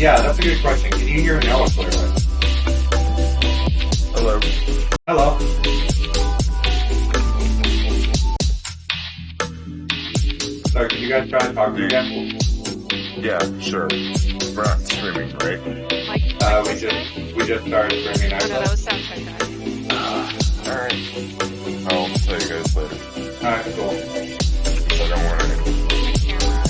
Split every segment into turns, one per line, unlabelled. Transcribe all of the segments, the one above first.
Yeah, that's a good question. Can you hear Noah clearly?
Hello.
Hello. Sorry, can you guys try and talk to me again?
Yeah, sure. We're not streaming, right?
We just started streaming.
Oh no, that was sound check guy.
Alright. I'll tell you guys later.
Alright, cool.
I don't want to.
My camera.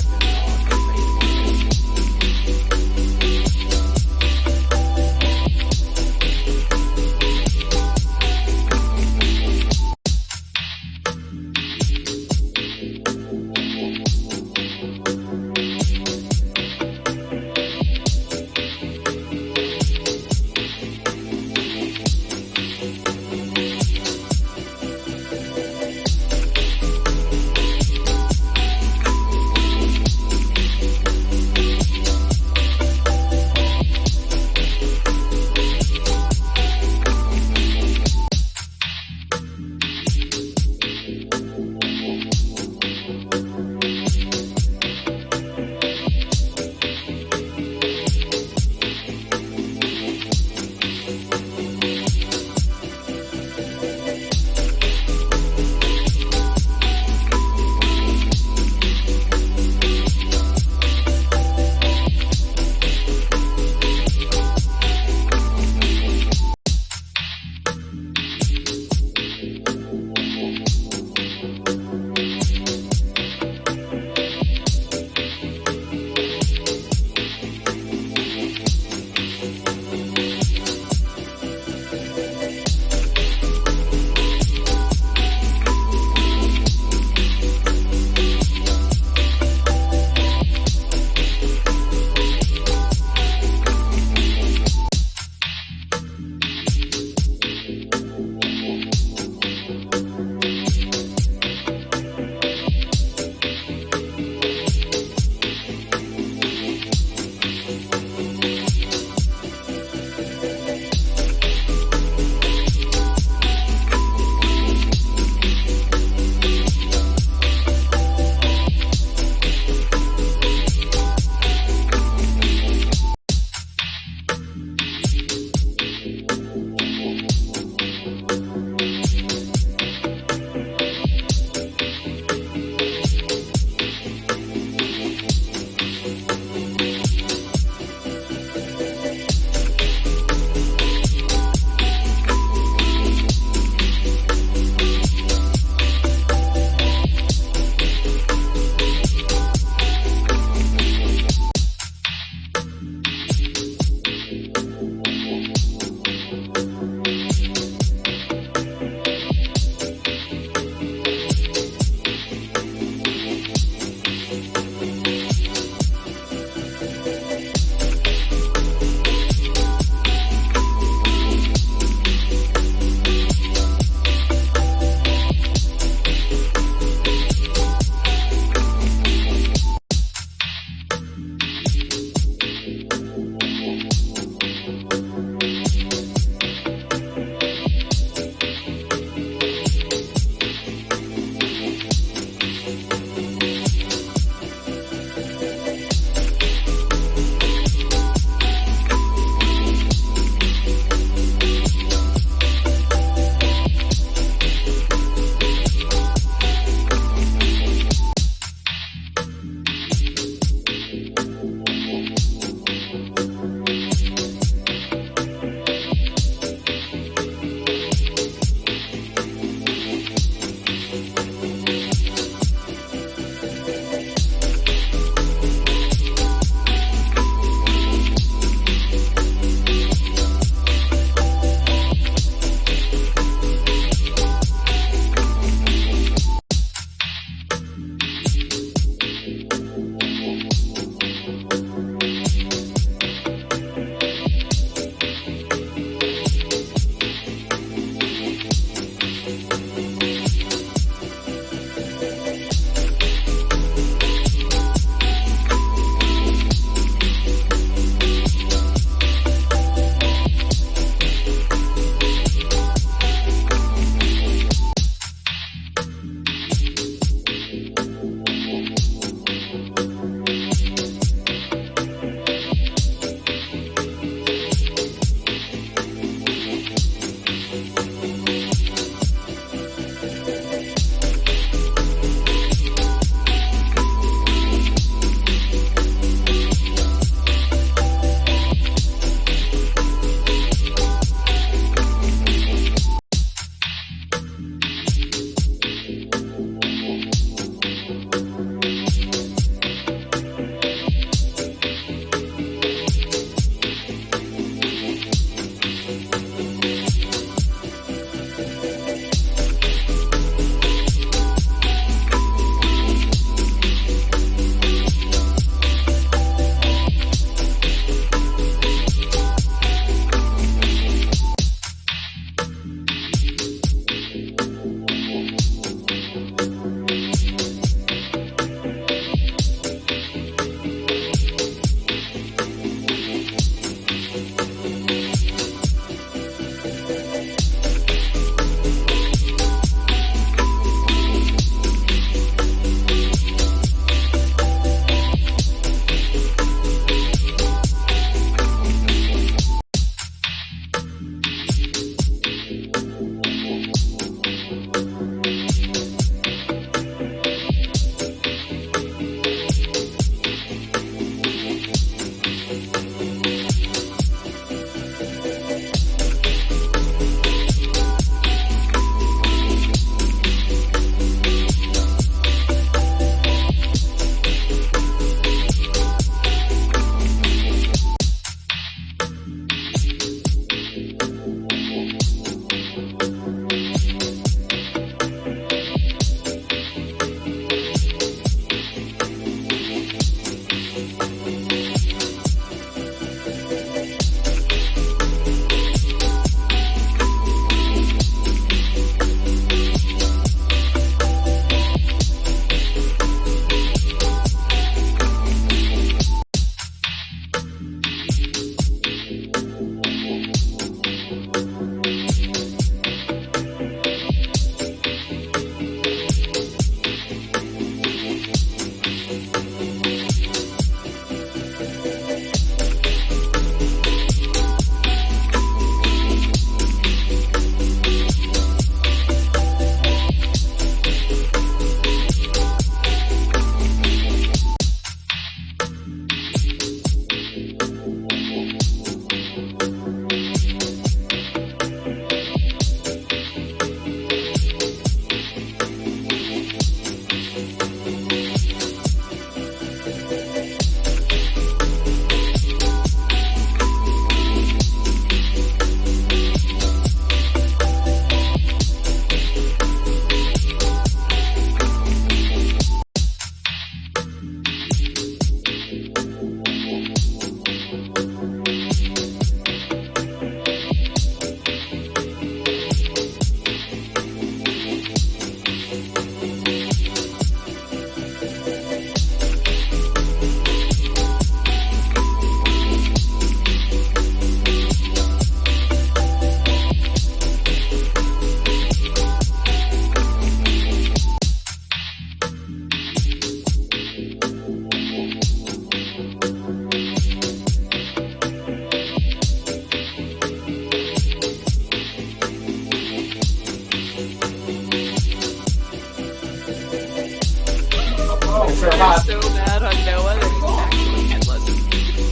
are
I'm
hot.
so mad on Noah that he's actually headless.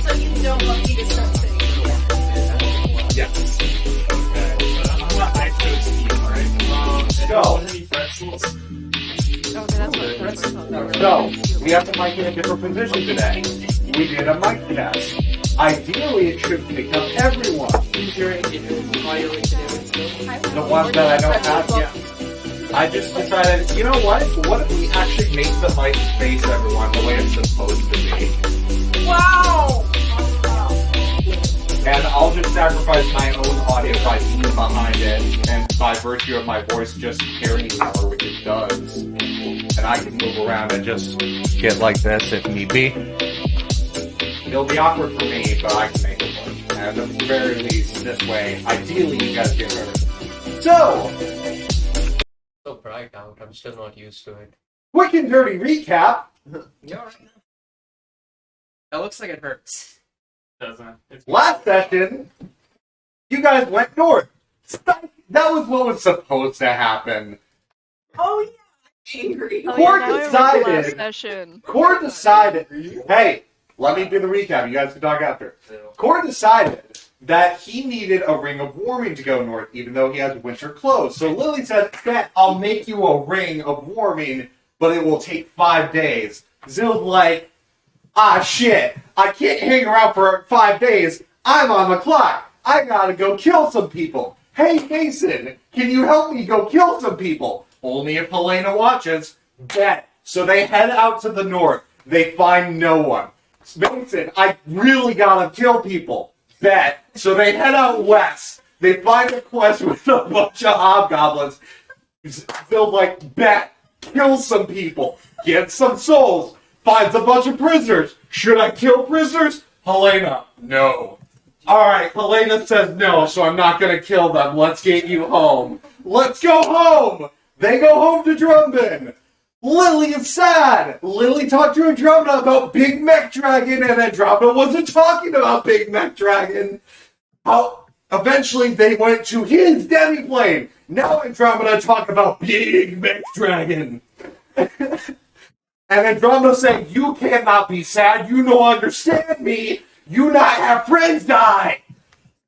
So you don't want me to start saying
Yeah.
Okay. I'm not nice to his team, alright?
Go.
Any pretzels?
Okay, that's what pretzels are.
So, we have to mic in a different position today. We did a mic test. Ideally, it should pick up everyone.
I
The ones that I don't have yet. I just decided, you know what? What if we actually make the mic face everyone the way it's supposed to be?
Wow!
And I'll just sacrifice my own audio by being behind it, and by virtue of my voice just carrying power, which it does. And I can move around and just get like this if need be. It'll be awkward for me, but I can make it work. And at the very least, this way, ideally you guys get hurt. So,
So bright out, I'm still not used to it.
quick and dirty recap.
Yeah, that looks like it hurts.
Doesn't. It's
Last session, you guys went north. That was what was supposed to happen.
Oh yeah, I'm angry.
Oh,
Court
yeah, now I remember last
decided.
session.
Court decided. Hey, let me do the recap. You guys can talk after. Court decided that he needed a ring of warming to go north, even though he has winter clothes. So Lily said, "Bet I'll make you a ring of warming, but it will take 5 days." Zill's like, "Ah, shit! I can't hang around for 5 days. I'm on the clock. I gotta go kill some people. Hey, Mason, can you help me go kill some people?" Only if Helena watches. Bet. So they head out to the north. They find no one. Mason, I really gotta kill people. Bet. So they head out west. They find a quest with a bunch of hobgoblins. They'll like, bet. Kill some people. Get some souls. Finds a bunch of prisoners. Should I kill prisoners? Helena, no. Alright, Helena says no, so I'm not gonna kill them. Let's get you home. Let's go home! They go home to Drumbin. Lily is sad. Lily talked to Andromeda about Big Mech Dragon, and Andromeda wasn't talking about Big Mech Dragon. Eventually, they went to his demiplane. Now Andromeda talk about Big Mech Dragon. And Andromeda saying, "You cannot be sad. You don't understand me. You not have friends die."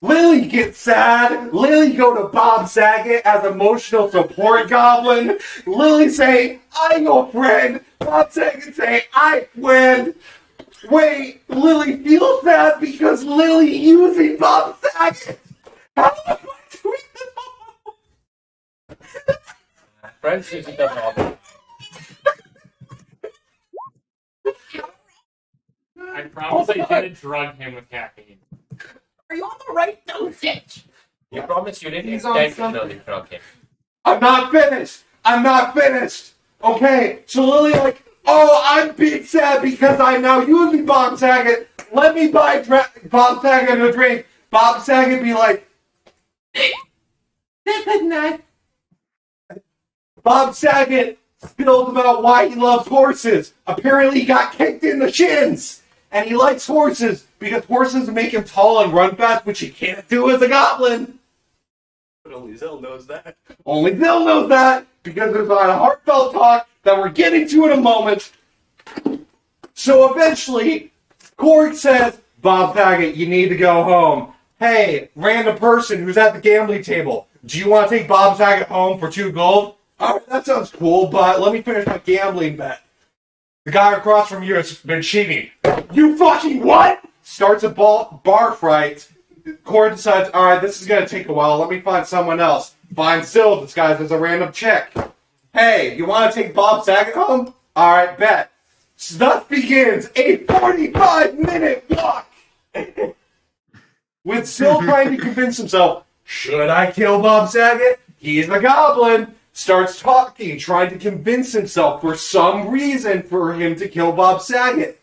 Lily gets sad. Lily go to Bob Saget as emotional support goblin. Lily say, "I your friend." Bob Saget say, "I friend." Wait, Lily feels sad because Lily using Bob Saget. How am I doing this?
Friends using the problem.
I promise I didn't drug him with caffeine.
Are you on the right dosage?
You promised you didn't
He's on
intentionally drug him.
I'm not finished. I'm not finished. Okay, so Lily like, "Oh, I'm big sad because I'm now using Bob Saget. Let me buy Bob Saget a drink." Bob Saget be like, "Good night." Bob Saget spilled about why he loves horses. Apparently he got kicked in the shins. And he likes horses because horses make him tall and run fast, which he can't do as a goblin.
But only Zell knows that.
Only Bill knows that because there's a lot of heartfelt talk that we're getting to in a moment. So eventually, Cork says, "Bob Saget, you need to go home. Hey, random person who's at the gambling table, do you want to take Bob Saget home for 2 gold? All right, that sounds cool, but let me finish my gambling bet. The guy across from you has been cheating." "You fucking what?" Starts a bar fight. Cord decides, "All right, this is going to take a while. Let me find someone else." Finds Syl disguised as a random chick. "Hey, you want to take Bob Saget home? All right, bet." Thus begins a 45-minute walk. With Syl trying to convince himself, should I kill Bob Saget? He's a goblin. Starts talking, trying to convince himself for some reason for him to kill Bob Saget.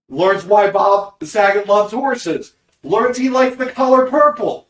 Learns why Bob Saget loves horses. Learns he likes the color purple.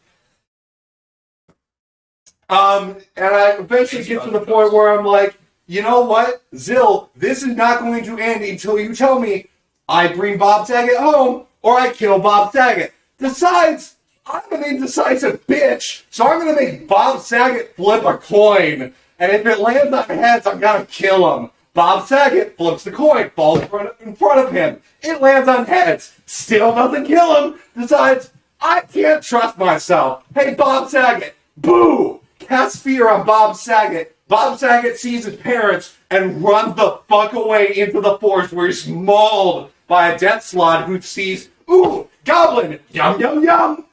And I eventually get to the point where I'm like, you know what, Zill, this is not going to end until you tell me I bring Bob Saget home or I kill Bob Saget. Decides, I'm an indecisive bitch, so I'm going to make Bob Saget flip a coin. And if it lands on heads, I'm going to kill him. Bob Saget flips the coin, falls in front of him. It lands on heads. Still doesn't kill him. Decides, I can't trust myself. Hey, Bob Saget. Boo! Cast fear on Bob Saget. Bob Saget sees his parents and runs the fuck away into the forest where he's mauled by a death slot who sees, ooh, goblin! Yum, yum, yum!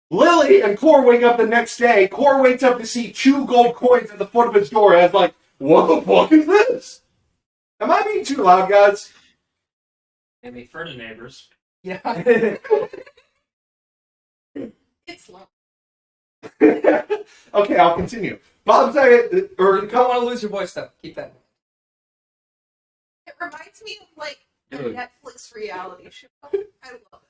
Lily and Core wake up the next day. Core wakes up to see 2 gold coins at the foot of his door. And is like, what the fuck is this? Am I being too loud, guys?
Maybe for the neighbors.
Yeah.
It's low.
Okay, I'll continue. Bob Saget, or
You don't want to lose your voice, though. Keep that.
It reminds me of like a
Dude.
Netflix reality show. I love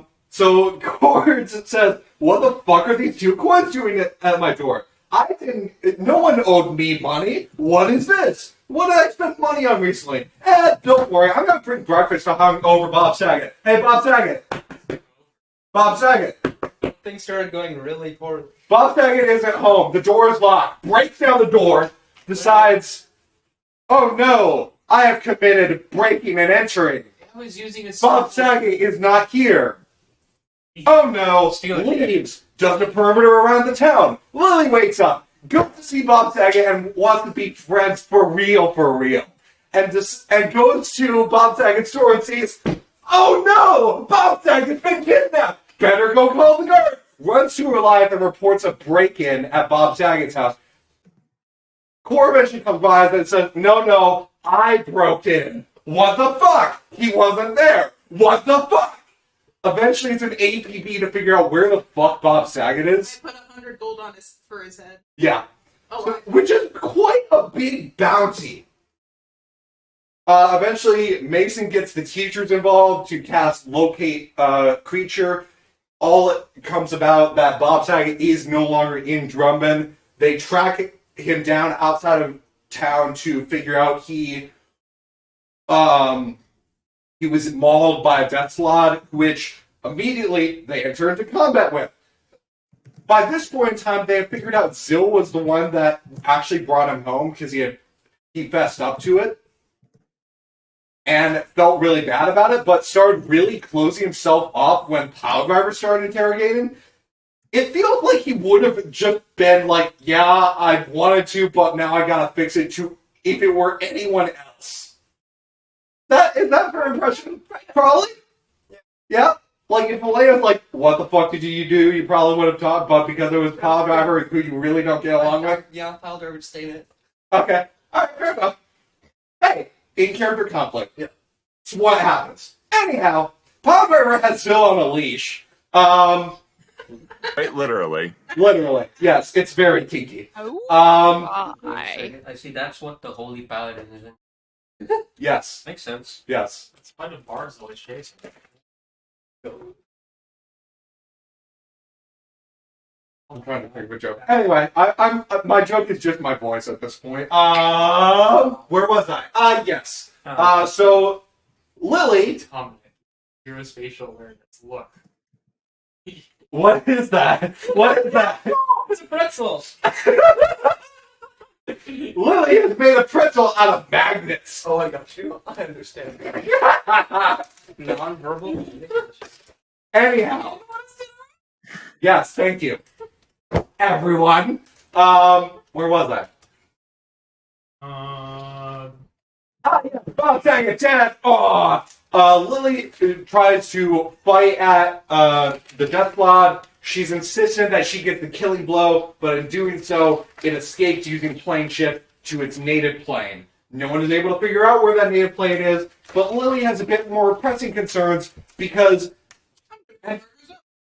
it.
So Cord says, what the fuck are these 2 coins doing at my door? I didn't, no one owed me money. What is this? What did I spend money on recently? Don't worry, I'm gonna bring breakfast to hungover Bob Saget. Hey, Bob Saget. Bob Saget.
Things started going really poorly.
Bob Saget isn't home. The door is locked. Breaks down the door. Decides, oh no, I have committed breaking and entering.
I was using a
Bob Saget is not here. Oh no, leaves. Does a perimeter around the town. Lily wakes up, goes to see Bob Saget and wants to be friends for real. And goes to Bob Saget's store and sees, oh no, Bob Saget's been kidnapped. Better go call the guard. Runs to her life and reports a break-in at Bob Saget's house. Core eventually comes by and says, no, I broke in. What the fuck? He wasn't there. What the fuck? Eventually, it's an APB to figure out where the fuck Bob Saget
I
is.
put 100 gold on for his head.
Yeah.
Oh,
So, which is quite a big bounty. Eventually, Mason gets the teachers involved to cast Locate Creature. All it comes about that Bob Saget is no longer in Drumbin. They track him down outside of town to figure out he was mauled by a death slot, which immediately they enter into combat with. By this point in time, they have figured out Zill was the one that actually brought him home because he fessed up to it and felt really bad about it, but started really closing himself off when Piledriver started interrogating. It feels like he would have just been like, yeah, I wanted to, but now I gotta fix it to if it were anyone else. Is that fair impression? Probably? Yeah? Like, if Alea's like, what the fuck did you do? You probably would have talked, but because it was Piledriver who you really don't get along with?
Yeah, Piledriver would stay in it.
Okay. Alright, fair enough. Hey, in-character conflict.
Yeah.
It's what happens. Anyhow, Piledriver has Zill on a leash.
Quite literally.
Literally. Yes, it's very kinky.
Oh,
I see. That's what the Holy Paladin is in.
Yes.
Makes sense.
Yes.
That's why the bard's always chasing.
I'm trying to think of a joke. Anyway, my joke is just my voice at this point. Where was I? Yes. So Lily.
Dominic, hero's facial awareness. Look.
What is that? What is that?
It's a pretzel!
Lily has made a pretzel out of magnets.
Oh, I got you. I understand.
Non-verbal.
Anyhow. Yes, thank you. Everyone. Where was I? Bob Saget dead. Lily tries to fight at the Death Lord. She's insistent that she gets the killing blow, but in doing so, it escapes using plane shift to its native plane. No one is able to figure out where that native plane is, but Lily has a bit more pressing concerns because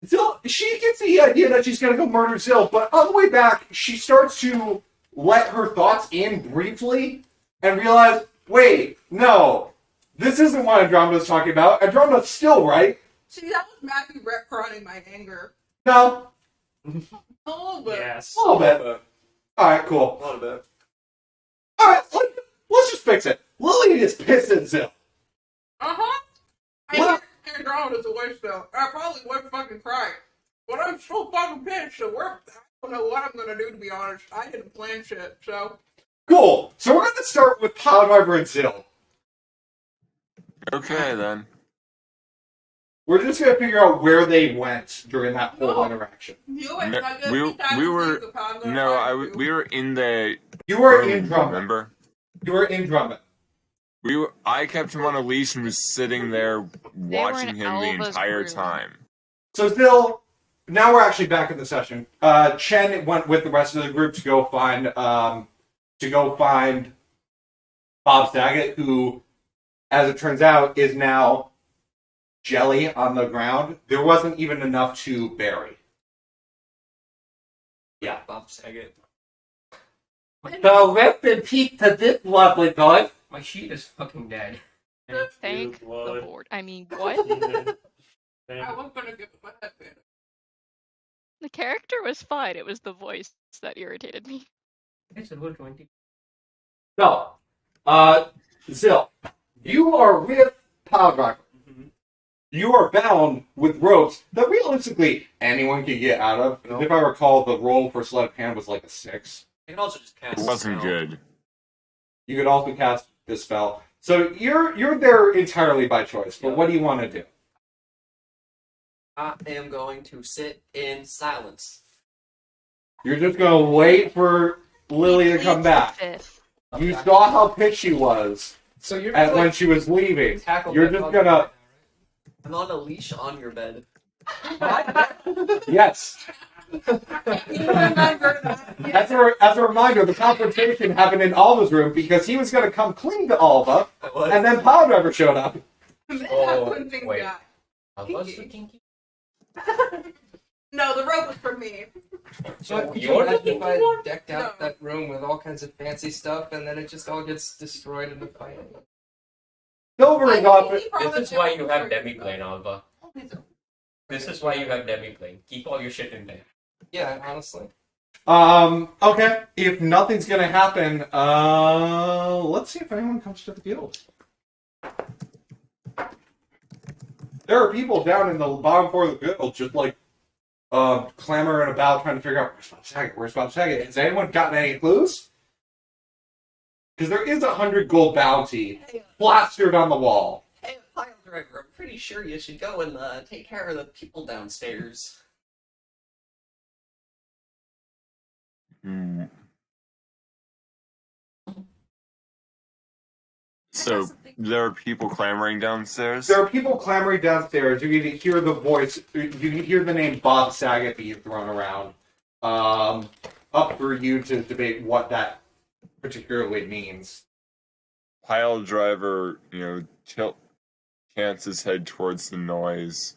Zill, she gets the idea that she's going to go murder Zill, but on the way back, she starts to let her thoughts in briefly and realize, wait, no, this isn't what Andromeda's talking about. Andromeda's still right.
See, that was Matthew retconning my anger.
No,
A little bit.
Yes.
a little bit. Alright, cool.
A little bit.
Alright, let's just fix it. Lily is pissed at Zill.
Uh-huh. I
What?
hear Andromeda's a witch, though. I probably would fucking cry. But I'm so fucking pissed, so we're don't know what I'm gonna do, to be honest. I didn't plan shit, so.
Cool. So we're going to start with Piledriver and Zill.
Okay, then.
We're just going to figure out where they went during that whole
No.
interaction.
You went
No,
not good.
we were we were in the
You were
room,
in Drummond.
remember?
You were in Drummond.
I kept him on a leash and was sitting there
were
watching
in
him the
Alva's
entire
room.
time.
So Zill, now we're actually back in the session. Chen went with the rest of the group to go find Bob Saget, who, as it turns out, is now jelly on the ground. There wasn't even enough to bury. Yeah.
Bob Saget.
So rest in peace to this lovely guy.
My sheet is fucking dead.
Thank the
Blood.
Lord. I mean, what?
I was gonna give him a headband.
The character was fine. It was the voice that irritated me.
It's a good 20.
So, Zill, you are with Piledriver. You are bound with ropes that realistically anyone can get out of.
No.
If I recall, the roll for sleight of hand was like a 6.
You can also just cast.
It wasn't
a spell.
good.
You could also cast this spell. So you're there entirely by choice. But what do you want to do?
I am going to sit in silence.
You're just gonna wait for Lily to come back.
Fifth.
You saw how pissed she was
So you're
at when she was leaving.
tackle
You're
that
just
on
gonna
your bed, right? I'm on a leash on your bed.
yes.
You remember that?
As a reminder, the confrontation happened in Alva's room because he was gonna come clean to Alva,
What?
and then Piledriver showed up.
That's
Oh,
when things
wait.
got.
I was the kinky.
No, the rope was for me.
So could you
You're the
imagine if
kinky
I
one?
decked out
No.
that room with all kinds of fancy stuff and then it just all gets destroyed in the fight?
Silver is up.
This is why you have Demiplane, Alva. This is why you have Demiplane. Keep all your shit in there.
Yeah, honestly.
Okay. If nothing's gonna happen, let's see if anyone comes to the guild. There are people down in the bottom floor of the guild just like clamoring about trying to figure out where's Bob Saget, where's Bob Saget. Has anyone gotten any clues? Because there is 100 gold bounty plastered on the wall.
Hey, pile driver, I'm pretty sure you should go and take care of the people downstairs.
Hmm. So there are people clamoring downstairs.
There are people clamoring downstairs. You can hear the voice. You can hear the name Bob Saget being thrown around. Up for you to debate what that particularly means.
Pile driver, cants his head towards the noise,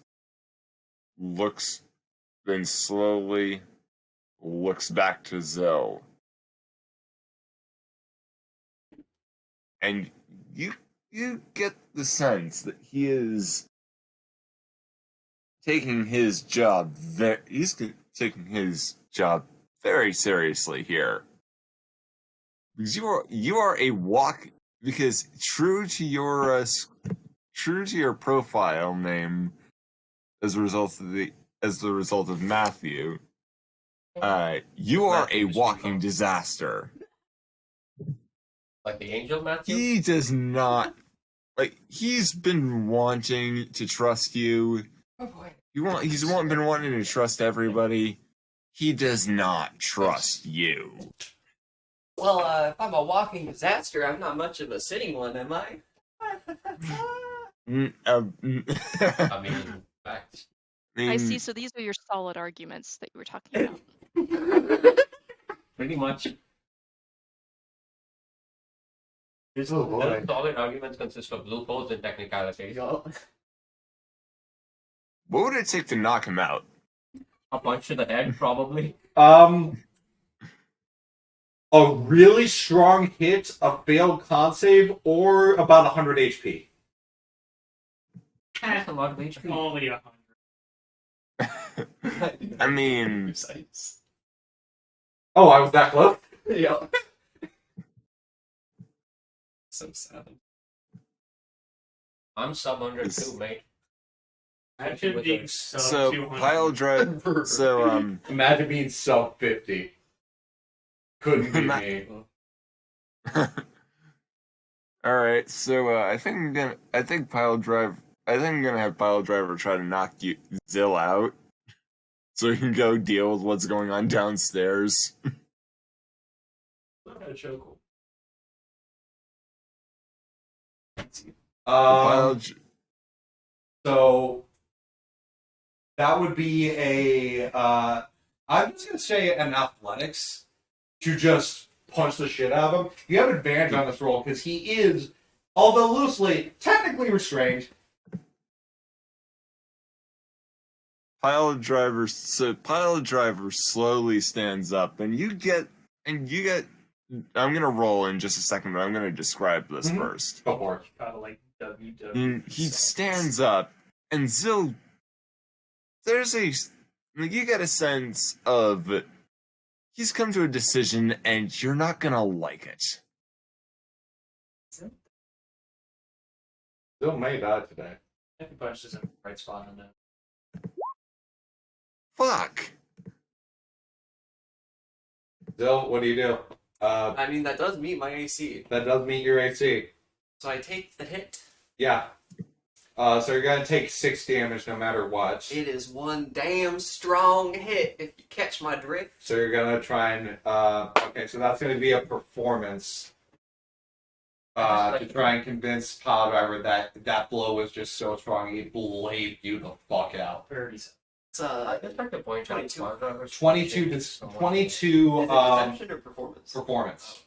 looks, then slowly looks back to Zoe. And you get the sense that he is taking his job taking his job very seriously here. Because you are a walk because true to your profile name as a result of Matthew, you are a walking disaster.
Like the angel, Matthew?
He does not he's been wanting to trust you.
Oh boy.
He's been wanting to trust everybody. He does not trust you.
Well, if I'm a walking disaster, I'm not much of a sitting one, am I?
I mean, facts.
I see. So these are your solid arguments that you were talking about.
Pretty much. Those solid arguments consist of loopholes and technicalities.
What would it take to knock him out?
A punch to the head, probably.
A really strong hit, a failed con save, or about 100 HP.
That's a lot of HP.
Only 100.
I mean,
Oh, I was that close?
Yeah. So sad.
I'm sub 100 too, mate.
Imagine being sub
So
200.
pile drive. So
Imagine being sub 50. Couldn't be me.
All right. So I think pile drive. I think I'm gonna have pile driver try to knock Zill out, so he can go deal with what's going on downstairs.
So that would be a. I'm just gonna say an athletics to just punch the shit out of him. You have advantage on this roll because he is, although loosely, technically restrained.
Pile driver slowly stands up, and you get. I'm gonna roll in just a second, but I'm gonna describe this first.
Go for it.
Gotta like WWE.
He stands up, and Zill. You get a sense of he's come to a decision, and you're not gonna like it.
Still may die today.
I think Bunch is in the right spot on that.
Fuck.
Dill, what do you do?
I mean, that does meet my AC.
That does meet your AC.
So I take the hit.
Yeah. So you're gonna take 6 damage no matter what.
It is one damn strong hit, if you catch my drift.
So you're gonna try and okay, so that's gonna be a performance. To try and convince Pile Driver that blow was just so strong he bladed you the fuck out.
37.
It's
I just like to point out
22
deception or performance?
performance.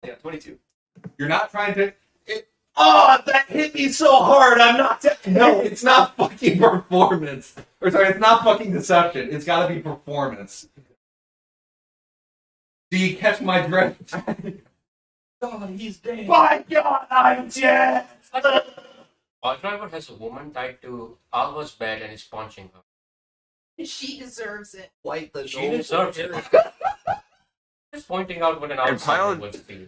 Yeah, 22.
You're not trying to. That hit me so hard. I'm not. No, it's not fucking performance. Or sorry, it's not fucking deception. It's got to be performance. Do you catch my drift?
God, he's dead.
My God, I'm dead.
Our driver has a woman tied to Alva's bed and is punching her.
She deserves it.
Wipe the
She deserves it. Just pointing out what an
And
outsider
Pilot-
would feel.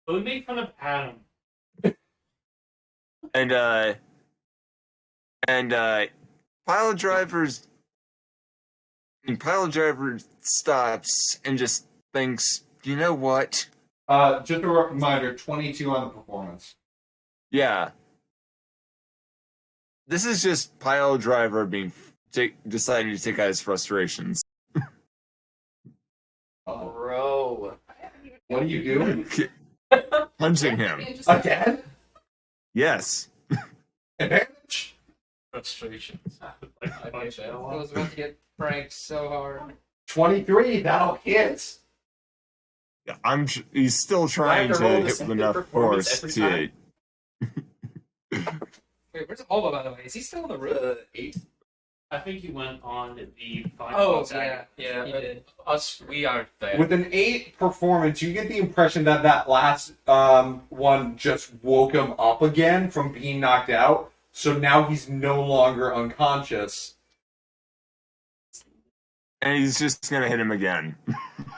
But we make fun of Adam.
And pile driver stops and just thinks, you know what?
Just a reminder, 22 on the performance.
Yeah. This is just pile driver deciding to take out his frustrations.
Bro.
What are you doing?
Punching him.
Again?
Yes.
Advantage?
Frustrations.
Like, punch
I
that.
was about to get pranked so hard.
23, that'll hit.
He's still trying
have to
to
roll the
hit with
second
enough
performance
force
every
to.
Wait, where's Alba, by the way? Is he still on the road? 8?
I think he went on the final.
Oh,
attack.
yeah, he did.
Us, we aren't there.
With an 8 performance, you get the impression that last one just woke him up again from being knocked out. So now he's no longer unconscious.
And he's just gonna hit him again.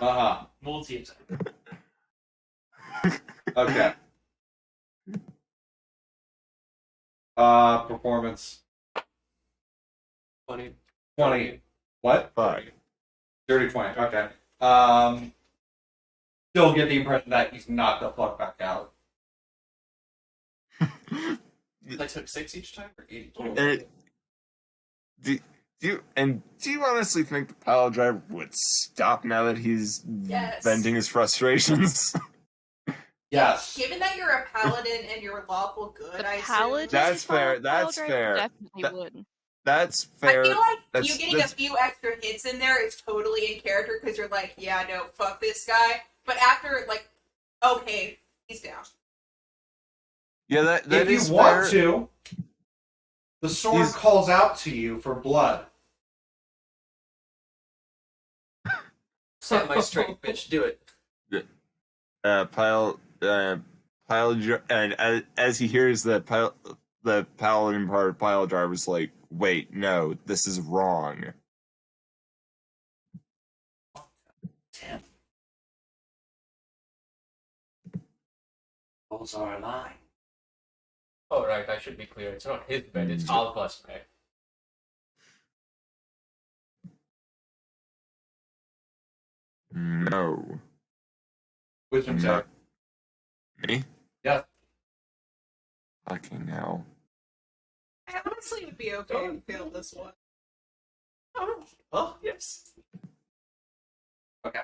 Uh-huh.
Multi-attack.
Okay. Performance.
20.
20. What?
Fuck.
Dirty 20. Okay. Still get the impression that he's knocked the fuck back out.
I took 6 each time or 8 each time?
Do you honestly think the pile driver would stop now that he's
Yes.
venting his frustrations?
Yes.
Given that you're a paladin and you're lawful good,
The
I
paladin.
That's fair,
pile
that's
driver
fair.
Definitely
That-
would.
That's
assume.
fair.
I feel like
That's-
you getting
that's-
a few extra hits in there is totally in character because you're like, yeah, no, fuck this guy. But after, like, okay, he's down.
Yeah, that
If
is
you want
fair.
to, the sword
He's-
calls out to you for blood.
Set my strength, bitch. Do it.
And as he hears the paladin part of pile driver's like, wait, no, this is wrong.
Tim. Those are a lie.
Oh, right, I should be clear. It's not his bed, it's Alpha's bed.
No.
Wisdom
I'm
save.
not. Me?
Yeah.
Fucking hell.
I honestly would be okay if you failed this one.
Oh, yes.
Okay.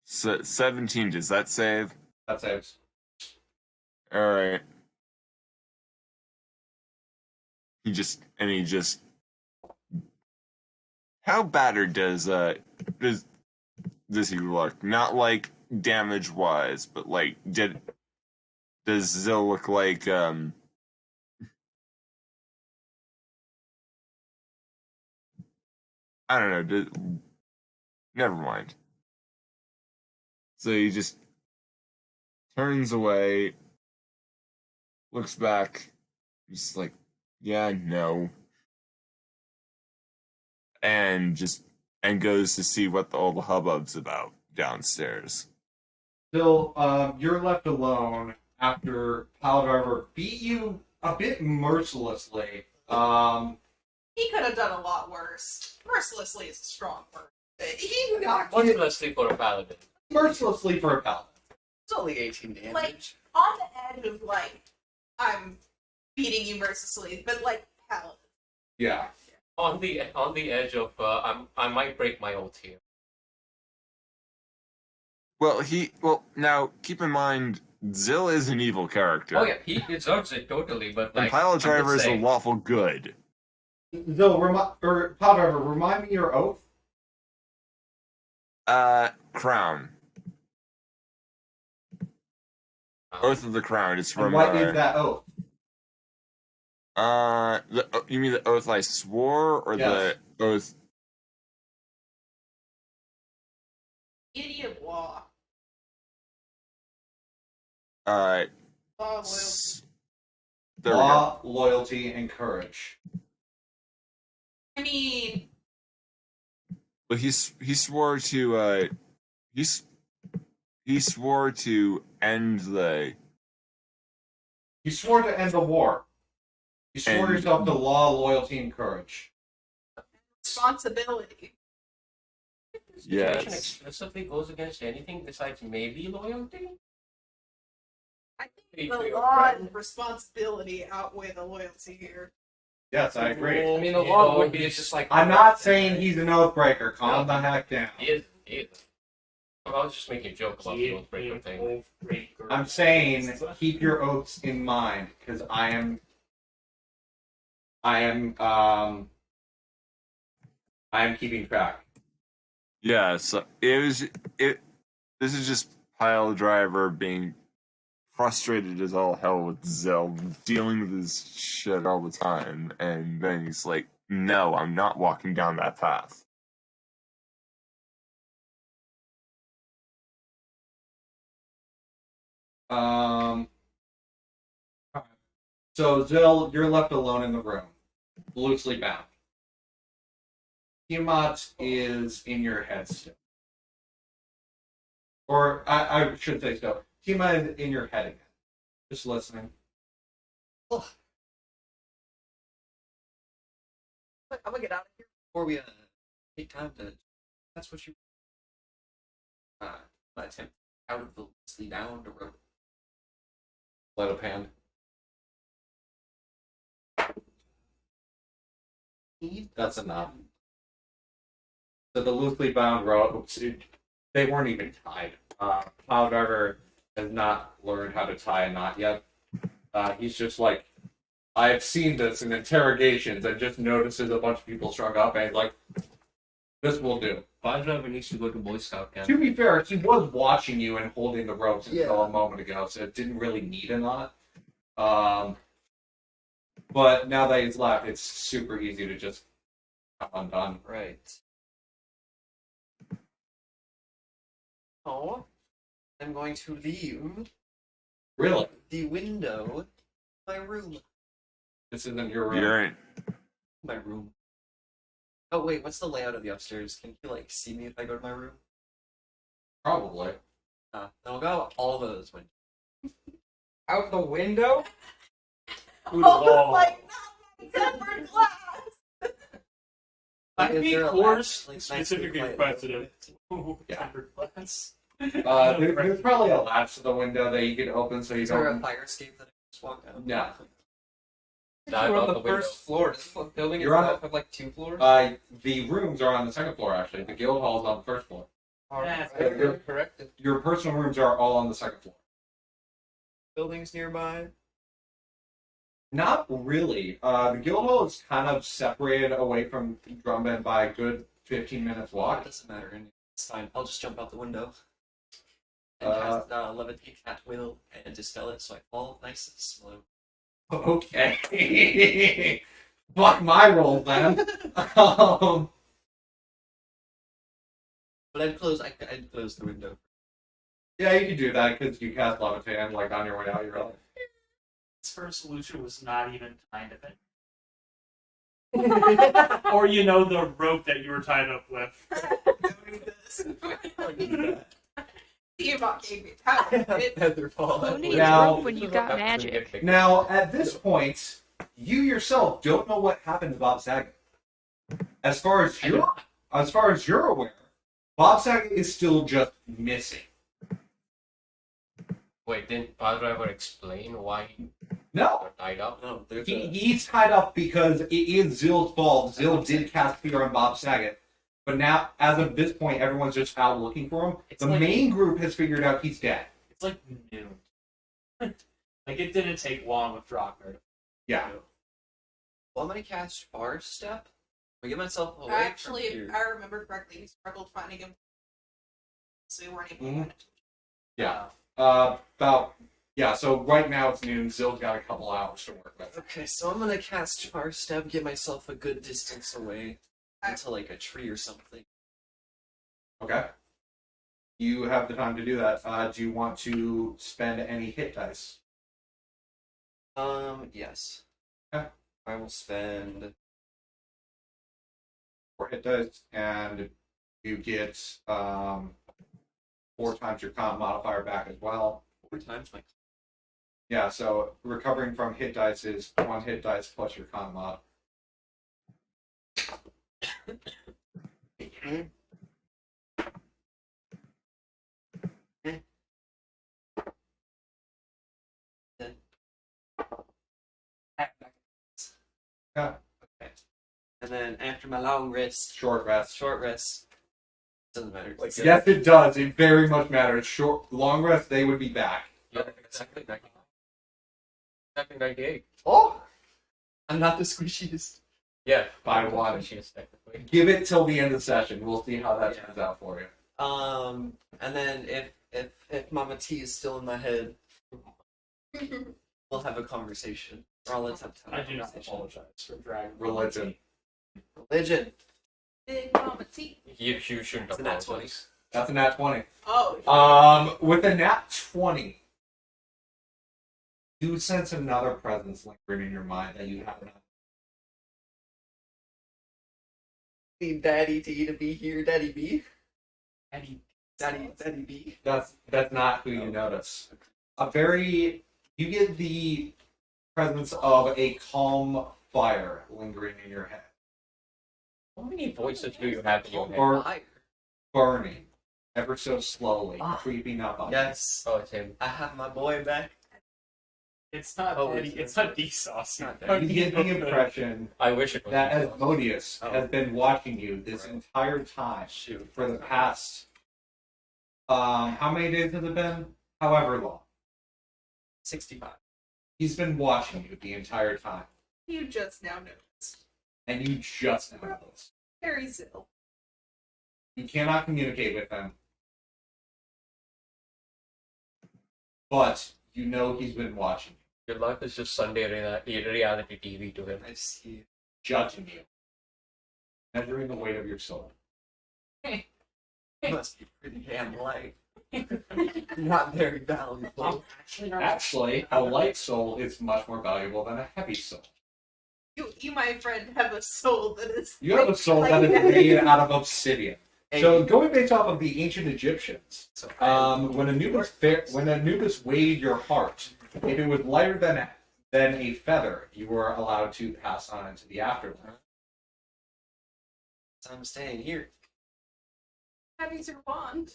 17, does that save?
That saves.
Alright. He just. How battered does he look? Not like damage wise, but like does Zill look like I don't know. Never mind. So he just turns away, looks back, just like, yeah, no, and goes to see what all the hubbub's about downstairs.
Still, you're left alone after Paladriver beat you a bit mercilessly.
He could have done a lot worse. Mercilessly is a strong word. He knocked
What's
you
mostly for a paladin?
mercilessly for a paladin.
It's only 18 damage.
like on the edge of like I'm beating you mercilessly, but like paladin.
Yeah.
On the edge of I might break my ult here.
Well, now keep in mind, Zill is an evil character.
Oh yeah, he deserves it totally, but
And
like
Paladriver is a
saying,
lawful good.
Zil, Paladriver, remind me your oath.
Crown. Oath of the Crown. It's
And
from
what is that oath?
you mean the oath I swore, or
Yes.
the oath?
Idiot law.
Uh,
Law loyalty.
there we go.
Law, loyalty, and courage.
I mean,
But he swore to he swore to end the.
You swore to end the war. You swore
And-
yourself to law, loyalty, and courage.
responsibility.
this situation
Yes.
explicitly goes against anything besides maybe loyalty.
I think
Pretty
the
clear,
law
right?
and responsibility outweigh the loyalty here.
Yes, I agree.
I mean, the law would be just like.
I'm not saying he's an oath breaker. Calm the heck down.
He is. I was just making a joke about the oath breaker thing.
I'm saying keep your oaths in mind because I am keeping track.
Yeah, so this is just Piledriver being frustrated as all hell with Zell, dealing with this shit all the time, and then he's like, no, I'm not walking down that path.
So Zill, you're left alone in the room, loosely bound. Tiamat is in your head still. Or I should say so. Tiamat is in your head again. Just listening.
I'm gonna get out of here.
Before we take time to. That's what you. Attempt out of the loosely bound or.
Sleight of hand. That's enough. So the loosely bound ropes, they weren't even tied. Piledriver has not learned how to tie a knot yet. He's just like, I've seen this in interrogations and just notices a bunch of people strung up and he's like, this will do.
Piledriver needs to go to Boy Scout camp.
To be fair, he was watching you and holding the ropes until
Yeah.
a moment ago, so it didn't really need a knot. But now that he's left, it's super easy to just come undone.
Right. Oh, I'm going to leave
Really?
the window of my room.
This isn't your room.
You're in.
My room. Oh wait, what's the layout of the upstairs? Can you like see me if I go to my room?
Probably.
Then I'll go out all those windows.
Out the window?
Oh, like not my tempered glass.
I
Is there
think
a
Horse
latch, like,
specifically
nicely
requested
quiet?
it.
Yeah.
Glass.
There's probably a latch to the window that you can open so you
Is there a
don't.
fire escape that I can just walk out?
No.
Dive
We're
out
on
the
the first floor. Does the building
You're on
itself have like 2 floors?
The rooms are on the second floor, actually. The guild hall is on the first floor.
Yeah,
you're
correct.
Your personal rooms are all on the second floor.
Buildings nearby.
Not really. The guild hall is kind of separated away from Drumbend by a good 15 minutes
It
walk.
doesn't matter. It's fine. I'll just jump out the window. And cast levitate at will and dispel it so I fall nice and slow.
Okay. Fuck my roll, man.
But I'd close the window.
Yeah, you can do that because you cast levitate and like on your way out, you're like.
His first solution was not even kind of it. Or the rope that you were tied up with.
Tiamat gave me power.
Feather fall.
Who needs
Now-
rope when you got magic?
Now, at this point, you yourself don't know what happened to Bob Saget. As far as you're aware, Bob Saget is still just missing.
Wait, didn't Padre ever explain why he
No,
got tied up?
No, there's
he's tied up because it is Zill's fault. Zill did cast fear on Bob Saget, but now, as of this point, everyone's just out looking for him.
It's
The
like-
main group has figured out he's dead.
It's like noon. Like it didn't take long with Drocker.
Yeah.
Well, I'm gonna cast Bar Step. I get myself away
Actually,
from
if
here.
I remember correctly, we struggled finding him. So we weren't able to
Mhm.
find him.
Yeah. So right now it's noon. Zill's got a couple hours to work with.
Okay, so I'm gonna cast Bar Step, get myself a good distance away into like a tree or something.
Okay. You have the time to do that. Do you want to spend any hit dice?
Yes.
Okay.
I will spend
4 hit dice, and you get 4 times your con modifier back as well.
4 times my.
Yeah, so recovering from hit dice is 1 hit dice plus your con mod. Yeah.
Okay. And then after my long rest,
Short rest.
short rest, doesn't matter. Like,
Yes, it does. It very much matters. Long rest, they would be back.
Yeah, exactly 99. Exactly 98.
Oh, I'm not the squishiest.
Yeah,
By one.
She is technically.
Give it till the end of the session. We'll see how that turns out for you.
And then if Mama T is still in my head, we'll have a conversation. Or let's have time.
I do not apologize for dragging
Religion.
Religion.
Big Mama T.
You shouldn't
It's a nat
apologize.
That's a nat 20.
Oh,
With a nat 20, you sense another presence lingering in your mind that you haven't.
Need Daddy T to be here, Daddy B.
Daddy
B.
That's not who you notice. You get the presence of a calm fire lingering in your head,
How many voices do you have in your head?
or
Fire.
burning ever so slowly,
Ah.
creeping up on
Yes.
Oh, it's him.
I have my boy back.
It's not
Oh,
Daddy. It's not D-Sauce.
Not
you.
Daddy.
You get the impression
I wish it was.
that
Jesus.
Asmodeus
Oh.
has been watching you this
Right.
entire time
Shoot.
for the past. How many days has it been? However long.
65.
He's been watching you the entire time,
you just now noticed.
and you just know this.
Very Zill.
You cannot communicate with him, but you know he's been watching you,
Your life is just Sunday reality TV to him.
I see.
judging you, measuring the weight of your soul.
It must be pretty damn light. Not very valuable.
Actually, a light soul is much more valuable than a heavy soul.
You, my friend, have a soul that is.
You have a soul
like
that is
that.
made out of obsidian. So going based off of the ancient Egyptians,
So,
when Anubis weighed your heart, if it was lighter than a feather, you were allowed to pass on into the afterlife.
I'm staying here.
Having your wand.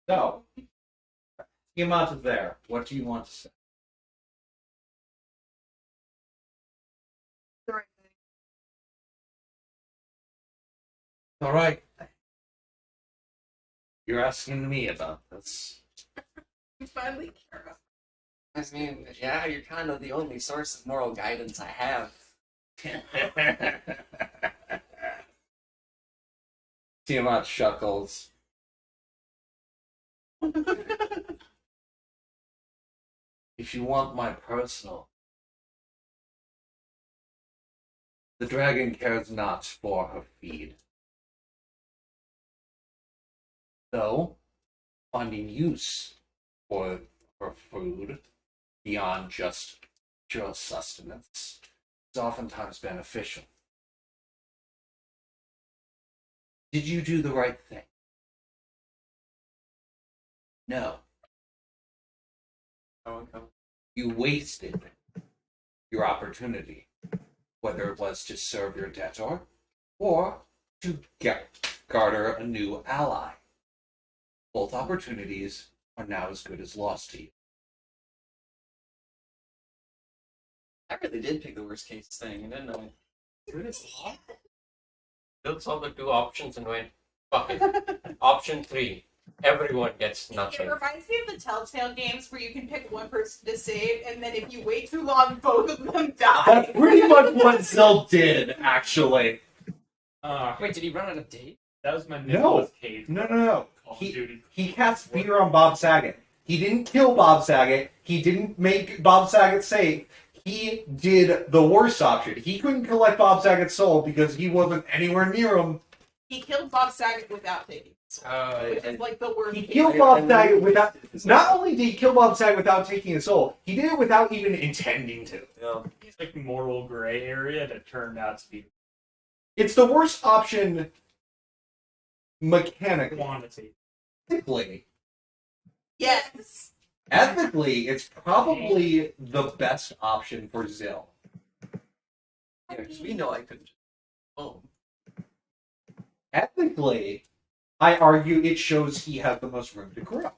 So, Tiamat is there. What do you want to say?
The right thing.
All right. You're asking me about this.
You finally care about.
I mean, yeah, you're kind of the only source of moral guidance I have.
Tiamat chuckles. If you want my personal, the dragon cares not for her feed. Though, finding use for her food beyond just pure sustenance is oftentimes beneficial. Did you do the right thing? No. You wasted your opportunity, whether it was to serve your debtor or to garner a new ally. Both opportunities are now as good as lost to you.
I really did pick the worst case thing, didn't I?
Bill saw the two options and went, fuck it. Option 3. Everyone gets
It
nothing.
reminds me of the Telltale games where you can pick one person to save, and then if you wait too long, both of them die.
That's pretty much what Zil did, actually.
Wait, did he run out of date?
That was my
No.
Nicholas Cage.
No.
Call of Duty.
He cast fear on Bob Saget. He didn't kill Bob Saget. He didn't make Bob Saget safe. He did the worst option. He couldn't collect Bob Saget's soul because he wasn't anywhere near him.
He killed Bob Saget without taking his soul, which is like the worst.
He killed Bob Saget without... Not only did he kill Bob Saget without taking his soul, he did it without even intending to.
Yeah.
It's like moral gray area that turned out to be
It's the worst option mechanically.
quantity.
Ethically,
Yes.
it's probably the best option for Zil.
Yeah, because we know I could. Oh.
Ethically, I argue it shows he has the most room to grow.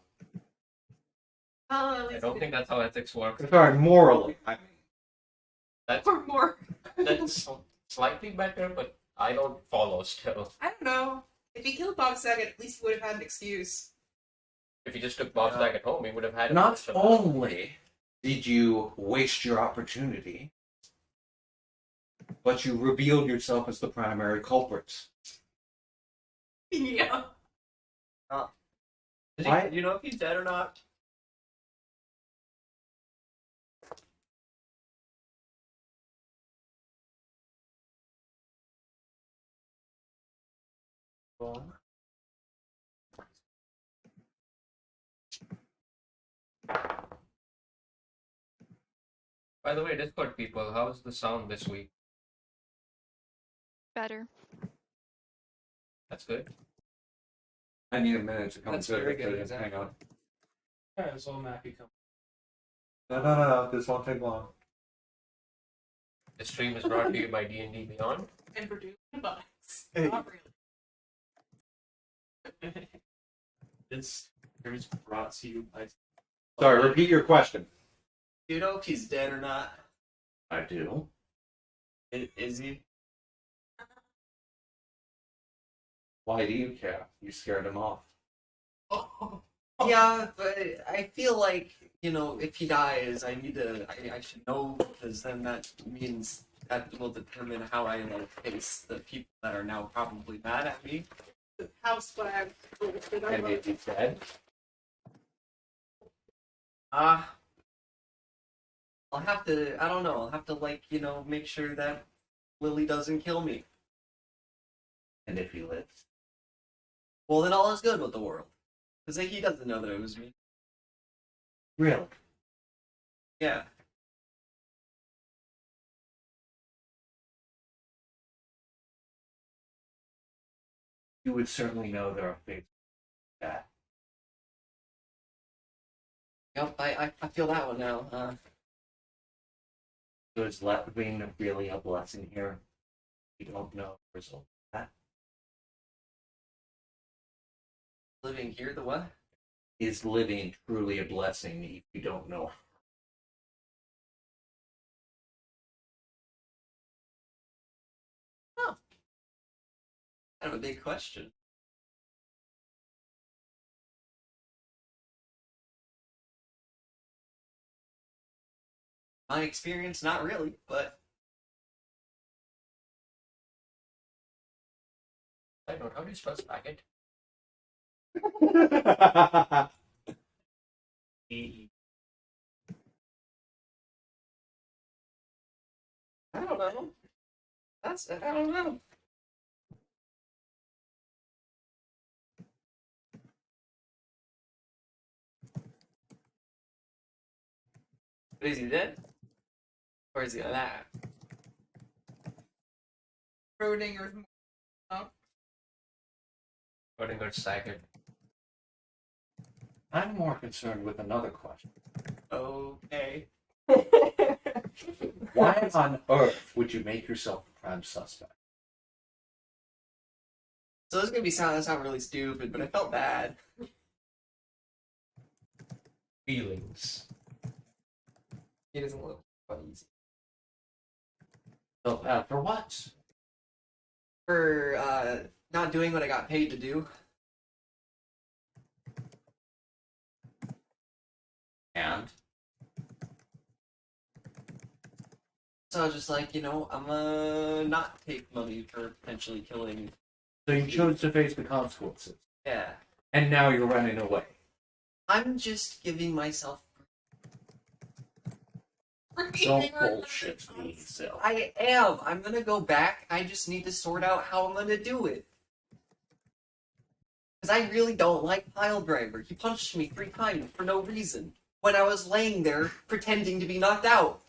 I don't think that's how ethics work.
Sorry, morally, I mean.
That's,
Or more.
that's slightly better, but I don't follow still.
I don't know. If he killed Bob Saget, at least he would have had an excuse.
If he just took Bob Saget home, he would have had a
Not
bunch of-
only did you waste your opportunity, but you revealed yourself as the primary culprit.
Yeah.
Do you know if he's dead or not?
By the way, Discord people, how's the sound this week?
Better.
That's good.
I need a minute to come
That's
to
very
it.
good,
Hang on.
Yeah, it's all Mackie come.
No. This won't take long.
The stream is brought to you by D&D Beyond.
And produced by us.
Hey.
Not really.
This is brought to you by.
Sorry, repeat your question.
Do you know if he's dead or not?
I do.
Is he?
Why do you care? You scared him off.
Oh.
Yeah, but I feel like, if he dies, I should know, because then that means that will determine how I face the people that are now probably mad at me.
House flag.
And if he's dead,
I'll have to, I don't know, I'll have to make sure that Lily doesn't kill me.
and if he lives,
Well, then all is good with the world. Because he doesn't know that it was me.
really,
Yeah.
you would certainly know there are things that.
Yep, I feel that one now.
So is left being really a blessing here? You don't know the result of that.
Living here, the what?
Is living truly a blessing if you don't know?
Kind of a big question. My experience, not really, but
I don't know. How do you spell spaghetti?
I don't know. I don't know. But is he dead? Or is he alive?
Schrodinger's more.
Schrodinger's second.
I'm more concerned with another question.
Okay.
Why on earth would you make yourself a prime suspect?
So this is gonna sound really stupid, but I felt bad.
Feelings.
He doesn't look quite easy.
So, for what?
For not doing what I got paid to do.
And?
So I was just like, I'm gonna not take money for potentially killing.
So you chose to face the consequences.
Yeah.
And now you're running away.
I'm just giving myself.
Don't bullshit me, Sil.
I am. I'm gonna go back. I just need to sort out how I'm gonna do it. Because I really don't like Pile Driver. He punched me 3 times for no reason when I was laying there pretending to be knocked out.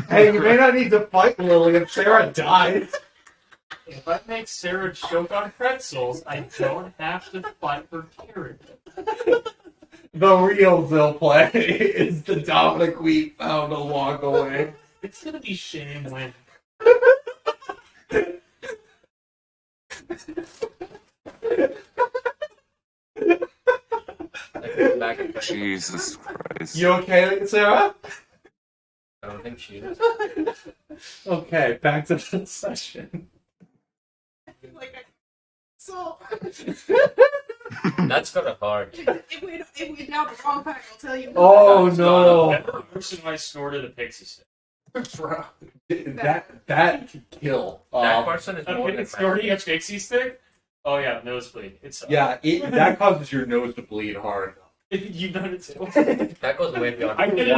Hey, you may not need to fight Lily if Sarah dies.
If I make Sarah choke on pretzels, I don't have to fight for character.
The real Zil play is the Dominic we found along the way.
It's gonna be shame when.
Back in
Jesus Christ.
You okay, Sarah?
I don't think she is.
Okay, back to the session.
So
That's kind of hard.
if we'd now the wrong pack, I'll tell you.
Oh
That's
no!
the person I snorted a pixie stick.
that could kill.
That person is more
Okay,
than
snorting a pixie stick? Oh yeah, nosebleed. It's
Yeah, that causes your nose to bleed hard.
You've done it too.
That goes way beyond.
I did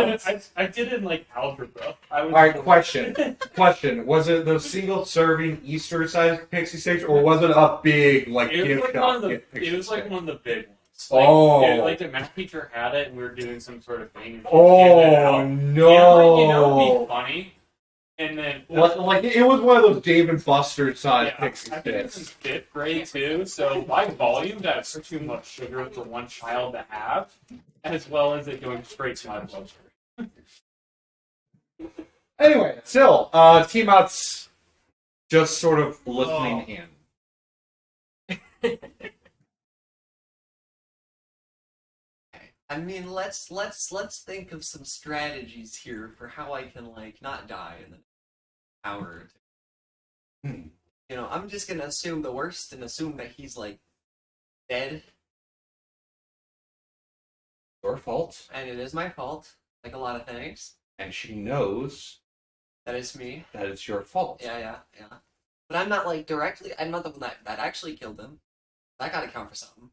it in like algebra.
All right, question. Was it the single serving Easter sized pixie sticks, or was it a big like
It was
gift
like
shop
one of the.
pixie
It was like
stick?
one of the big ones.
Oh.
Like the math teacher had it, and we were doing some sort of thing. And she handed it
Oh
out.
no!
And, like, it'd be funny. And then
Like it was one of those Dave and Buster's sized
yeah,
pixie
I think it's in
sticks.
5th grade too. So by volume, that's too much sugar for one child to have, as well as it going straight to my bloodstream.
Anyway, still, Team Out's just sort of listening in.
I mean, let's think of some strategies here for how I can not die in the hour or two. I'm just gonna assume the worst and assume that he's dead,
Your fault.
and it is my fault, like a lot of things.
And she knows
That is me.
that it's your fault.
Yeah. But I'm not directly. I'm not the one that actually killed him. That gotta count for something.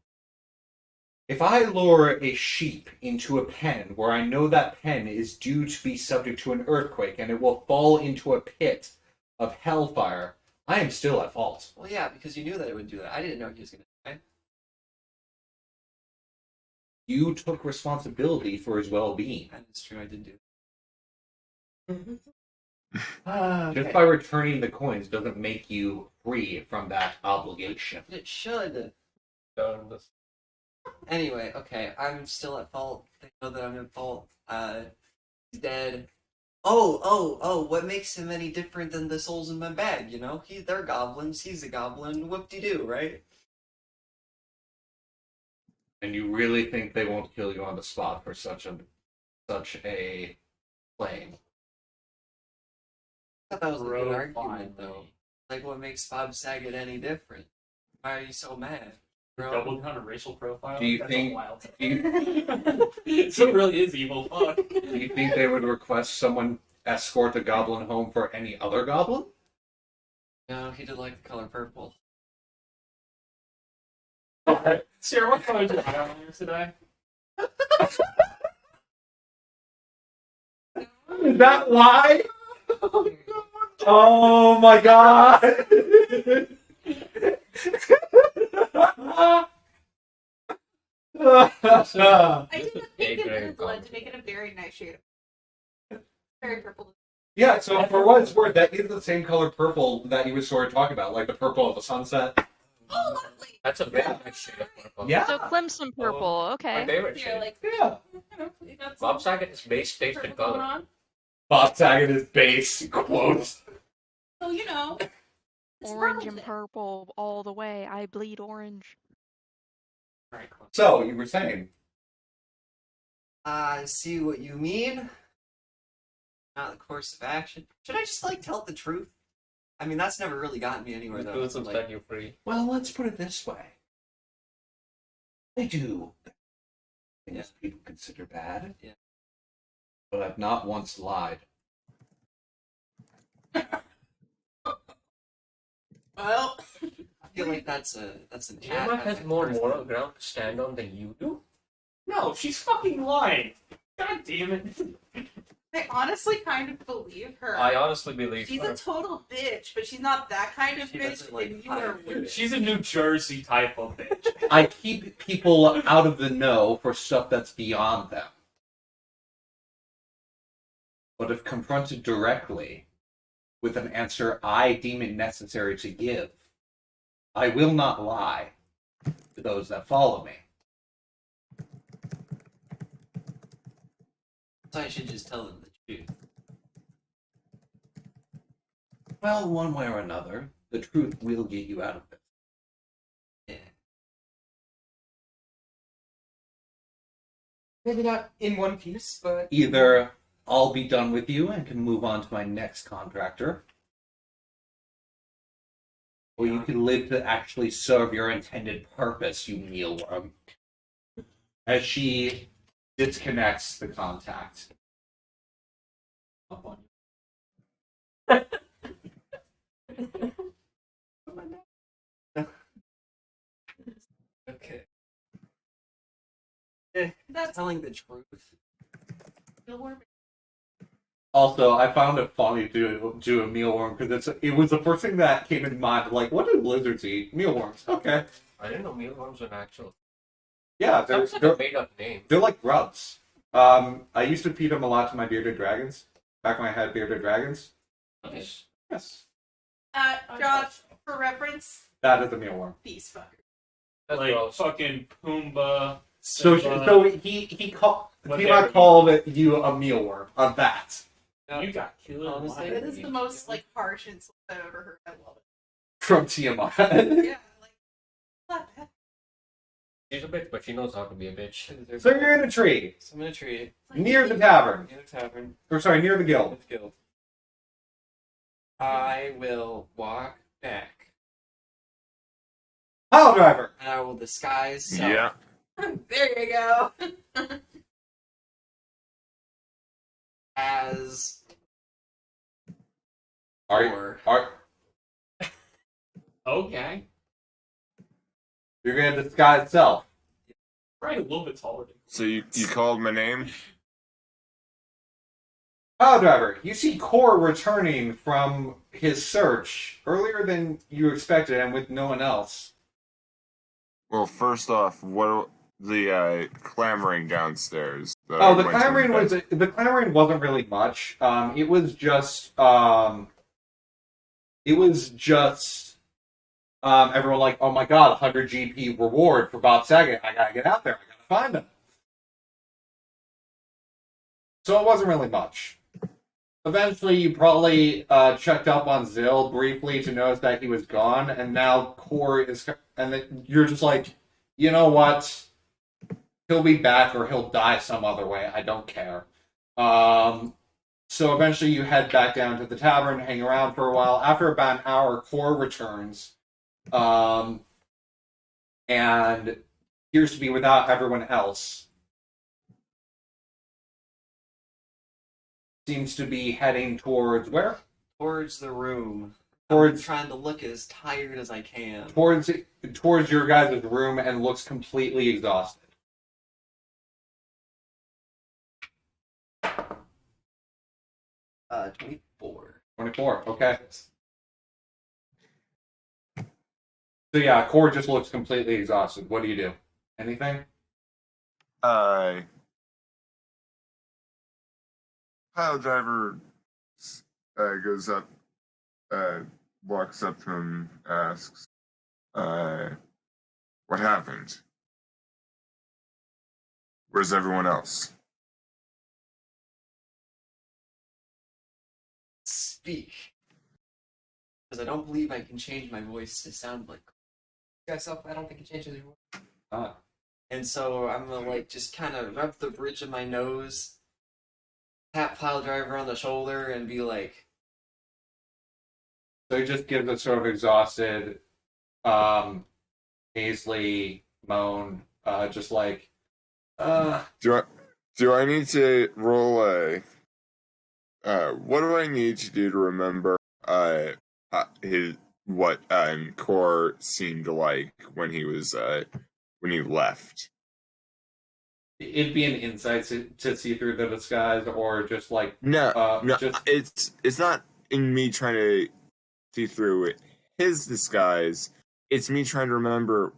If I lure a sheep into a pen where I know that pen is due to be subject to an earthquake and it will fall into a pit of hellfire, I am still at fault.
Well, yeah, because you knew that it would do that. I didn't know he was gonna die.
You took responsibility for his well-being.
And it's true, I did do.
Just by returning the coins doesn't make you free from that obligation.
It should.
Done this.
Anyway, okay, I'm still at fault. They know that I'm at fault. He's dead. Oh, what makes him any different than the souls in my bag, you know? They're goblins, he's a goblin, whoop-de-doo, right?
And you really think they won't kill you on the spot for such a claim?
I thought that was a good
Bro,
argument, though.
finally.
Like, what makes Bob Saget any different? Why are you so mad? Bro?
Double down on racial profile.
Do you
That's
think-
a wild
do you-
so it really is evil? Fuck.
Do you think they would request someone escort a goblin home for any other goblin?
No, he did like the color purple.
Sarah, what color did I on here today?
Is that why? Oh my god!
I
This
did
is
a big
A-grade
in blood
goblin.
to make it a very nice shade. Very purple.
Yeah, so for what it's worth, that is the same color purple that you were sort of talking about, like the purple of the sunset.
Oh, lovely.
That's a very nice shade of purple.
Yeah.
So Clemson purple.
My
Okay.
favorite
You're
shade.
like,
Yeah.
you know, you got
Bob
some
Saget is base tasted
purple going
color.
on.
Bob Saget is base quotes.
So, you know. It's
Orange
purple
and
then.
purple all the way. I bleed orange.
Alright,
So you were saying,
I see what you mean. Not the course of action. Should I just, like, tell the truth? I mean, that's never really gotten me anywhere,
The
though.
truth will
Like,
set you free.
Well, let's put it this way. I do things people consider bad.
Yeah.
But I've not once lied.
Well,
I feel like that's an ad.
Gemma has more moral ground to stand on than you do.
No, she's fucking lying. God damn it.
I honestly kind of believe her.
I honestly believe
She's
her.
a total bitch, but she's not that kind of
She
bitch.
doesn't, like,
And you are
hide
weird.
She's a New Jersey type of bitch.
I keep people out of the know for stuff that's beyond them. But if confronted directly with an answer I deem it necessary to give, I will not lie to those that follow me.
So I should just tell them the truth.
Well, one way or another, the truth will get you out of this.
Yeah.
Maybe not in one piece, but
Either I'll be done with you and can move on to my next contractor, or you can live to actually serve your intended purpose, you mealworm. As she disconnects the contact.
Up on
Okay.
That's
Telling the truth.
still warm.
also, I found it funny to do a mealworm because it was the first thing that came in mind. Like, what do lizards eat? Mealworms. Okay.
I didn't know mealworms were an actual.
Yeah, they're,
Sounds like a
they're,
made up name.
they're like grubs. I used to feed them a lot to my bearded dragons. Back when I had bearded dragons.
Nice.
Yes.
Josh, for reference,
That is a mealworm.
these fuckers.
That's
like
gross.
fucking Pumbaa.
So
Simba.
so he called
Whatever.
Tima called you a mealworm. A bat.
You got killed.
Honestly,
That is the most like harsh insult I've ever heard. I love
From Tiamat.
it. Yeah, like not bad.
She's a bitch, but she knows how to be a bitch.
So you're in a tree.
So I'm in a tree.
Near the tavern.
Near the tavern.
Or sorry, near the guild.
With guild. I will walk back.
Pile driver.
And I will disguise self.
Yeah.
There you go.
As
Are
Okay.
you're gonna disguise self?
Probably a little bit taller.
So you called my name?
Pile driver. You see Core returning from his search earlier than you expected, and with no one else.
Well, first off, what the clamoring downstairs? that
Oh,
I
the
went to
clamoring
bed-
wasn't really much. It was just everyone like, oh my god, 100 GP reward for Bob Saget. I gotta get out there. I gotta find him. So it wasn't really much. Eventually, you probably checked up on Zill briefly to notice that he was gone, and now Core is... And then you're just like, you know what? He'll be back or he'll die some other way. I don't care. So eventually you head back down to the tavern, hang around for a while. After about an hour, Core returns. And appears to be without everyone else. Seems to be heading towards where?
Towards the room.
Towards
I'm trying to look as tired as I can.
towards your guys' room and looks completely exhausted.
24.
24, okay. So yeah, Core just looks completely exhausted. What do you do? Anything?
Pile driver goes up, walks up to him, asks, what happened? Where's everyone else?
Speak. Because I don't believe I can change my voice to sound like...
Yourself, I don't think it changes your voice.
And so I'm gonna, like, just kind of rub the bridge of my nose, tap Pile Driver on the shoulder, and be like...
So he just gives a sort of exhausted, nasally moan, just like,
Do I need to roll a? What do I need to do to remember what Core seemed like when he was when he left?
it'd be an insight to see through the disguise, or just like
No,
just
it's not in me trying to see through his disguise. It's me trying to remember.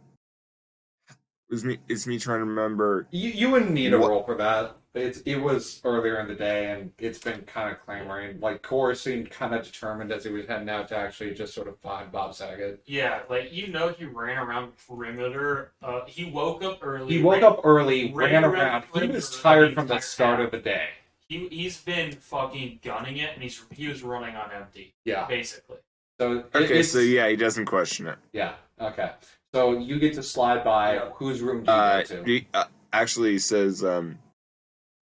It's me trying to remember.
you wouldn't need a roll for that. It was earlier in the day, and it's been kind of clamoring. Like, Core seemed kind of determined as he was heading out to actually just sort of find Bob Saget.
Yeah, like, you know, he ran around perimeter. He woke up early.
He woke up early,
ran
ran around. He
perimeter
was tired
the
from the
entire
start
time.
of the day.
He's been fucking gunning it, and he was running on empty.
Yeah.
Basically.
So
Okay, so yeah, he doesn't question it.
Yeah. Okay. So you get to slide by. Whose room do you go to?
He actually says,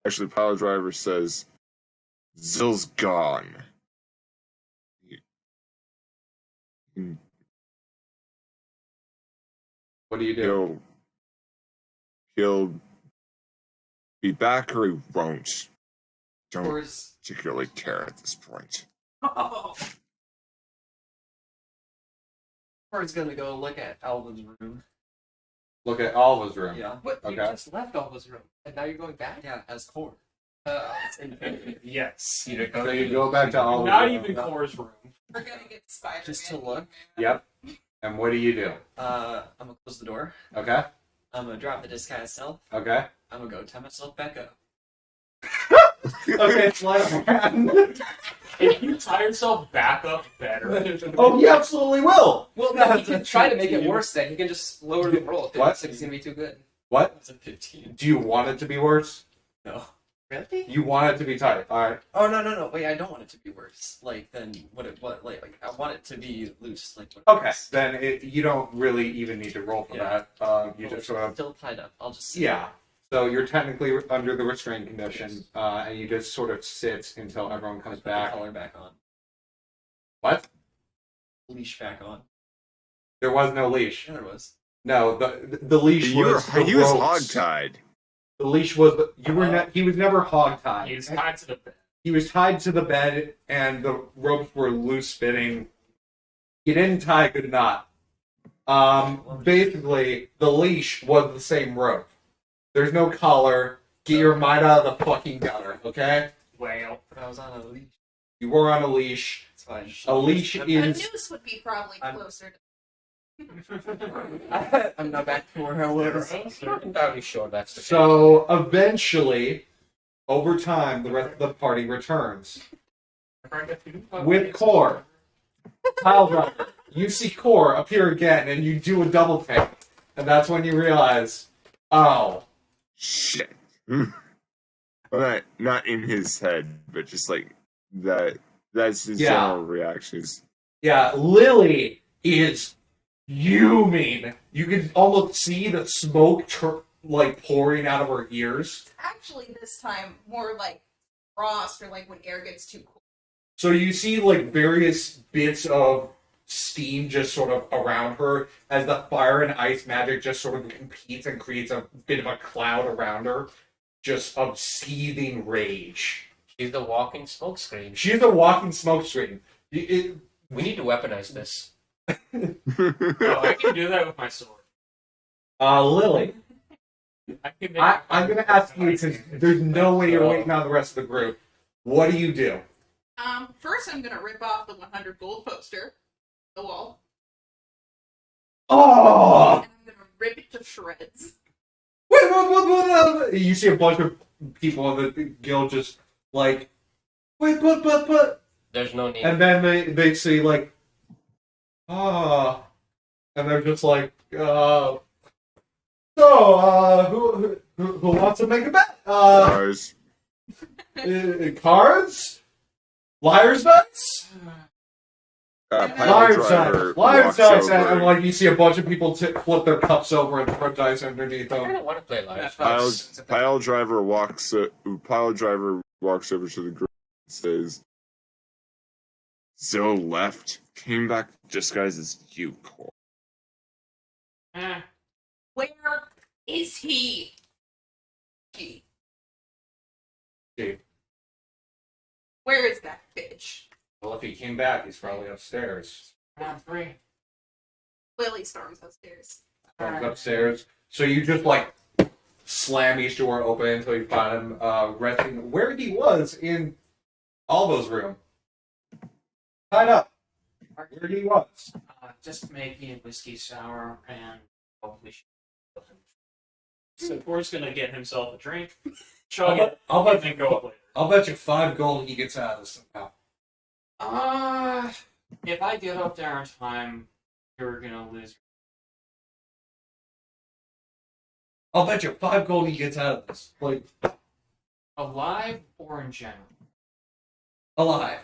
actually, Pile Driver says, Zill's gone.
What do you do?
He'll be back or he won't. Don't
Core's...
particularly care at this point.
Core's gonna go look at Alvin's room.
Look at Alva's room.
Yeah.
What? You
Okay.
just left Alva's room, and now you're going back?
Yeah, as Core.
Yes.
So you go back to Alva's
Not
room.
even Core's room.
We're gonna get Spider-Man.
Just to look.
Yep. And what do you do?
I'm gonna close the door.
Okay.
I'm gonna drop the disguise self.
Okay.
I'm gonna go tie myself back up.
Okay, slide of hand.
If you tie yourself back up better.
Oh, he absolutely will.
Well, no, he can try to make it worse then. He can just lower the roll if
What?
it's gonna be too good.
What?
It's a 15.
Do you want it to be worse?
No.
Really?
You want it to be tight. All right.
Oh, no. Wait, I don't want it to be worse. Like, than like, I want it to be loose. Like, what it
Okay.
is.
Then you don't really even need to roll for
Yeah.
that. You just sort of...
Still tied up. I'll just...
Yeah. So you're technically under the restraint condition, and you just sort of sit until everyone comes
Put the
back.
collar back on.
What?
Leash back on.
There was no leash.
Yeah, there was.
No, the leash
He
was the
was
ropes.
hogtied.
The leash was he was never hogtied.
He's tied to the bed.
He was tied to the bed, and the ropes were loose fitting. He didn't tie a good knot. Basically, the leash was the same rope. There's no collar. Get your mind out of the fucking gutter, okay?
Well.
But I was on a leash.
You were on a leash.
It's fine.
A leash
A
is...
noose would be probably closer to.
I'm not back to where I was.
I'm entirely sure that's the case.
So, eventually, over time, the rest of the party returns. With Core. Pile Driver. You see Core appear again, and you do a double take. And that's when you realize, oh,
Shit. Not in his head, but just like that. That's his
Yeah.
general reactions.
Yeah, Lily is fuming. You can almost see the smoke like pouring out of her ears.
Actually, this time more like frost or like when air gets too cold.
So you see like various bits of steam just sort of around her as the fire and ice magic just sort of competes and creates a bit of a cloud around her, just of seething rage.
She's the walking smoke screen.
She's a walking smoke screen.
We need to weaponize this.
No, I can do that with my sword.
Lily,
I can make
I'm going to ask you because there's no way you're waiting on the rest of the group. What do you do?
First I'm gonna rip off the 100 gold poster, the wall,
Oh!
and I'm gonna rip it to shreds.
What? You see a bunch of people in the guild just like, wait, but.
There's no need.
And then they say like, and they're just like, so who wants to make a bet?
Guys.
Cards? Liar's dice? Liar's dice. Liar's dice. And like you see a bunch of people flip their cups over and throw dice underneath
I
them.
don't want to play live.
Pile driver walks over to the group and says, "Zoe left, came back disguised as you, Cole."
Where is he? Where is that bitch?
Well, if he came back, he's probably upstairs.
Round 3.
Lily storms upstairs.
Comes upstairs. So you just like slam each door open until you find him resting where he was in Alva's room. Tied up. Where he was.
Just make me a whiskey sour and hopefully.
So Cor's gonna get himself a drink,
I'll
chug
bet-
it,
I'll bet-
and then go up later.
I'll bet you 5 gold he gets out of this somehow.
If I get up there in time, you're gonna lose.
I'll bet you 5 gold he gets out of this. Like,
Alive or in general?
alive.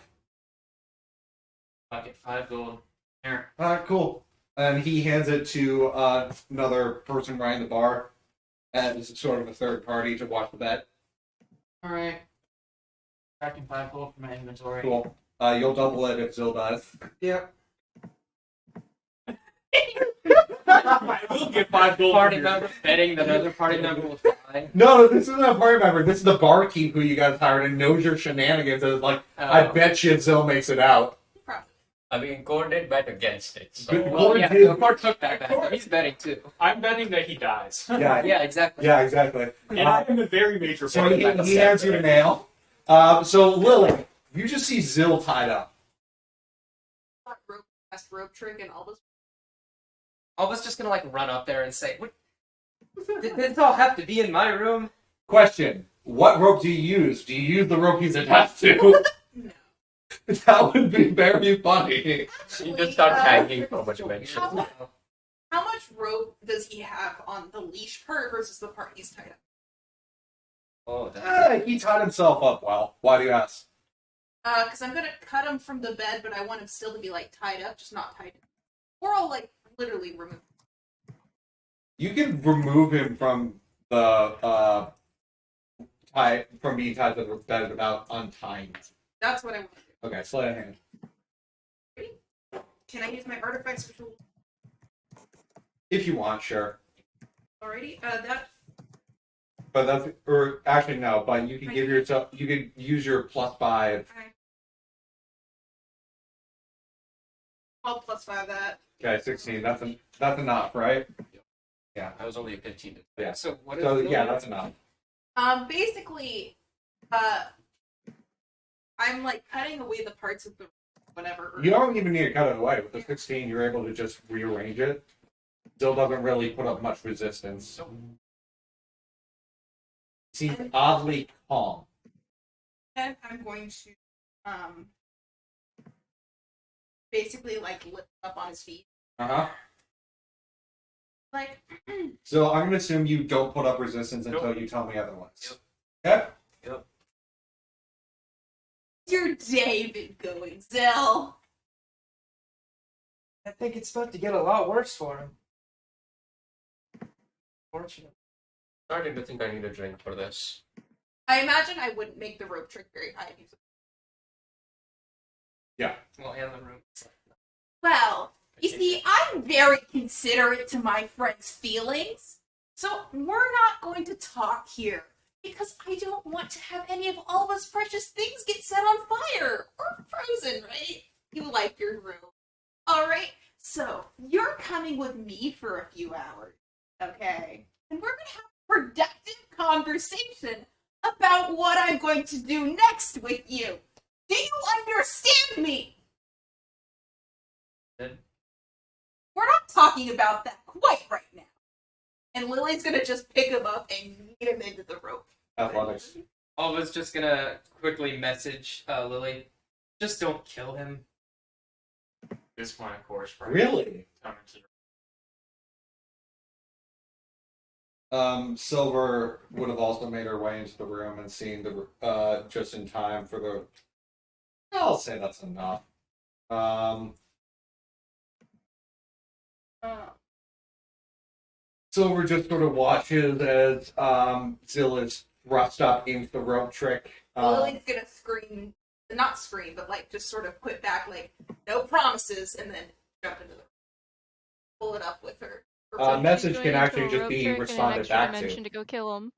I get 5 gold. Here.
Alright, cool. And he hands it to another person running the bar as sort of a third party to watch the bet.
Alright. Tracking 5 gold from my inventory.
Cool. You'll double it if Zil does.
Yep.
I will get 5 gold.
Party
from your-
member betting that other party member will fly.
No, this isn't a party member. This is the barkeep who you guys hired and knows your shenanigans. And is like, I bet you Zil makes it out.
I mean, Core did bet against it. So.
Well, yeah,
did.
so Mark took that bet. So he's betting too.
I'm betting that he dies.
Yeah,
Yeah, exactly.
yeah, exactly.
And I'm a very major
So
part of
he
that.
hands you a nail. So Lily, you just see Zil tied up.
Rope trick and all this.
I was just gonna like run up there and say, "What? Did this all have to be in my room?"
Question: what rope do you use? Do you use the rope he's attached to?
No.
That would be very funny.
You just start tagging so much mention.
How much rope does he have on the leash part versus the part he's tied up?
Oh, that's
He tied himself up well. Why do you ask?
Because I'm gonna cut him from the bed, but I want him still to be like tied up, just not tied. Or I'll like literally remove.
You can remove him from the from being tied to the bed without untying.
That's what I want to do.
Okay, sleight of hand.
Can I use my artifacts for tool?
If you want, sure.
Alrighty. That.
But that's or actually no. But you can give yourself. You can use your +5.
I'll +5 that.
Okay, 16. That's enough, right?
Yeah, I was only a 15.
Yeah.
So what is
So
the
yeah, that's enough.
Basically, I'm like cutting away the parts of the whatever.
You don't even need to cut it away. With the 16, you're able to just rearrange it. Still doesn't really put up much resistance. Seems oddly calm.
And I'm going to basically like lift up on his feet.
Uh-huh.
Like
So I'm gonna assume you don't put up resistance until you tell me otherwise.
Yep.
Okay?
Yep.
your day been going, Zell?
I think it's about to get a lot worse for him. Fortunately.
Starting to think I need a drink for this.
I imagine I wouldn't make the rope trick very high.
Yeah.
Well, and the room.
Well, you see, I'm very considerate to my friend's feelings, so we're not going to talk here because I don't want to have any of Alva's precious things get set on fire or frozen, right? You like your room. All right, so you're coming with me for a few hours, okay? And we're going to have a productive conversation about what I'm going to do next with you. Do you understand me? We're not talking about that quite right now. And Lily's gonna just pick him up and lead him into the rope.
Athletics.
Alva's just gonna quickly message Lily. Just don't kill him.
This point, of course, right?
Really? Silver would have also made her way into the room and seen the just in time for the. I'll say that's enough. Silver just sort of watches as Zill is thrust up into the rope trick.
Lily's gonna scream, not scream, but like just sort of put back like no promises, and then jump into the rope. Pull it up with her.
Message
She's
can
going
actually
into a
just
rope
be
trick and an
responded
extra
back
dimension
to.
to go kill him,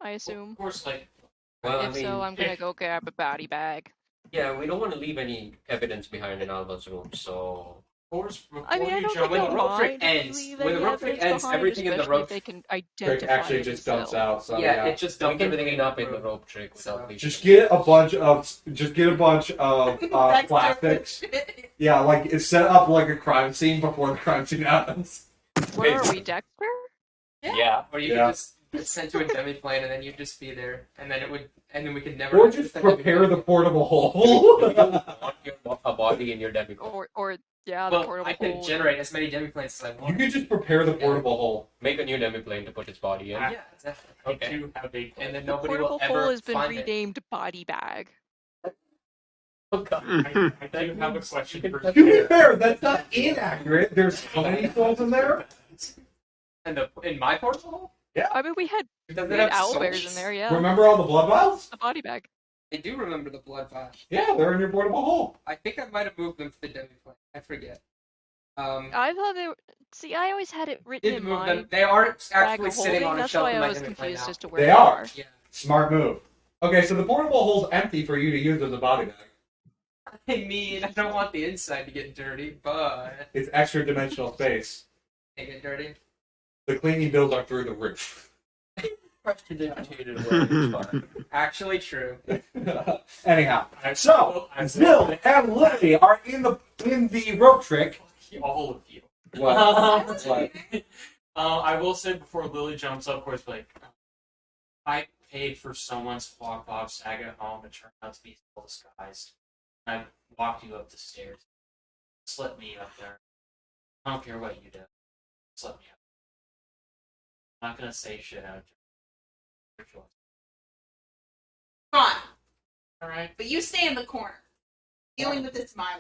I assume.
Of course, like,
Well, I
If
mean,
so, I'm gonna go grab a body bag.
yeah, we don't want to leave any evidence behind in Alva's room, so.
of course, before
I mean, I
you
don't
jump
think
when
they'll
the rope trick
mind if you
ends-
leave
when
any
the rope trick
evidence
ends,
behind,
everything in the
especially
rope
if they can
Trick
identify
actually
it
just
as
dumps
Zill.
out. So
yeah,
yeah.
it just
We
dumped
can
everything
clean up in
the
the rope trick without leaving.
Just get a bunch of
Dexter
plastics.
shit.
Yeah, like it's set up like a crime scene before the crime scene happens.
Where are we, Dexter?
Yeah.
Or you
Yeah.
could just get sent to a demiplane and then you'd just be there. And then we could never
Or
access
just
that
prepare the
demiplane.
portable hole.
You want a body in your debit card.
Or yeah, the
Well,
portable
I could
hole.
generate as many demiplanes as I
You
want.
could just prepare the portable hole.
Make a new demiplane to put his body in.
Yeah, exactly.
I
Okay.
do have a
And then
The
nobody
portable
will
hole
ever
has been
find it.
renamed body bag.
I do have a question for
To be fair, that's not inaccurate. There's how many souls in there?
And in my portable hole?
I mean, we had
Does it
we had
have
owlbears
souls?
in there, yeah.
Remember all the blood vials?
The body bag.
I do remember the blood vial.
Yeah, they're in your portable hole.
I think I might have moved them to the demiplane. I forget.
I thought they were. See, I always had it written
Did
in
move
my
them. They are
bag
actually
of
sitting
holding.
on a
That's
shelf
why
in
I
my
was
demiplane
confused
now.
as to where
They
they
are.
are.
Yeah.
Smart move. Okay, so the portable hole's empty for you to use as a body bag.
I mean, I don't want the inside to get dirty, but
It's extra dimensional space.
they get dirty.
The cleaning bills are through the roof.
Actually true.
Anyhow, so Zill and Lily are in the rope trick.
all of you.
What? What?
I will say before Lily jumps up, of course, like, I paid for someone's Squawk Bob Saga home. It turned out to be full disguised. I walked you up the stairs. Just let me up there. I don't care what you do. Just let me up. I'm not gonna say shit out of your choice.
Fine,
Alright?
but you stay in the corner. Dealing with this my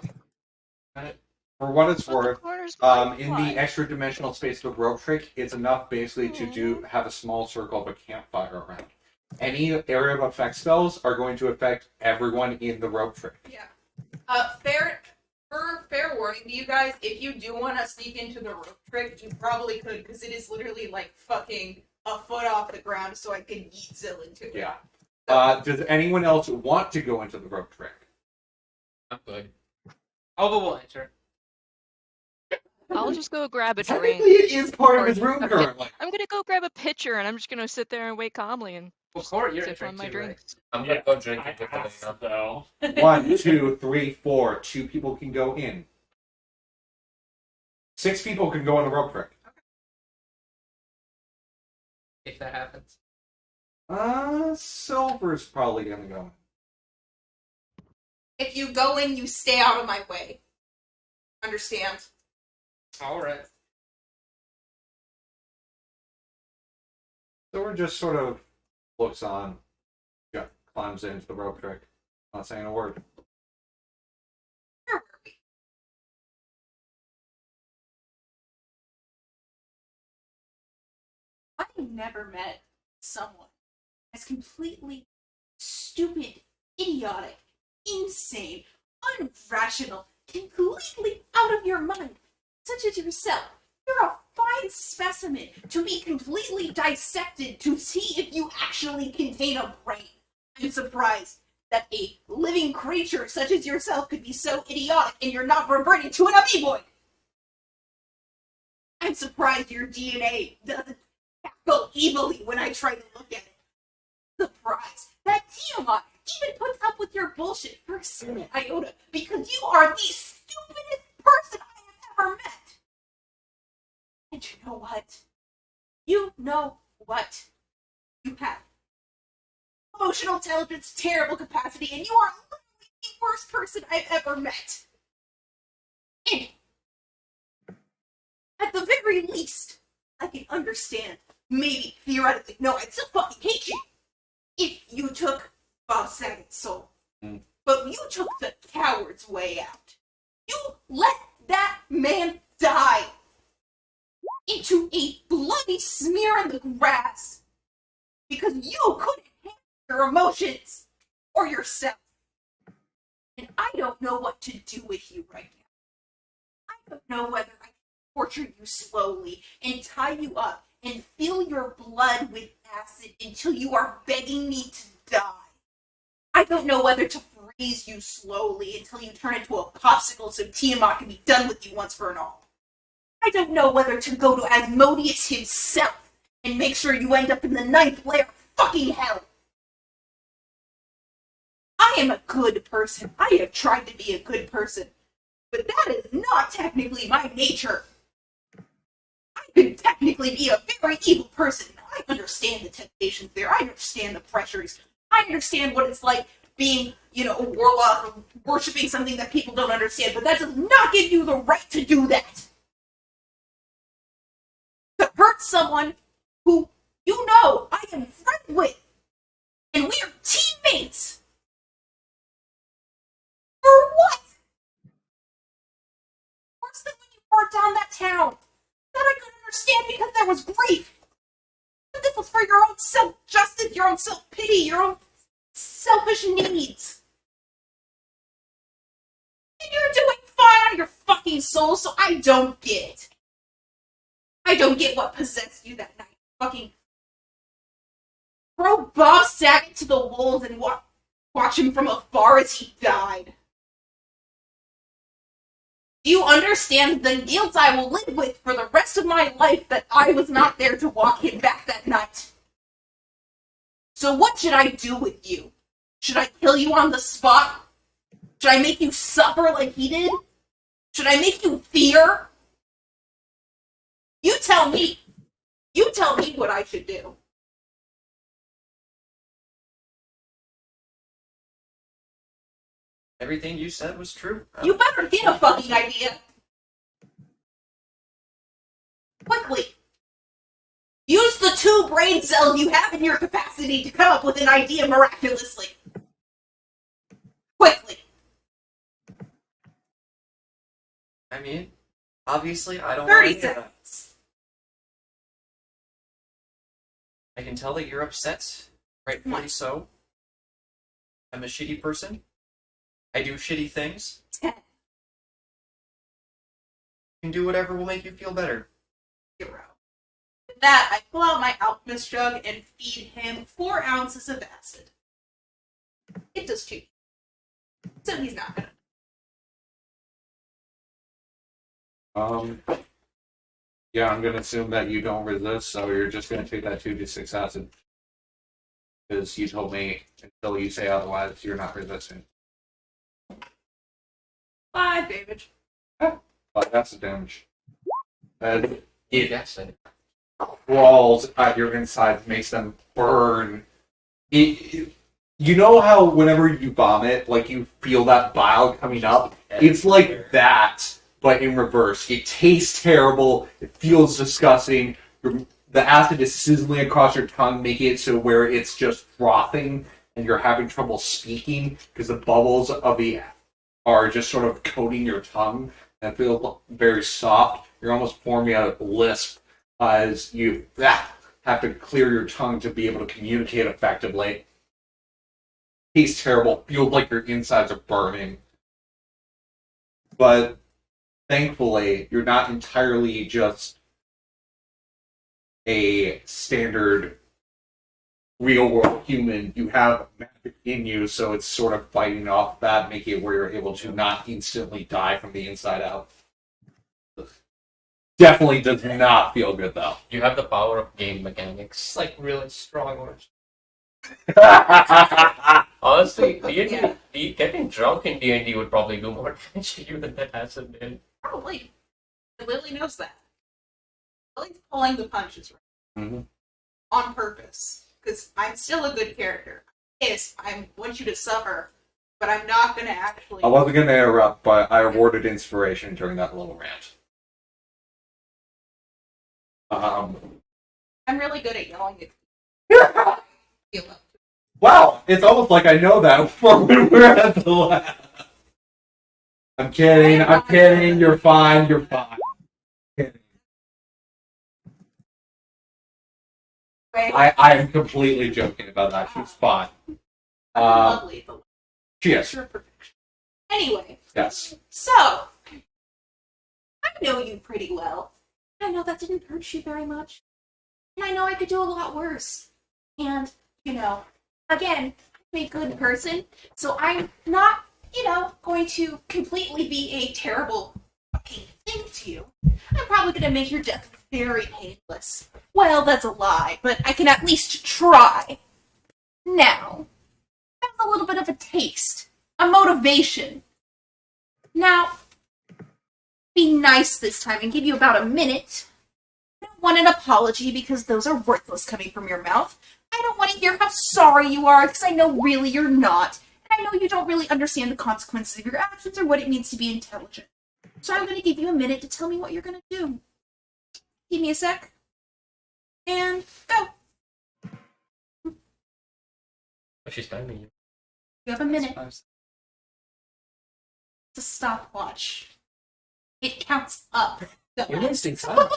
way.
For what it's
But the
worth,
corner's
in
fine.
the extra dimensional space of the rope trick, it's enough basically to have a small circle of a campfire around. Any area of effect spells are going to affect everyone in the rope trick.
Yeah. Fair warning to you guys, if you do want to sneak into the rope trick, you probably could, because it is literally like fucking a foot off the ground, so I can yeet Zill into it.
Yeah. Does anyone else want to go into the rope trick?
I'm good.
Alva will enter.
I'll just go grab a
Technically,
drink.
it is part of
Or
his room
a
currently.
I'm gonna go grab a pitcher, and I'm just gonna sit there and wait calmly and
Well, Court, you're
sip
entering
on my
too, right?
drinks.
I'm gonna go drink it with
I asked,
Elena.
though.
1, 2, 3, 4. 2 people can go in. 6 people can go on the rope trick.
If that happens.
Silver's probably gonna go.
If you go in, you stay out of my way. Understand?
Alright.
Silver just sort of looks on, climbs into the rope trick, not saying a word.
I've never met someone as completely stupid, idiotic, insane, irrational, completely out of your mind, such as yourself. You're a fine specimen to be completely dissected to see if you actually contain a brain. I'm surprised that a living creature such as yourself could be so idiotic and you're not reverted to an amoeboid. I'm surprised your DNA doesn't go evilly when I try to look at it. Surprised that Tiamat even puts up with your bullshit for a single iota because you are the stupidest person I have ever met. And you know what? You know what? You have emotional intelligence, terrible capacity, and you are literally the worst person I've ever met. And at the very least, I can understand, maybe theoretically, no, I'd still fucking hate you if you took Bob Saget's soul. But you took the coward's way out. You let that man die into a bloody smear in the grass because you couldn't handle your emotions or yourself. And I don't know what to do with you right now. I don't know whether I can torture you slowly and tie you up and fill your blood with acid until you are begging me to die. I don't know whether to freeze you slowly until you turn into a popsicle so Tiamat can be done with you once for all. I don't know whether to go to Asmodeus himself and make sure you end up in the 9th layer of fucking hell. I am a good person. I have tried to be a good person. But that is not technically my nature. I could technically be a very evil person. I understand the temptations there. I understand the pressures. I understand what it's like being, a warlock or worshipping something that people don't understand. But that does not give you the right to do that. To hurt someone who I am friends with. And we are teammates. For what? Worse than when you burned down that town. That I could understand because there was grief. But this was for your own self-justice, your own self-pity, your own selfish needs. And you're doing fine on your fucking soul, so I don't get it. I don't get what possessed you that night. Fucking throw Bob Saget to the wolves and watch him from afar as he died. Do you understand the guilt I will live with for the rest of my life that I was not there to walk him back that night? So what should I do with you? Should I kill you on the spot? Should I make you suffer like he did? Should I make you fear? You tell me. You tell me what I should do.
Everything you said was true.
You better get a fucking idea. Quickly. Use the 2 brain cells you have in your capacity to come up with an idea miraculously. Quickly.
I mean, obviously, I don't
30
want to hear that.
seconds.
I can tell that you're upset, rightfully so. I'm a shitty person. I do shitty things.
10.
You can do whatever will make you feel better.
0. With that, I pull out my alchemist jug and feed him 4 ounces of acid. It does cheap. So he's not gonna.
Yeah, I'm gonna assume that you don't resist, so you're just gonna take that 2d6 acid. Because you told me until you say otherwise, you're not resisting.
5 damage.
But that's the damage. And it
That's it.
crawls at your insides, makes them burn. You know how whenever you vomit, like you feel that bile coming up? It's like that, but in reverse. It tastes terrible. It feels disgusting. The acid is sizzling across your tongue, making it so where it's just frothing, and you're having trouble speaking because the bubbles of the are just sort of coating your tongue and feel very soft. You're almost forming a lisp as you have to clear your tongue to be able to communicate effectively. Tastes terrible. Feels like your insides are burning. But thankfully, you're not entirely just a standard real-world human. You have magic in you, so it's sort of fighting off that, making it where you're able to not instantly die from the inside out. Definitely does not feel good, though.
You have the power of game mechanics.
It's like really strong orange.
Honestly, getting drunk in D&D would probably do more damage to you than that acid did.
Probably. Lily knows that. Lily's pulling the punches right on purpose. Because I'm still a good character. Yes, I want you to suffer, but I'm not going to actually...
I wasn't going to interrupt, but I awarded inspiration during that little rant.
I'm really good at yelling at people.
Wow, it's almost like I know that from when we're at the lab. I'm kidding, you're fine. I am completely joking about that. She's fine.
Lovely, but
she is.
perfection. Anyway.
Yes.
So, I know you pretty well. I know that didn't hurt you very much. And I know I could do a lot worse. And, again, I'm a good person, so I'm not, going to completely be a terrible fucking thing to you. I'm probably going to make your death very painless. Well, that's a lie, but I can at least try. Now, that's a little bit of a taste, a motivation. Now, be nice this time and give you about a minute. I don't want an apology because those are worthless coming from your mouth. I don't want to hear how sorry you are because I know really you're not. And I know you don't really understand the consequences of your actions or what it means to be intelligent. So I'm going to give you a minute to tell me what you're going to do. Give me a sec. And go.
She's timing you.
You have a minute. It's a stopwatch. It counts up.
You're wasting time.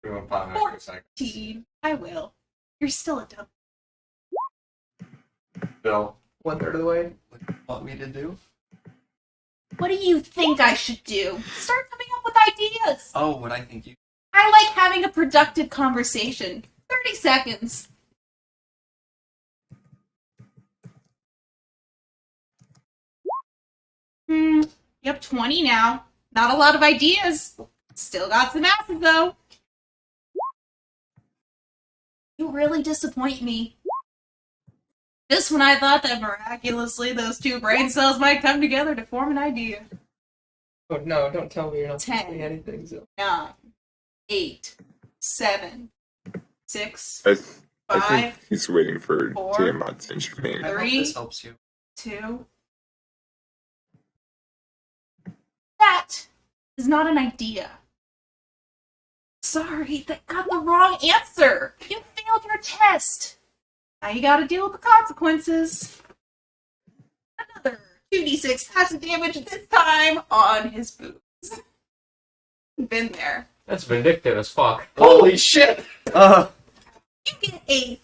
14. I will. You're still a dumb.
Bill.
1/3 of the way. What do you want me to do?
What do you think I should do? Start coming up with ideas.
Oh, what I think you...
I like having a productive conversation. 30 seconds. You have 20 now. Not a lot of ideas. Still got some acid, though. You really disappoint me. Just when I thought that miraculously those two brain cells might come together to form an idea.
Oh no, don't tell me you're not
10,
saying anything, so.
9, 8, 7, 6,
I
5,
think he's waiting for
4,
Tiamat's intervene.
I hope
3,
this helps you.
2. That is not an idea. Sorry, that got the wrong answer. You failed your test. Now you gotta deal with the consequences. Another 2d6 passive damage, this time on his boobs. Been there.
That's vindictive as fuck.
Holy shit!
You get a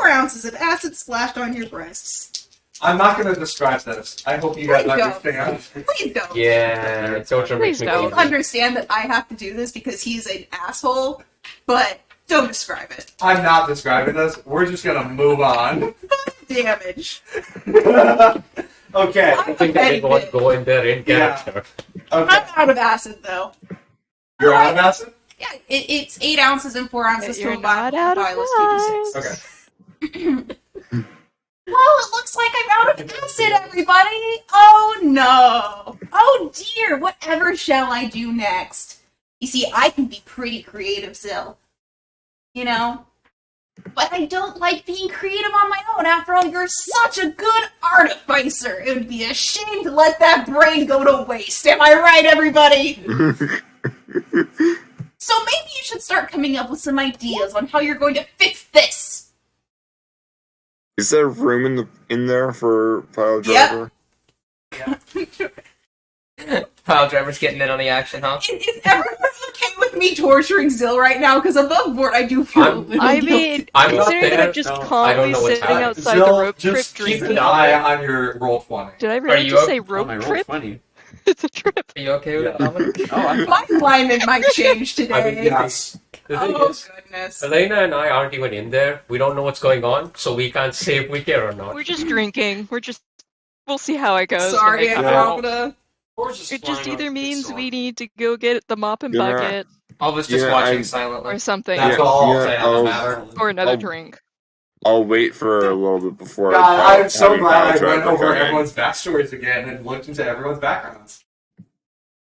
4 ounces of acid splashed on your breasts.
I'm not going to describe this. I hope you guys
Please don't.
understand.
Please don't.
Yeah, torture makes me
Please don't.
You
crazy.
understand that I have to do this because he's an asshole, but don't describe it.
I'm not describing this. We're just going to move on.
Damage.
Okay.
I think I did want to go in there in
Yeah.
character.
Okay.
I'm out of acid, though.
You're out of acid?
Yeah, it's 8 ounces and 4 ounces
You're
to a
not out of
vial
lives.
2d6.
Okay.
Well, it looks like I'm out of acid, everybody! Oh no! Oh dear, whatever shall I do next? You see, I can be pretty creative still. But I don't like being creative on my own. After all, you're such a good artificer. It would be a shame to let that brain go to waste. Am I right, everybody? So maybe you should start coming up with some ideas on how you're going to fix this.
Is there room in there for pile driver?
Pile driver's getting in on the action, huh?
Is everyone okay with with me torturing Zill right now? Because above board, I do feel a little
I
guilty.
mean,
I'm not
considering that
there.
I'm just
No, I don't
calmly
know what's
sitting
happening.
outside the
Zill,
rope trip
just keep
drinking.
an eye on your roll 20.
Did I really
you
just
up?
say
Oh,
rope
my roll's
trip?
20.
It's a trip.
Are you okay with
Yeah.
it, Dominic?
Oh, I'm
My alignment might change today.
I mean,
Yes.
The thing
Oh,
is,
goodness.
Elena and I aren't even in there. We don't know what's going on, so we can't say if we care or not.
We're just drinking. We'll see how it goes.
Sorry,
when I come
Yeah.
out.
Andromeda.
It just either means we need to go get the mop and
Yeah.
bucket
Alva's just
Yeah,
watching
I-
silently.
or something,
That's
Yeah,
all I'll
yeah,
say
I'll-
on the matter.
or another
I'll-
drink.
I'll wait for a little bit before.
God, I'm so
having
glad I
Kyle
went
Driver
over
come in.
everyone's backstories again and looked into everyone's backgrounds.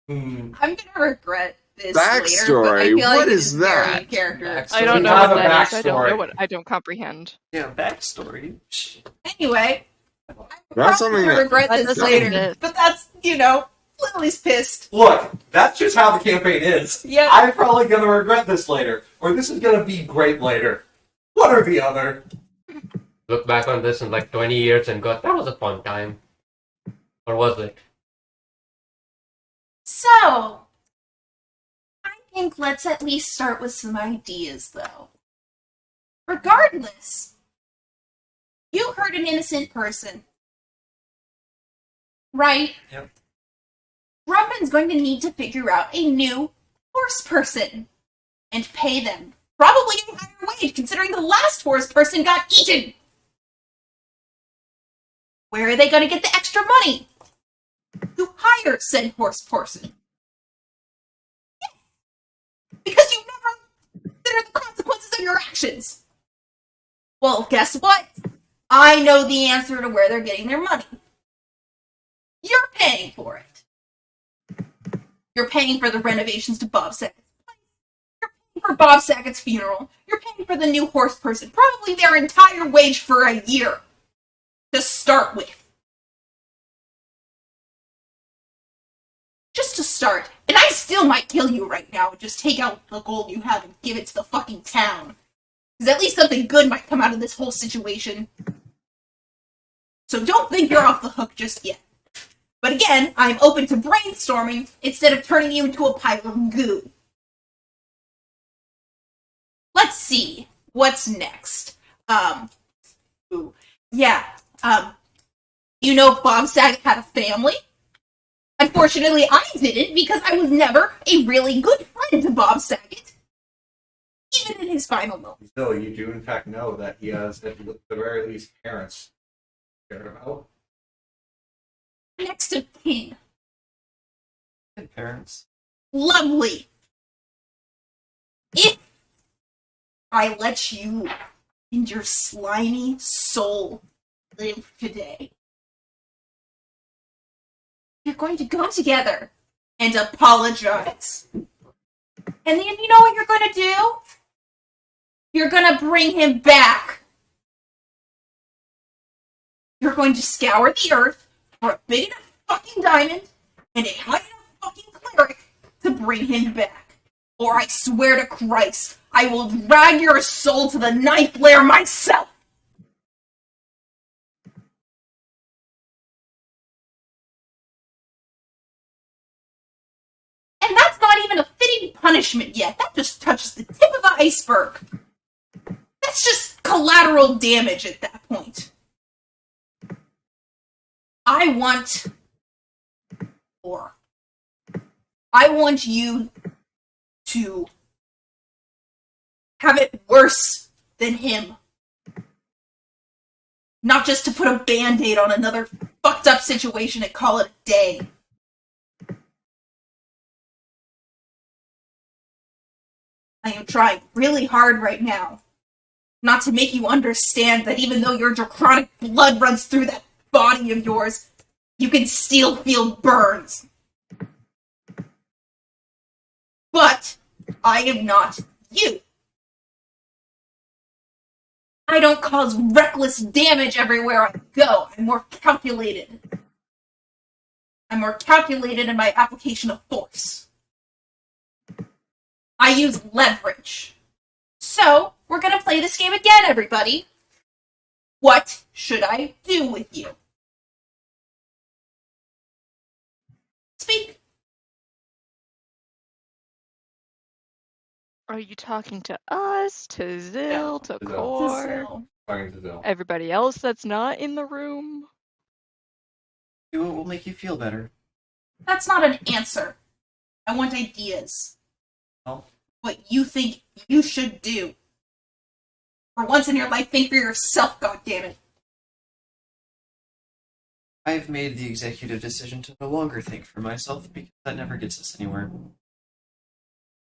I'm gonna regret this later, but I
Backstory?
feel like
What
it
is
very
that?
in character.
I don't
We
know
have
what
a
that is. I don't
backstory.
know what. I don't comprehend.
Yeah, backstory.
Anyway,
That's
I'm
something
gonna
that-
regret
That
this
doesn't
later.
exist.
But that's, Lily's pissed.
Look, that's just how the campaign is.
Yeah.
I'm probably gonna regret this later, or this is gonna be great later. One or the other.
Look back on this in like 20 years and go, that was a fun time. Or was it?
So, I think let's at least start with some ideas, though. Regardless, you hurt an innocent person. Right?
Yep.
Grumman's going to need to figure out a new horse person and pay them probably a higher wage, considering the last horse person got eaten. Where are they going to get the extra money to hire said horse person? Because you never consider the consequences of your actions. Well, guess what? I know the answer to where they're getting their money. You're paying for it. You're paying for the renovations to Bob Saget's place. You're paying for Bob Saget's funeral. You're paying for the new horse person. Probably their entire wage for a year to start with. Just to start. And I still might kill you right now and just take out the gold you have and give it to the fucking town. Because at least something good might come out of this whole situation. So don't think you're off the hook just yet. But again, I'm open to brainstorming instead of turning you into a pile of goo. Let's see. What's next? Bob Saget had a family? Unfortunately, I didn't because I was never a really good friend to Bob Saget. Even in his final moments.
Still, you do in fact know that he has, at the very least, parents to care about.
Next of kin.
Good parents.
Lovely. If I let you and your slimy soul live today, you're going to go together and apologize. And then you know what you're going to do? You're going to bring him back. You're going to scour the earth for a big enough fucking diamond and a high enough fucking cleric to bring him back. Or I swear to Christ, I will drag your soul to the ninth layer myself. And that's not even a fitting punishment yet. That just touches the tip of the iceberg. That's just collateral damage at that point. I want you to have it worse than him. Not just to put a band-aid on another fucked up situation and call it a day. I am trying really hard right now not to make you understand that even though your draconic blood runs through that body of yours, you can still feel burns. But I am not you. I don't cause reckless damage everywhere I go. I'm more calculated. I'm more calculated in my application of force. I use leverage. So, we're gonna play this game again, everybody. What should I do with you? Speak.
Are you talking to us, to Zill, to
to Zill.
Core,
So,
Talking to Zill.
everybody else that's not in the room?
Do what will make you feel better.
that's not an answer. I want ideas.
Well,
What you think you should do. For once in your life, think for yourself, goddammit.
I've made the executive decision to no longer think for myself because that never gets us anywhere.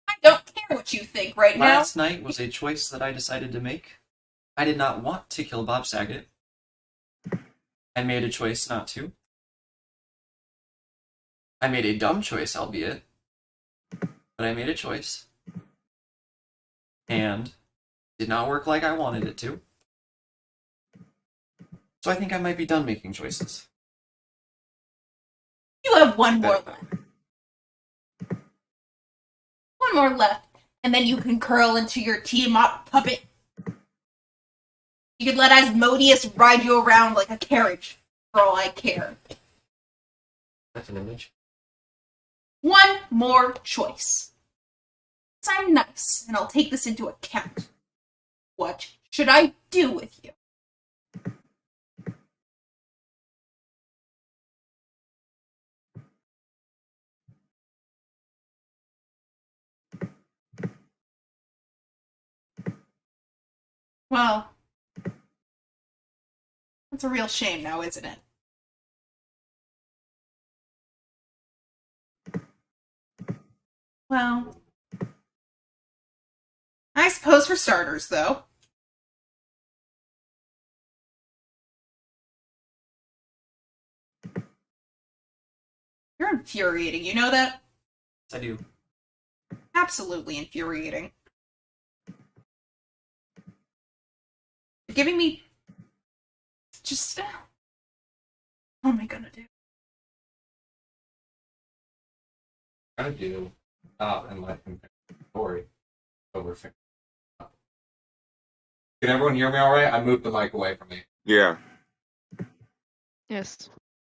I don't care what you think right now.
Last night was a choice that I decided to make. I did not want to kill Bob Saget. I made a choice not to. I made a dumb choice, albeit, but I made a choice. And did not work like I wanted it to. So I think I might be done making choices.
You have one more left. One more left, and then you can curl into your Tiamat puppet. You could let Asmodeus ride you around like a carriage, for all I care.
That's an image.
One more choice. 'Cause I'm nice, and I'll take this into account. What should I do with you? Well, that's a real shame now, isn't it? Well, I suppose for starters, though. You're infuriating, you know that?
I do.
Absolutely infuriating. You're giving me... just... what am I gonna do?
Trying to do and let him finish the story. So we're finishing up. Can everyone hear me all right? I moved the mic away from me.
Yeah.
Yes.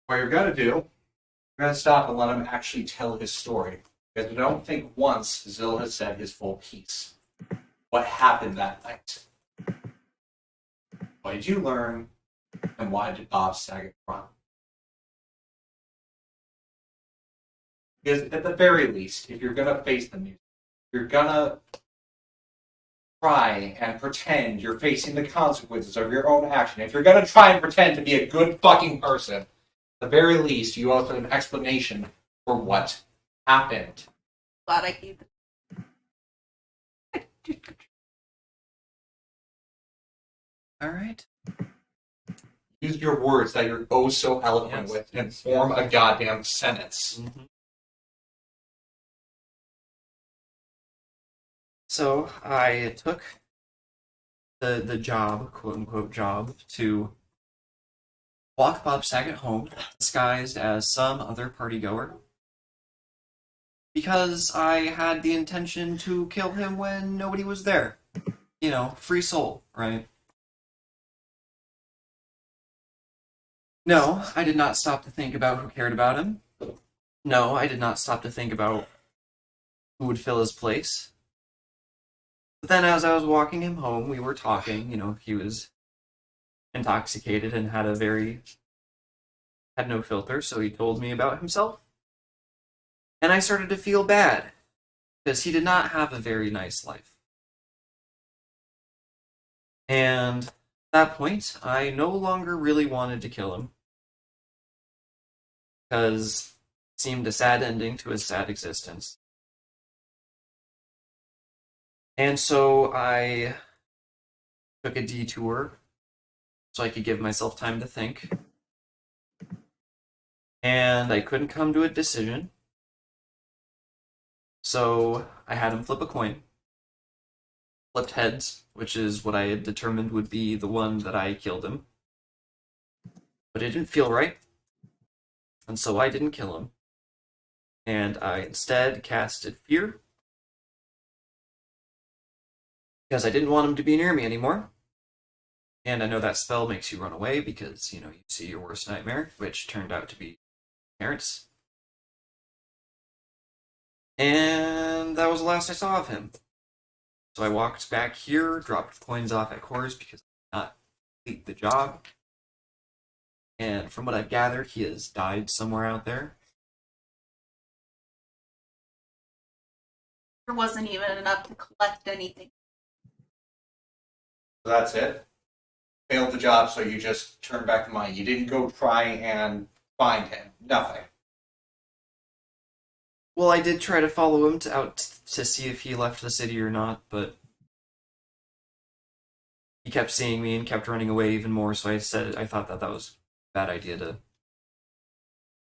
What you're gonna do, you're gonna stop and let him actually tell his story. Because I don't think once Zill has said his full piece. What happened that night? What did you learn? And why did Bob Saget run? Because at the very least, if you're gonna face the music, you're gonna try and pretend you're facing the consequences of your own action. If you're gonna try and pretend to be a good fucking person, at the very least, you owe an explanation for what happened.
Glad I gave it.
Alright.
Use your words that you're oh so eloquent with and form a goddamn sentence.
Mm-hmm. So I took the job, quote unquote job, to walk Bob Saget home, disguised as some other party goer. Because I had the intention to kill him when nobody was there. You know, free soul, right? No, I did not stop to think about who cared about him. No, I did not stop to think about who would fill his place. But then as I was walking him home, we were talking, you know, he was intoxicated and had no filter, so he told me about himself. And I started to feel bad, because he did not have a very nice life. And at that point, I no longer really wanted to kill him, because it seemed a sad ending to his sad existence. And so I took a detour so I could give myself time to think. And I couldn't come to a decision. So I had him flip a coin. Flipped heads, which is what I had determined would be the one that I killed him. But it didn't feel right. And so I didn't kill him. And I instead casted fear. Because I didn't want him to be near me anymore. And I know that spell makes you run away because, you know, you see your worst nightmare, which turned out to be parents. And that was the last I saw of him. So I walked back here, dropped coins off at Coors because I did not complete the job. And from what I've gathered, he has died somewhere out there.
There wasn't even enough to collect anything.
So that's it. Failed the job, so you just turned back the money. You didn't go try and find him. Nothing.
Well, I did try to follow him out to see if he left the city or not, but he kept seeing me and kept running away even more, so I thought that was a bad idea to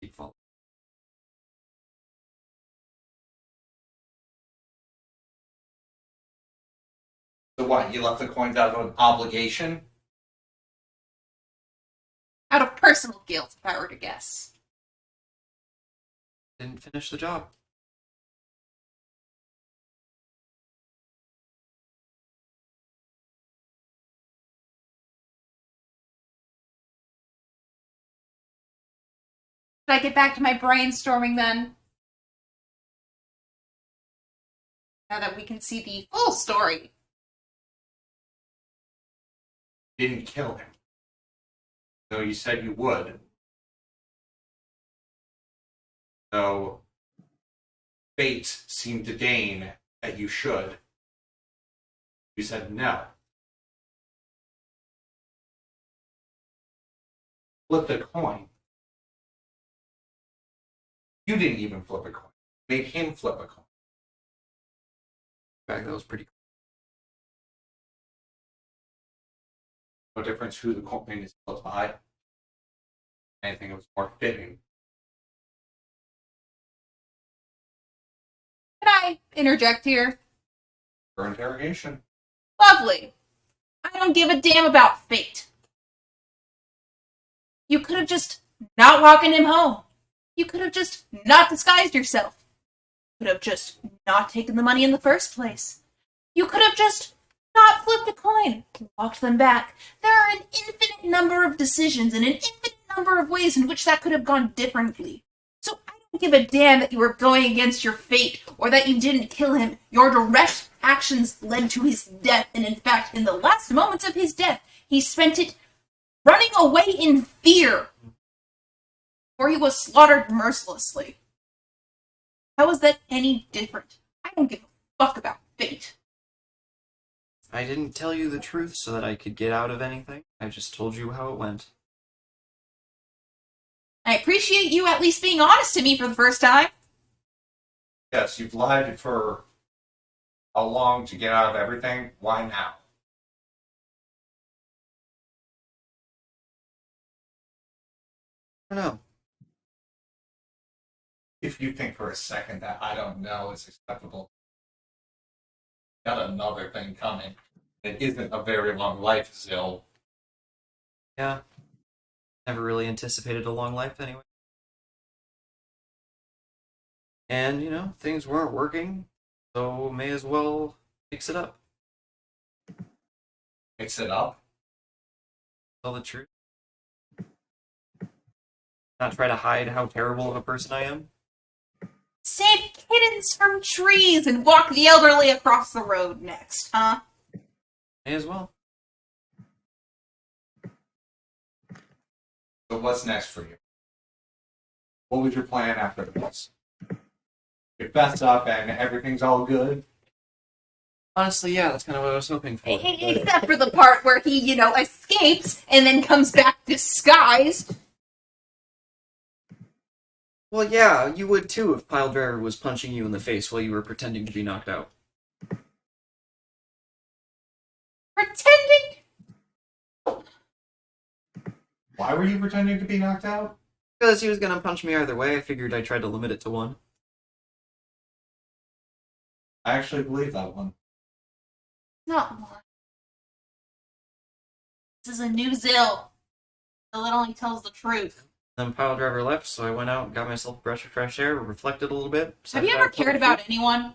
keep following.
So what? You left the coins out of an obligation?
Out of personal guilt, if I were to guess.
Didn't finish the job.
Should I get back to my brainstorming then? Now that we can see the full story.
Didn't kill him. Though you said you would. So fate seemed to deign that you should. You said no. Flipped a coin. You didn't even flip a coin. Made him flip a coin.
In fact, that was pretty cool.
No difference who the coin is flipped by. I think it was more fitting.
Can I interject here?
For interrogation.
Lovely. I don't give a damn about fate. You could have just not walking him home. You could have just not disguised yourself. You could have just not taken the money in the first place. You could have just not flipped a coin, walked them back. There are an infinite number of decisions and an infinite number of ways in which that could have gone differently. So I don't give a damn that you were going against your fate or that you didn't kill him. Your direct actions led to his death, and in fact, in the last moments of his death, he spent it running away in fear, or he was slaughtered mercilessly. How is that any different? I don't give a fuck about fate.
I didn't tell you the truth so that I could get out of anything. I just told you how it went.
I appreciate you at least being honest to me for the first time.
Yes, you've lied for how long to get out of everything? Why now?
I don't know.
If you think for a second that I don't know is acceptable, got another thing coming. It isn't a very long life, Zill.
Yeah. Never really anticipated a long life anyway. And, you know, things weren't working, so may as well fix it up.
Fix it up?
Tell the truth. Not try to hide how terrible of a person I am.
Save kittens from trees and walk the elderly across the road next, huh?
May as well.
So what's next for you? What was your plan after this? You fess up and everything's all good?
Honestly, yeah, that's kind of what I was hoping for.
Except for the part where he, escapes and then comes back disguised.
Well, yeah, you would too if Piledriver was punching you in the face while you were pretending to be knocked out.
Pretending?
Why were you pretending to be knocked out?
Because he was going to punch me either way, I figured I tried to limit it to one.
I actually believe that one.
Not one. This is a new Zill. Zill that only tells the truth.
Then Piledriver left, so I went out and got myself a breath of fresh air, reflected a little bit.
Have you ever cared about anyone?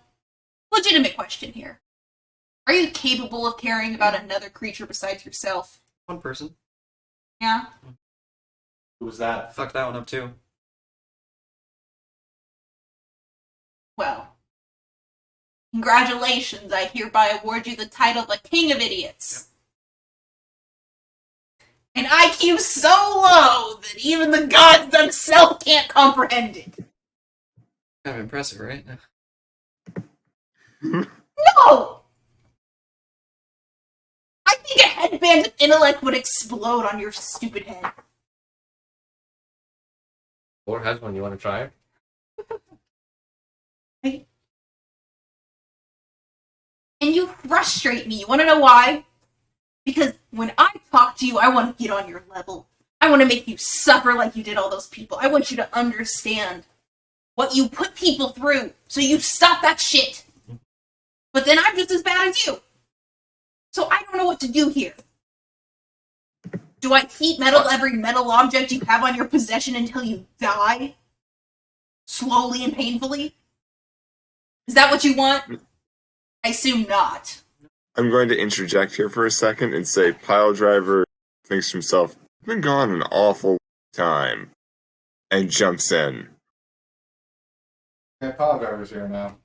Legitimate question here. Are you capable of caring about another creature besides yourself?
One person.
Yeah?
Who was that?
Fuck that one up too.
Well, Congratulations, I hereby award you the title of a king of idiots. An IQ so low that even the gods themselves can't comprehend it.
Kind of impressive, right?
No! I think a headband of intellect would explode on your stupid head.
Or has one. You want to try it?
And you frustrate me. You want to know why? Because when I talk to you, I want to get on your level. I want to make you suffer like you did all those people. I want you to understand what you put people through so you stop that shit. But then I'm just as bad as you. So I don't know what to do here. Do I heat metal every metal object you have on your possession until you die? Slowly and painfully? Is that what you want? I assume not.
I'm going to interject here for a second and say Piledriver thinks to himself, I've been gone an awful time, and jumps in.
Okay, Piledriver's here now.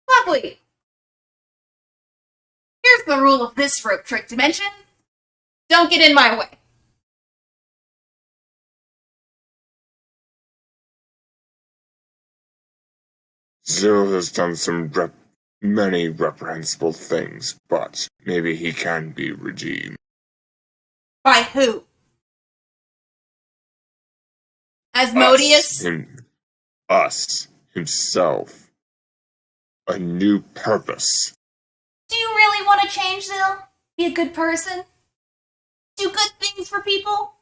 Lovely. Here's the rule of this rope trick dimension. Don't get in my way.
Zil has done many reprehensible things, but maybe he can be redeemed.
By who? Asmodeus?
Us, himself. A new purpose.
Do you really want to change, Zil? Be a good person? Do good things for people?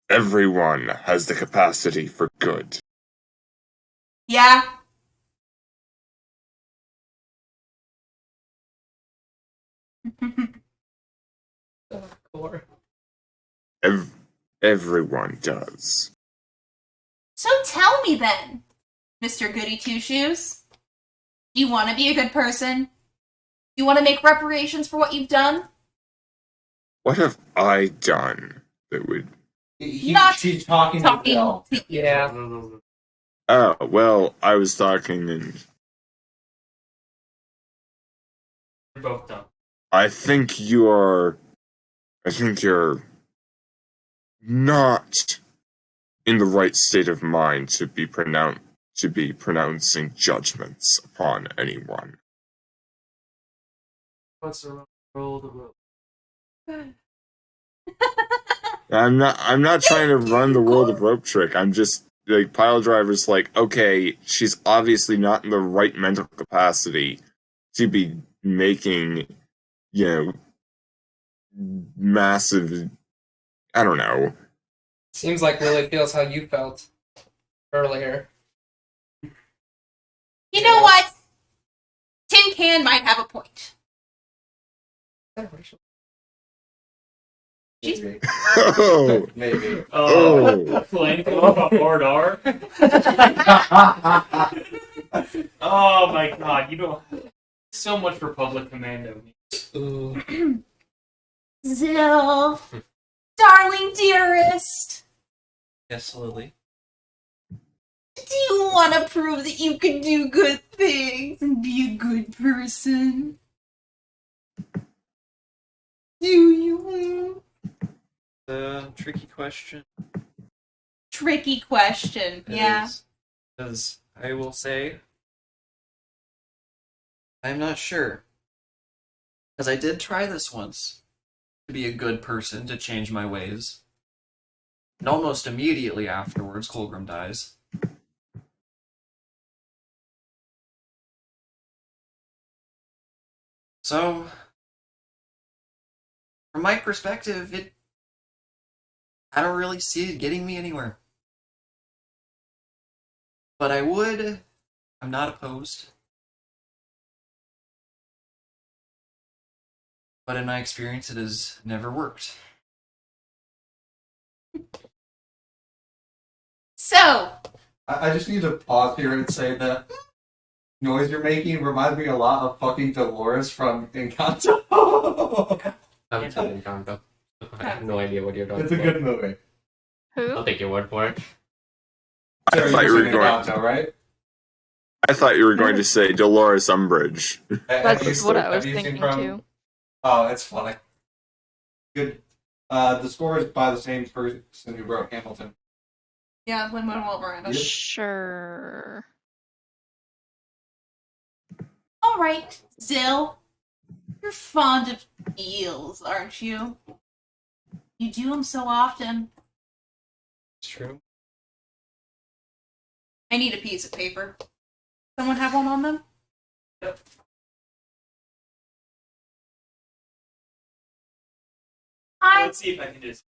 Everyone has the capacity for good.
Yeah?
Everyone does.
So tell me then, Mr. Goody Two-Shoes. Do you want to be a good person? Do you want to make reparations for what you've done?
What have I done that would...
She's talking to Bill.
Yeah.
Oh, well, I was talking and...
You're both done.
I think you're not in the right state of mind to be pronouncing judgments upon anyone.
What's the roll of the rope?
I'm not trying to run the world of rope trick. I'm just like Piledriver's like, okay, she's obviously not in the right mental capacity to be making, massive, I don't know.
Seems like Lily feels how you felt earlier.
You know what? Tin Can might have a point.
Maybe.
Oh,
Maybe.
Oh.
Flanking off a hard R. Oh my god, you don't. So much for public commando.
Zil, darling dearest,
Yes, Lily.
do you want to prove that you can do good things and be a good person? Do you?
Tricky question.
Tricky question, yeah.
Because I will say, I'm not sure. Because I did try this once, to be a good person, to change my ways. And almost immediately afterwards, Colgrim dies. So, from my perspective, I don't really see it getting me anywhere. But I'm not opposed. But in my experience, it has never worked.
So,
I just need to pause here and say that noise you're making reminds me a lot of fucking Dolores from Encanto.
I haven't seen Encanto. I have no idea what you're talking
It's a
about.
good movie.
Who?
I'll take your word for it.
I
Sarah,
thought
you've
you were
seen
going.
Encanto, right?
I thought you were going to say Dolores Umbridge.
That's what I was thinking too.
Oh, it's funny. Good. The score is by the same person who wrote Hamilton.
Yeah, Lin-Manuel Miranda.
Sure.
All right, Zill. You're fond of eels, aren't you? You do them so often.
It's true.
I need a piece of paper. Someone have one on them?
Yep. Let's see if I can do this.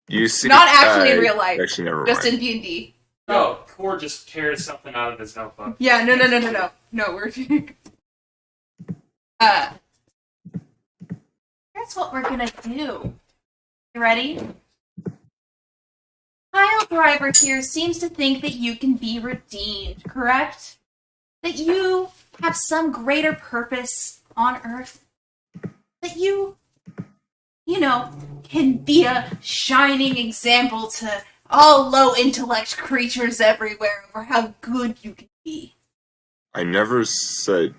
You see,
Not actually in real life.
Actually, never
Just
mind.
in D&D.
Oh, Core just tears something out of his notebook.
Yeah, no. No, we're... That's what we're gonna do. You ready? Kyle Driver here seems to think that you can be redeemed, correct? That you have some greater purpose on Earth. That you can be a shining example to all low-intellect creatures everywhere over how good you can be.
I never said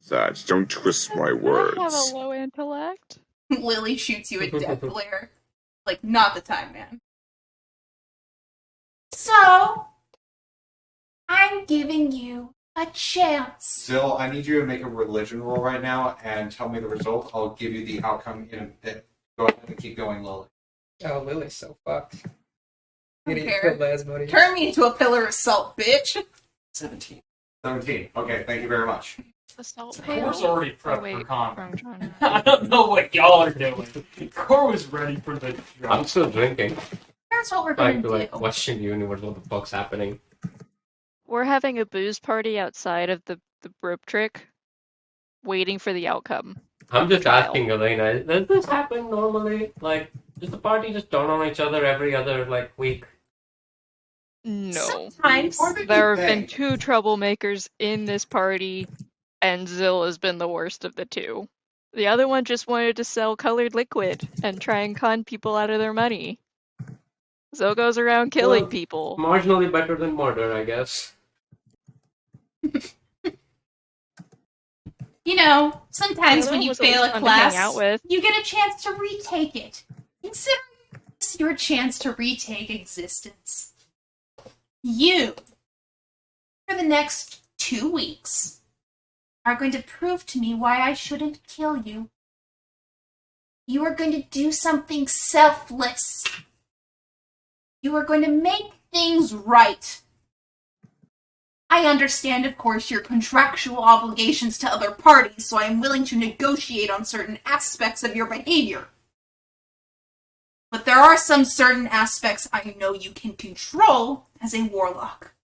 that. Don't twist my
I have a
words.
low intellect.
Lily shoots you a death glare. Like, not the time, man. So, I'm giving you a chance.
Zill, I need you to make a religion roll right now and tell me the result. I'll give you the outcome in a bit. Go ahead and keep going, Lily.
Oh, Lily's so fucked.
Don't
Getting
care.
killed by Asmodeus.
Turn me into a pillar of salt, bitch.
17.
17. Okay, thank you very much.
Assault
Core's
pail.
already
Oh,
prepped
wait,
for con.
wrong genre.
I don't know what y'all are doing. Core was ready for the
I'm
drop.
still drinking.
Here's what we're
Trying
gonna
to
do.
question the universe. What the fuck's happening?
We're having a booze party outside of the rope trick, waiting for the outcome.
I'm just
Trial.
asking Elena. Does this happen normally? Like, does the party just turn on each other every other week?
No.
Sometimes.
There have been two troublemakers in this party, and Zill has been the worst of the two. The other one just wanted to sell colored liquid and try and con people out of their money. Zill goes around killing
Well,
people.
Marginally better than murder, I guess.
Sometimes
The other
when
one
you
was always
fail a
fun to hang
class,
out with.
you get a chance to retake it. Consider this your chance to retake existence. You, for the next 2 weeks, are going to prove to me why I shouldn't kill you. You are going to do something selfless. You are going to make things right. I understand, of course, your contractual obligations to other parties, so I am willing to negotiate on certain aspects of your behavior. But there are some certain aspects I know you can control as a warlock.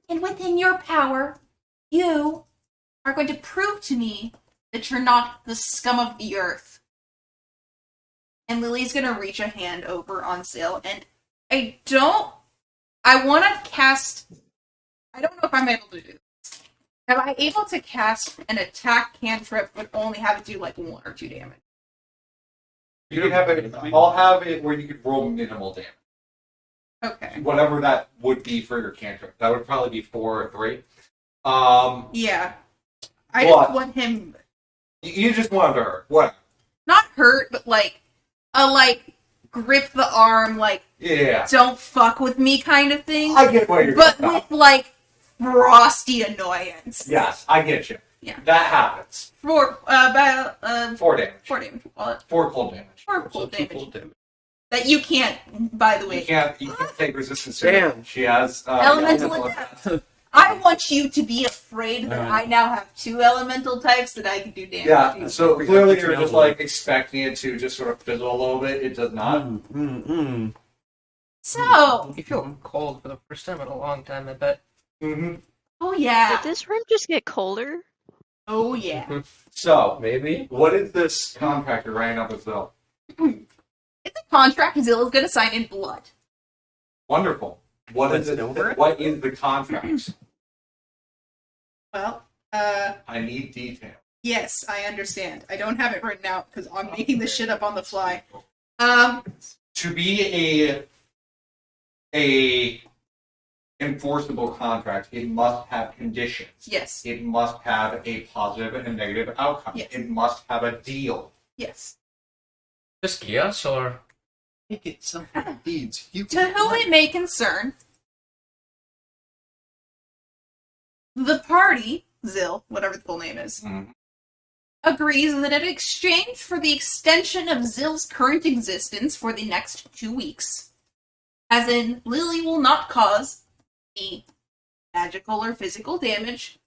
And within your power, you are going to prove to me that you're not the scum of the earth. And Lily's going to reach a hand over on Zill, and I want to cast... I don't know if I'm able to do this. Am I able to cast an attack cantrip but only have it do 1 or 2 damage?
You can have it. I'll have it where you could roll minimal damage.
Okay.
Whatever that would be for your cantrip. That would probably be 4 or 3.
Yeah. I
What?
just want him...
You just want to hurt. What?
Not hurt, but grip the arm,
Yeah.
don't fuck with me kind of thing.
I get what you're
But
talking about.
with, frosty annoyance.
Yes, I get you.
Yeah.
That happens.
4 damage.
4 damage.
4 damage. Call it.
4 cold damage.
4 cold damage. That you can't, by the way.
You can't take resistance.
Damn.
She has
Elemental attack. I want you to be afraid that I now have 2 elemental types that I can do damage
Yeah,
to.
so clearly you're just expecting it to just sort of fizzle a little bit. It does not.
So.
You feel cold for the first time in a long time, I bet.
Mm-hmm.
Oh yeah.
Did this room just get colder?
Oh yeah.
So,
Maybe.
what is this contract you're writing up with Zill?
It's a contract Zilla's gonna sign in blood.
Wonderful. What is it? What is the contract?
Well,
I need detail.
yes, I understand. I don't have it written out because I'm making this shit up on the fly.
To be a
a enforceable contract, it must have conditions.
Yes.
It must have a positive and a negative outcome.
Yes.
It must have a deal.
Yes.
Just chaos or
Make it simple. Deeds. You
To whom it may concern, the party, Zil, whatever the full name is, agrees that in exchange for the extension of Zil's current existence for the next 2 weeks, as in Lily will not cause any magical or physical damage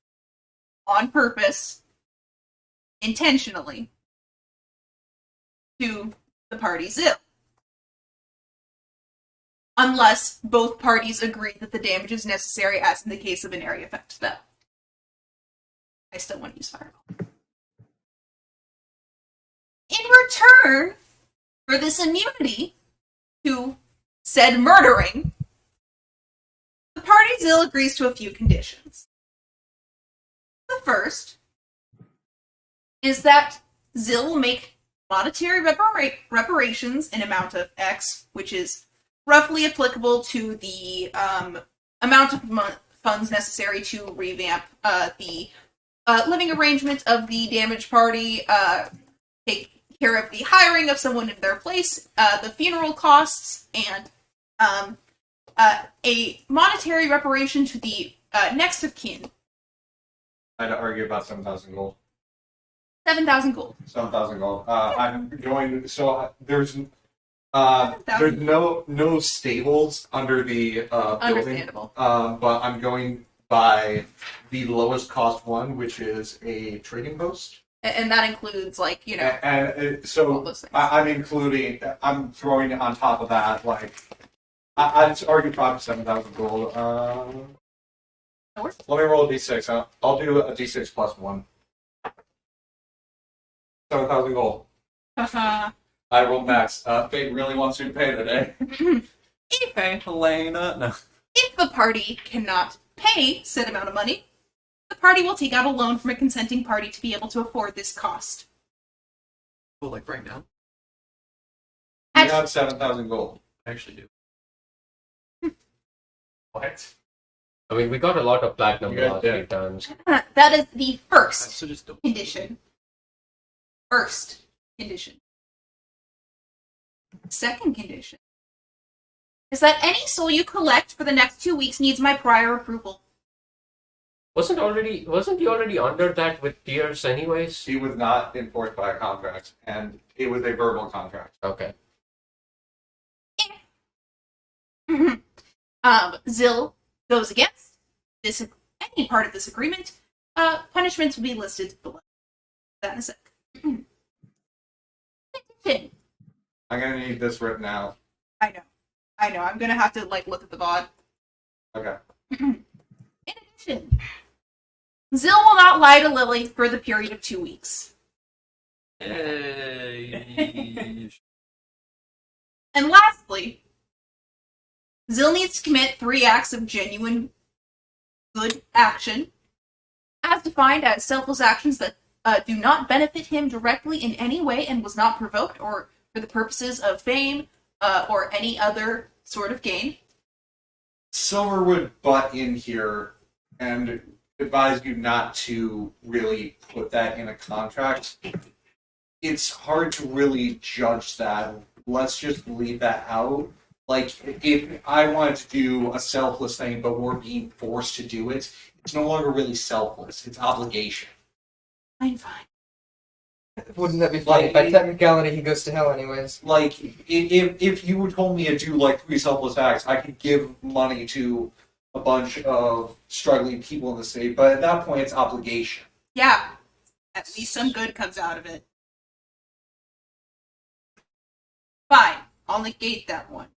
on purpose, intentionally, to the party Zil. Unless both parties agree that the damage is necessary, as in the case of an area effect spell. I still want to use Fireball. In return for this immunity to said murdering, the party Zil agrees to a few conditions. The first is that Zil will make monetary reparations in amount of X, which is roughly applicable to the amount of funds necessary to revamp the living arrangement of the damaged party, take care of the hiring of someone in their place, the funeral costs, and a monetary reparation to the next of kin.
I had to argue about 7,000 gold.
7,000 gold.
7,000 gold. I'm going. So there's no stables under the building.
Understandable.
But I'm going by the lowest cost one, which is a trading post.
And that includes, like, you know,
And
all
so
those things.
I'm throwing on top of that, like, I'd argue probably 7,000 gold.
That works.
Let me roll a d6. I'll do a d6 plus 1. 7,000 gold. I rolled max. Fate really wants you to pay today.
Hey, Helena. No.
If the party cannot pay said amount of money, the party will take out a loan from a consenting party to be able to afford this cost.
Well, like right now,
You have 7,000 gold.
I actually do.
what? I mean, we got a lot of platinum
You guys
last
did.
few times.
That is the first
So just don't.
condition. First condition. Second condition is that any soul you collect for the next 2 weeks needs my prior approval.
Wasn't he already under that with tears anyways?
He was not enforced by a contract, and it was a verbal contract.
Okay.
Zil goes against this any part of this agreement. Punishments will be listed below. That in a sec. Condition.
I'm gonna need this written out.
I know. I'm gonna have to like look at the VOD.
Okay.
In addition, Zil will not lie to Lily for the period of 2 weeks.
Hey.
And lastly, Zil needs to commit 3 acts of genuine good action, as defined as selfless actions that do not benefit him directly in any way and was not provoked or for the purposes of fame or any other sort of gain.
Silver would butt in here and advise you not to really put that in a contract. It's hard to really judge that. Let's just leave that out. Like, if I wanted to do a selfless thing, but we're being forced to do it, it's no longer really selfless. It's obligation.
I'm fine.
Wouldn't that be funny? By technicality, he goes to hell anyways.
Like, if you would told me to do, like, 3 selfless acts, I could give money to a bunch of struggling people in the city, but at that point, it's obligation.
Yeah, at least some good comes out of it. Fine, I'll negate that one.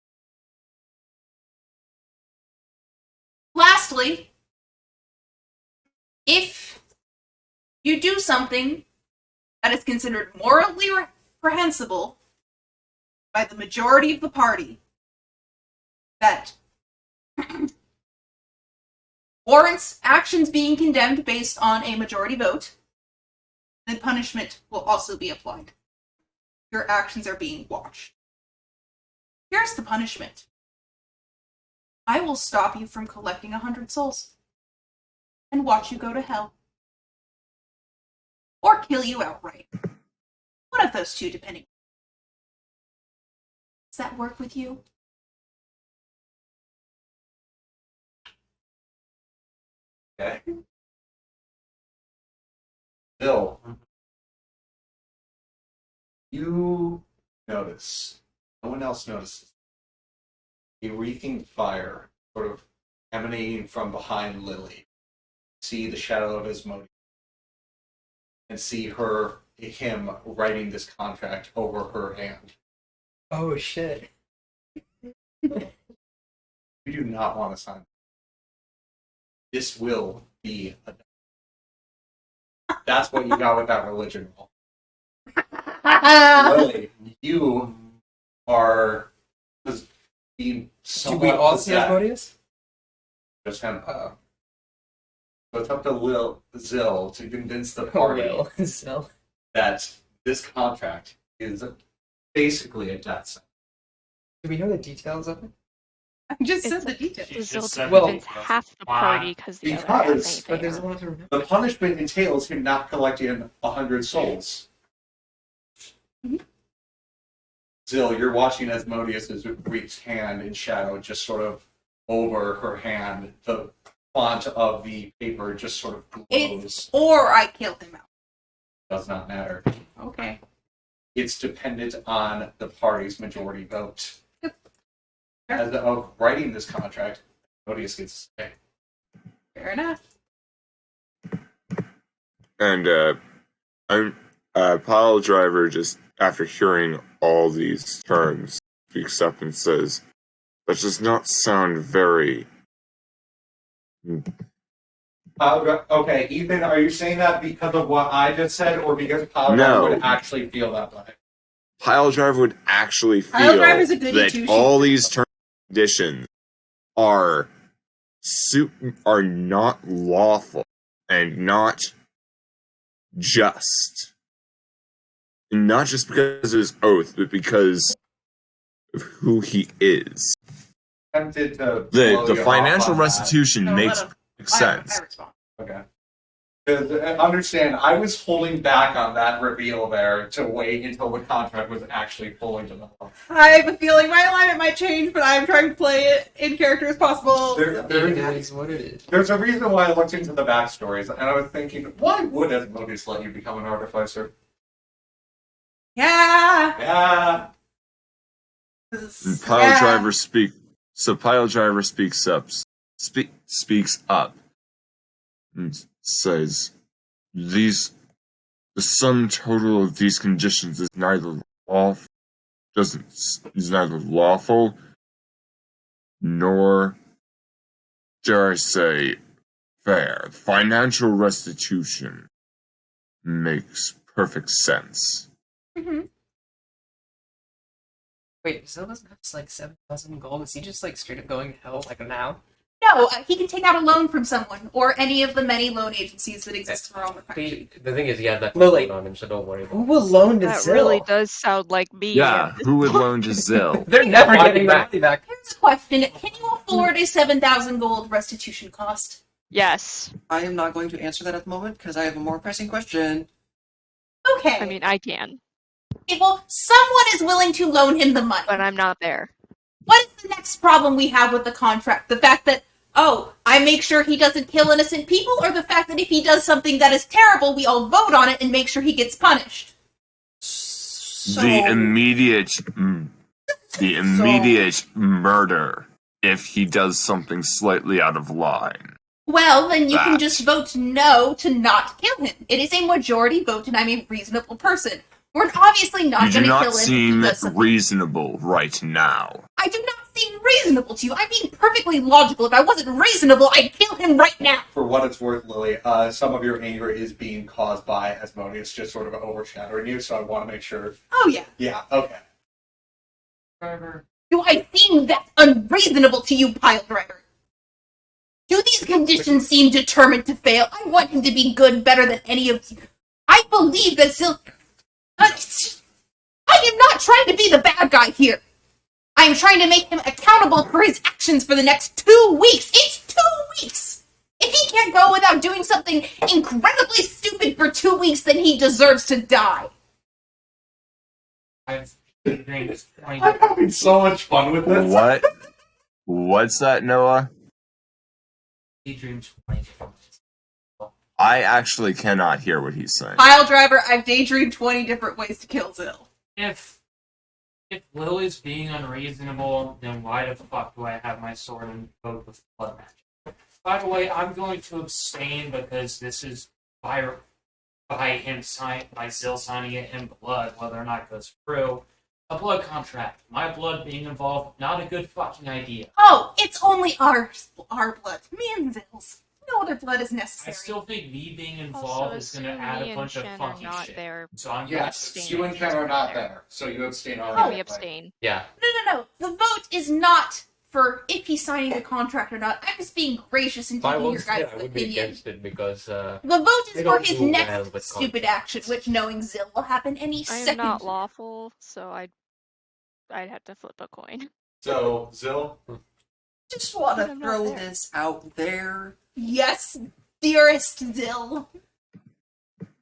Lastly, if you do something that is considered morally reprehensible by the majority of the party that warrants actions being condemned based on a majority vote, then punishment will also be applied. Your actions are being watched. Here's the punishment. I will stop you from collecting 100 souls. And watch you go to hell. Or kill you outright. One of those two, depending. Does that work with you?
Okay. Bill, you notice, no one else notices, a reeking fire sort of emanating from behind Lily. See the shadow of Asmodeus and see him writing this contract over her hand.
Oh shit.
You do not want to sign. This will be a. That's what you got with that religion roll. Lily, you are being
Do we all see Asmodeus?
Just him. So it's up to Zill to convince the party
Zill.
that this contract is basically a death sentence.
Do we know the details of it?
I just said the details.
Result
said
well,
convince half the party because the other half
Because-
ain't
But there's a
there.
lot to remember.
The punishment entails him not collecting 100 souls.
Mhm.
Zill, you're watching Asmodeus' Greek's hand in shadow just sort of over her hand. The font of the paper just sort of glows.
It's or I killed him out.
Does not matter.
Okay.
It's dependent on the party's majority vote.
Yep.
As of writing this contract, Asmodeus gets to say.
Fair enough.
And Pile Driver, just after hearing all these terms, speaks up and says, "That does not sound very."
Okay, Ethan, are you saying that because of what I just said, or because Pile
No.
would actually feel that way?
Pile Driver would actually
Pile
feel
Driver's a goody
that
two-shoes.
all these terms and conditions are not lawful and not just. And not just because of his oath, but because of who he is.
Tempted to
The
blow you
financial
off on
restitution
No,
makes
let him-
perfect sense.
I respond.
that. Okay. Because understand, I was holding back on that reveal there to wait until the contract was actually fully developed.
I have a feeling my alignment might change, but I'm trying to play it in character as possible.
It is what it is.
There's a reason why I looked into the backstories, and I was thinking, why would Asmodeus let you become an artificer?
Yeah.
Yeah.
And Pile Driver speaks up and says, the sum total of these conditions is neither lawful nor, dare I say, fair. Financial restitution makes perfect sense.
Mm-hmm.
Wait, Zill doesn't have like 7,000 gold. Is he just like straight up going to hell like now?
No, he can take out a loan from someone or any of the many loan agencies that exist around the country.
The thing is, he had that
Lily.
on him, so don't worry about
Who will loan to
That
Zill?
really does sound like me.
Yeah, who would loan to Zill?
They're never
Why
getting their
back?
money back.
Here's a question: can you afford a 7,000 gold restitution cost?
Yes.
I am not going to answer that at the moment because I have a more pressing question.
Okay.
I mean, I can,
Okay, well, someone is willing to loan him the money.
but I'm not there.
What is the next problem we have with the contract? The fact that, oh, I make sure he doesn't kill innocent people, or the fact that if he does something that is terrible, we all vote on it and make sure he gets punished?
So,
The immediate murder if he does something slightly out of line.
Well, then you can
That.
just vote no to not kill him. It is a majority vote, and I'm a reasonable person. We're obviously not
You do
going to
not
kill him if he
seem
does something.
reasonable right now.
I do not seem reasonable to you. I'm being perfectly logical. If I wasn't reasonable, I'd kill him right now.
For what it's worth, Lily, some of your anger is being caused by Asmodeus just sort of overshadowing you, so I want to make sure.
Oh, yeah.
Yeah, okay.
Driver.
Do I seem that unreasonable to you, Pile Driver? Do these conditions seem determined to fail? I want him to be good, better than any of you. I believe that I am not trying to be the bad guy here. I am trying to make him accountable for his actions for the next 2 weeks. It's 2 weeks! If he can't go without doing something incredibly stupid for 2 weeks, then he deserves to die.
I've daydreamed 20
I'm having so much fun with this.
What? What's that, Noah?
different ways.
I actually cannot hear what he's saying.
Pile driver, I've daydreamed 20 different ways to kill Zill.
If Lily's being unreasonable, then why the fuck do I have my sword and boat with blood magic? By the way, I'm going to abstain because this is by Zill signing it in blood, whether or not it goes through. A blood contract. My blood being involved, not a good fucking idea.
Oh, it's only our blood. Me and Zill's. No other blood is
I
necessary.
still think me being involved
Also,
is going to
assume
add
me
a bunch
and
of
Shen are
funky
not
shit.
there.
So I'm
Yes,
abstain.
you and Ken are not there, so you abstain
We
automatically.
abstain.
Yeah.
No. The vote is not for if he's signing the contract or not. I'm just being gracious and
If I
taking your
was
guys'
there, I would be
opinion.
against it because
The vote is
They
for
don't
his
do well
next
with
stupid action, which knowing Zill will happen any
I am
second.
not lawful, so I'd have to flip a coin.
So, Zill?
Just want
But
to
I'm not
throw
there.
this out there.
Yes, dearest Zill.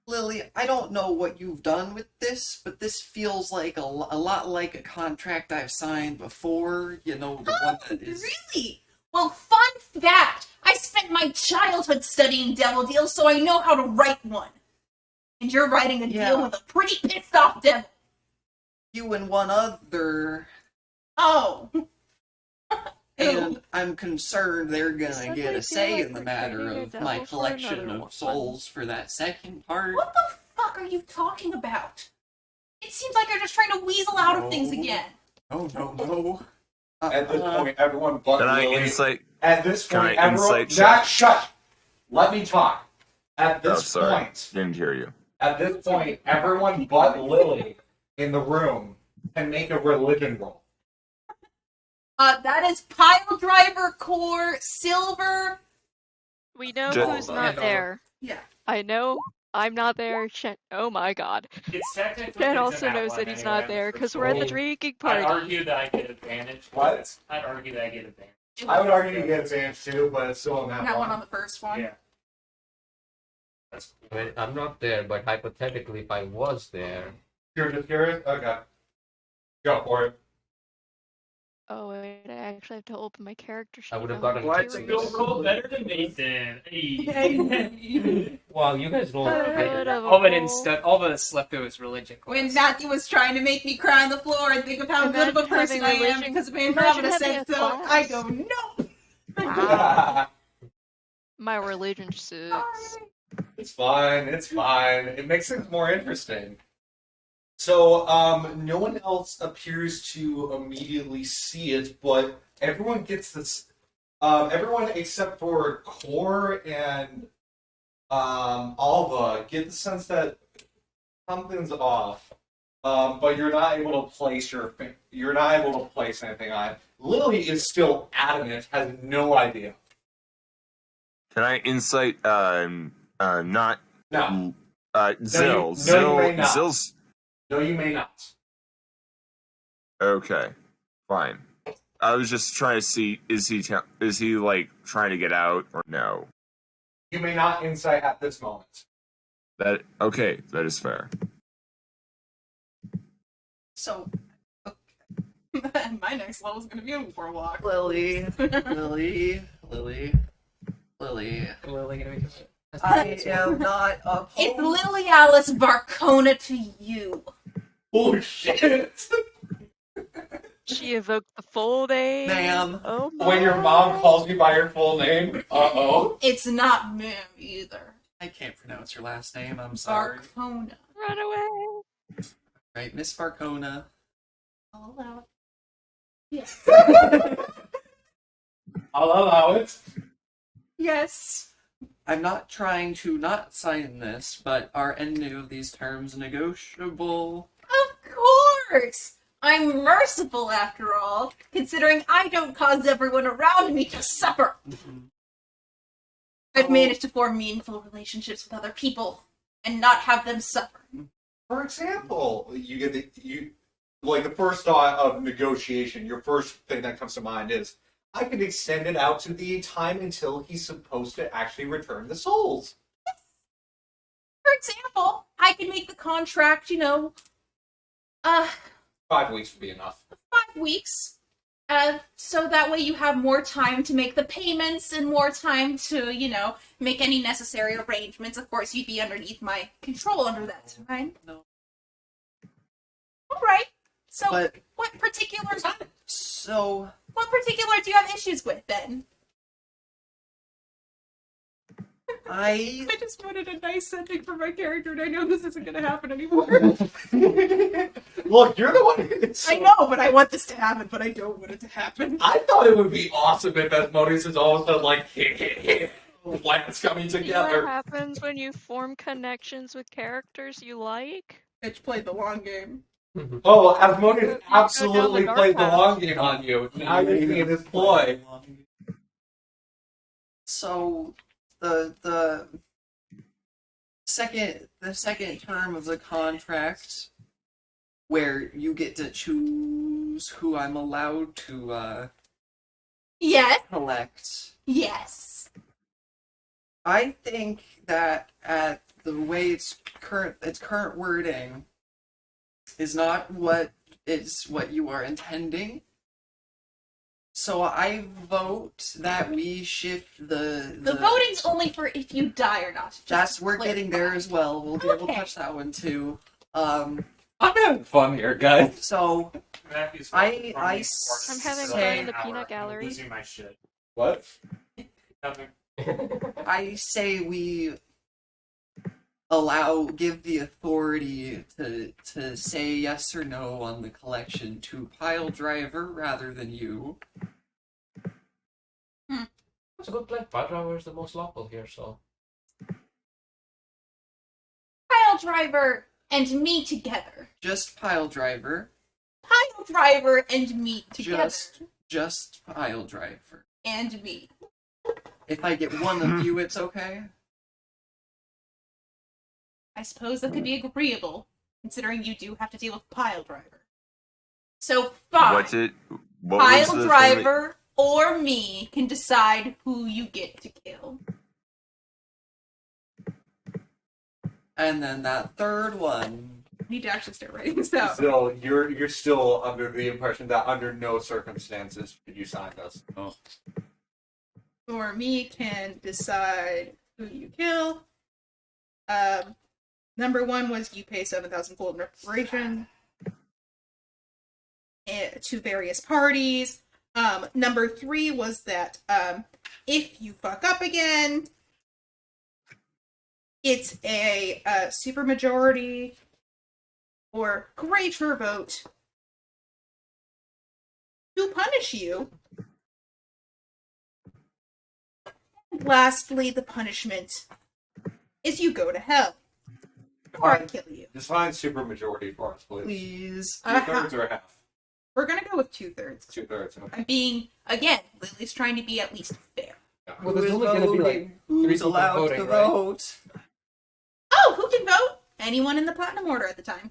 Lily, I don't know what you've done with this, but this feels like a lot like a contract I've signed before. You know, the one that is...
Really? Well, fun fact. I spent my childhood studying devil deals, so I know how to write one. And you're writing a deal with a pretty pissed off devil.
You and one other,
Oh.
and I'm concerned they're gonna
Suddenly
get a
feel
say
like
in the
we're
matter
trading a
of
devil
my
for
collection
another
of
one.
souls for that second part.
What the fuck are you talking about? It seems like you're just trying to weasel out of things
No.
again.
Oh, no.
At this point, everyone but
Can I
Lily.
insight?
At this
Can
point,
I
everyone.
insight
Jack,
check?
shut! Let me talk. At
Oh,
this
sorry.
point,
Didn't hear you.
at this point, everyone but Lily in the room can make a religion roll.
That is pile driver core silver.
We know
Just-
who's not there.
Yeah.
I know I'm not there. Shen. Oh my god.
It's technically
Shen
it's
also
an
knows
outline
that he's
anyway,
not there
for
because we're at the
sure.
drinking
I'd
party.
argue that I get advantage.
What?
I'd argue that I get advantage.
I would argue you get advantage too, but it's still in that
That
one.
one on the first one.
Yeah.
well, I'm not there, but hypothetically, if I was there,
You're just curious? Okay. Go for it.
Oh wait, I actually have to open my character sheet.
I would have
now.
gotten
What?
tickets.
You'll roll better than Nathan. Hey.
Wow, you guys rolled.
Good of a
All of it
roll.
instead, all of it slept through his religion class.
When Matthew was trying to make me cry on the floor and think of how good of a
Imagine
person I
having
am
religion-
because of
imagine
Andromeda
having
said
a
so,
class.
I go, no!
Wow. My religion suits.
It's fine. It's fine. It makes things more interesting. So, no one else appears to immediately see it, but everyone gets this. Everyone except for Core and Alva get the sense that something's off. But you're not able to place you're not able to place anything on it. Lily is still adamant, has no idea.
Can I insight? Not.
No.
Zill.
you may not.
Zill's.
No, you may not.
Okay, fine. I was just trying to see, is he like trying to get out or no?
You may not insight at this moment.
Okay, that is fair.
So,
My next level is going to be a warlock.
Lily, Lily,
Lily gonna make it.
I am not opposed.
It's Lily Alice Varcona to you.
Oh shit!
She evoked the full name.
Ma'am.
Oh my.
When your mom calls you by your full name, uh-oh.
It's not Mim either.
I can't pronounce your last name, I'm sorry.
Varcona.
Run away.
Right, Miss Varcona.
I'll allow it. Yes.
I'll allow it.
Yes.
I'm not trying to not sign this, but are any of these terms negotiable?
Of course! I'm merciful after all, considering I don't cause everyone around me to suffer. I've managed to form meaningful relationships with other people and not have them suffer.
For example, like the first thought of negotiation, your first thing that comes to mind is, I could extend it out to the time until he's supposed to actually return the souls.
For example, I can make the contract,
5 weeks would be enough.
5 weeks. So that way you have more time to make the payments and more time to, make any necessary arrangements. Of course, you'd be underneath my control under that time.
No.
All right. So,
But-
what particular
So
do you have issues with then?
I
I just wanted a nice ending for my character, and I know this isn't going to happen anymore.
Look, you're the one.
I know, but I want this to happen, but I don't want it to happen.
I thought it would be awesome if Asmodeus is all of a sudden like, plans coming
See what
together.
happens when you form connections with characters you like?
Bitch played the long game.
Oh, Asmodeus
You
absolutely
go down the
played the
dark path.
long game on you. Now you're seeing his ploy.
So the second term of the contract, where you get to choose who I'm allowed to
Yes.
collect.
Yes.
I think that at the way its current wording is not what you are intending. So I vote that we shift the
voting's only for if you die or not.
That's we're getting there as well. We'll be able to
Okay.
touch that one too.
I'm having fun here, guys.
So
Matthew's
I
I'm having
say-
fun in the peanut gallery.
I'm losing my shit.
What?
Nothing.
I say we give the authority to say yes or no on the collection to Pile Driver rather than you.
That's a good plan. Pile driver is the most lawful here, so.
Pile driver and me together.
Just Pile Driver.
Pile driver and me together.
Just Pile Driver.
And me.
If I get one of you, it's okay.
I suppose that could be agreeable, considering you do have to deal with pile driver. So fine.
What was
Pile
the thing
driver or me can decide who you get to kill.
And then that third one.
I need to actually start writing this out.
So you're still under the impression that under no circumstances should you sign this.
Oh.
Or me can decide who you kill. Number one was you pay 7,000 gold in reparation to various parties. Number three was that if you fuck up again, it's a supermajority or greater vote to punish you. And lastly, the punishment is you go to hell. Or I kill you.
Define supermajority for us, please.
Please.
2/3 or a half?
We're gonna go with 2/3.
2/3. Okay.
I'm being, again, Lily's trying to be at least fair.
Well, there's only going to be like
Who's
3 people
allowed
voting,
to
right?
vote?
Oh, who can vote? Anyone in the Platinum Order at the time.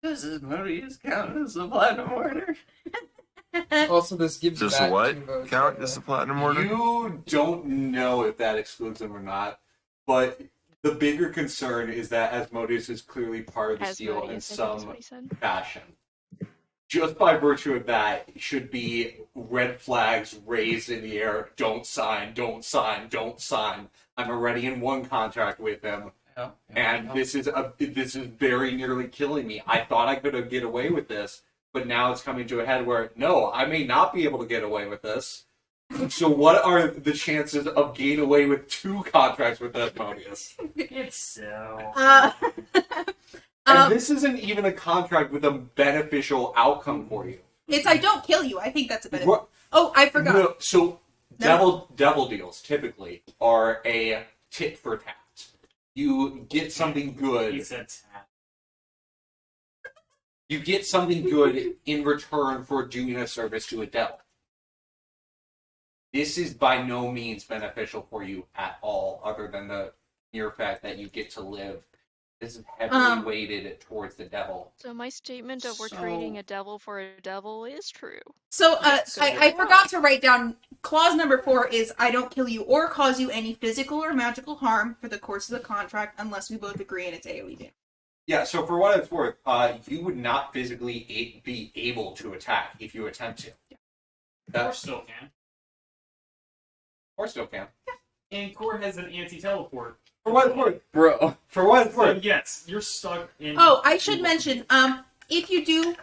Does Maria's count as the Platinum Order?
Also, this gives you
Does
back
what
2 votes.
count as the platinum order?
You don't know if that excludes them or not, but the bigger concern is that Asmodeus is clearly part of the deal in
Asmodeus, I think that's
some
what he said.
fashion. Just by virtue of that, should be red flags raised in the air. Don't sign, don't sign, don't sign. I'm already in one contract with him,
Yeah.
and this is very nearly killing me. I thought I could get away with this, but now it's coming to a head where, no, I may not be able to get away with this. So what are the chances of getting away with 2 contracts with Asmodeus?
It's so.
And this isn't even a contract with a beneficial outcome for you.
It's I don't kill you. I think that's a benefit.
What?
Oh, I forgot.
No, so
No.
devil deals typically are a tit for tat. You get something
He
good.
said tat.
You get something good in return for doing a service to a devil. This is by no means beneficial for you at all, other than the mere fact that you get to live
is heavily weighted towards the devil.
So my statement of we're
So-
trading a devil for a devil is true.
So,
So
I forgot to write down clause number 4 is I don't kill you or cause you any physical or magical harm for the course of the contract unless we both agree and it's AoE damage.
Yeah, so for what it's worth, you would not physically be able to attack if you attempt to.
Core still can.
Or still can.
And Core has an anti-teleport.
For what it's worth.
Bro.
For what it's
So
worth.
yes, you're stuck in.
Oh, I should mention, if you do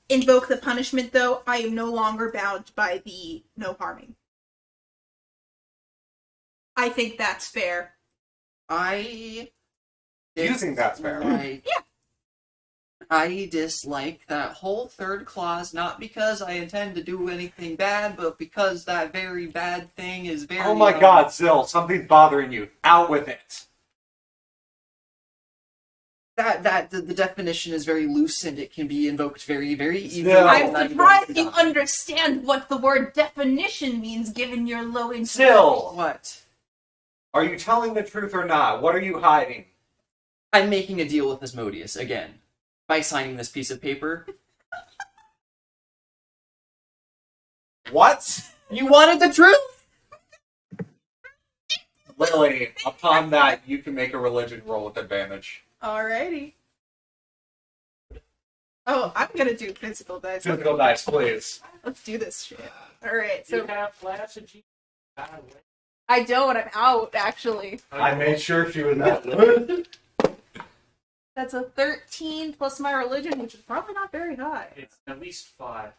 invoke the punishment, though, I am no longer bound by the no harming. I think that's fair.
I
Do you think that's fair?
Like,
Yeah.
I dislike that whole third clause, not because I intend to do anything bad, but because that very bad thing is very...
Oh my god, Zill, something's bothering you. Out with it.
The definition is very loose and it can be invoked very, very easily.
No.
I'm
Not
surprised
even-
you understand what the word definition means given your low intelligence.
Zill,
What?
are you telling the truth or not? What are you hiding?
I'm making a deal with Asmodeus, again, by signing this piece of paper.
What?
You wanted the truth?
Lily, upon that, you can make a religion roll with advantage.
Alrighty. Oh, I'm gonna do physical dice.
Physical dice, please.
Let's do this shit. Alright,
You
so
have flash of G.
I don't, I'm out, actually.
I made sure she was that good.
That's a 13 plus my religion, which is probably not very high.
It's at least 5.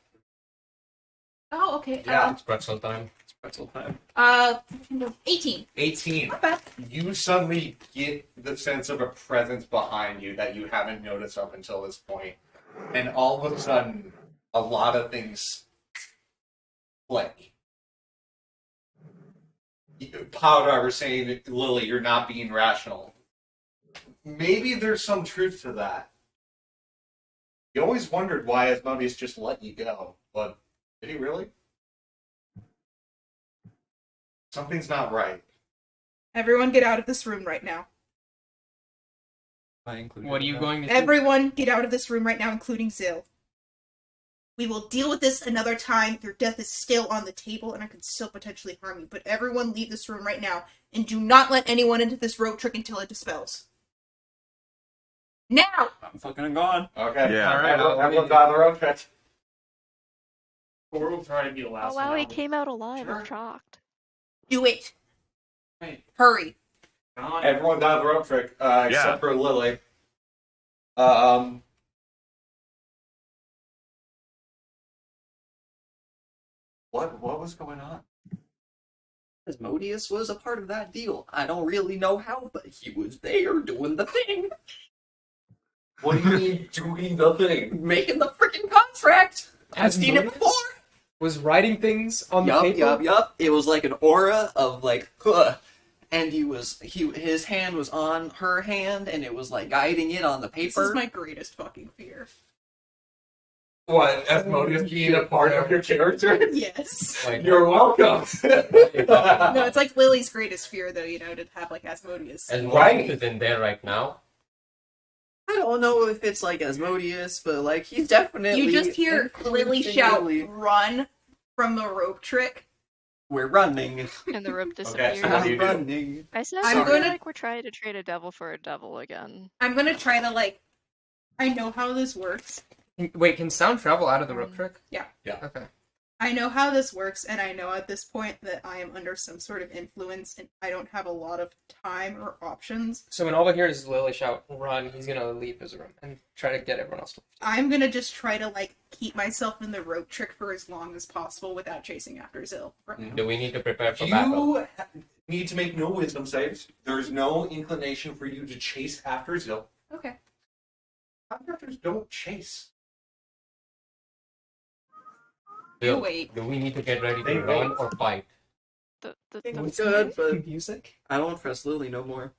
Oh, okay.
Yeah.
It's pretzel time.
It's pretzel time.
18.
18.
Not bad.
You suddenly get the sense of a presence behind you that you haven't noticed up until this point. And all of a sudden, a lot of things click. Power Driver saying, Lily, you're not being rational. Maybe there's some truth to that. You always wondered why Asmodeus just let you go, but did he really? Something's not right.
Everyone get out of this room right now.
I included
What are you
that.
going to do?
Everyone get out of this room right now, including Zill. We will deal with this another time. Your death is still on the table, and I can still potentially harm you. But everyone leave this room right now, and do not let anyone into this road trick until it dispels. Now!
I'm fucking gone.
Okay.
Yeah.
Alright, everyone's on their own pitch.
Core will try to be the
Oh
last
wow,
one
he
out.
came out alive.
Sure.
I'm shocked.
Do it.
Hey,
Hurry.
come on.
Everyone's on their own trick, except for Lily. What was going on?
Asmodeus was a part of that deal. I don't really know how, but he was there doing the thing.
What do you mean doing the thing?
Making the freaking contract. I've seen it
Asmodeus?
before.
Was writing things on the
Yup,
paper?
yup. It was like an aura of like, and his hand was on her hand, and it was like guiding it on the
This
paper.
is my greatest fucking fear.
What, Asmodeus being a part of your character?
Yes.
Like,
You're welcome.
No, it's like Lily's greatest fear, though, you know, to have like Asmodeus.
and
Right.
is in there right now.
I don't know if it's like Asmodeus, but like he's definitely.
You just hear Lily shout, "Run!" from the rope trick.
We're running.
And the rope
Okay,
disappeared.
so what do you do?
running.
I said
I'm
something
gonna-
like we're trying to trade a devil for a devil again.
I'm gonna try to like. I know how this works.
Wait, can sound travel out of the rope trick?
Yeah.
Yeah.
Okay.
I know how this works, and I know at this point that I am under some sort of influence, and I don't have a lot of time or options.
So when all we hear is Lily shout, run, he's gonna leave his room and try to get everyone else to
I'm gonna just try to like keep myself in the rope trick for as long as possible without chasing after Zill.
Do we need to prepare for battle?
You need to make no wisdom saves. There's no inclination for you to chase after Zill.
Okay.
Contractors don't chase.
You
Do,
wait.
do we need to get ready
They
to run
wait.
or fight?
It
The
was
Good, but
music?
I don't trust Lily no more.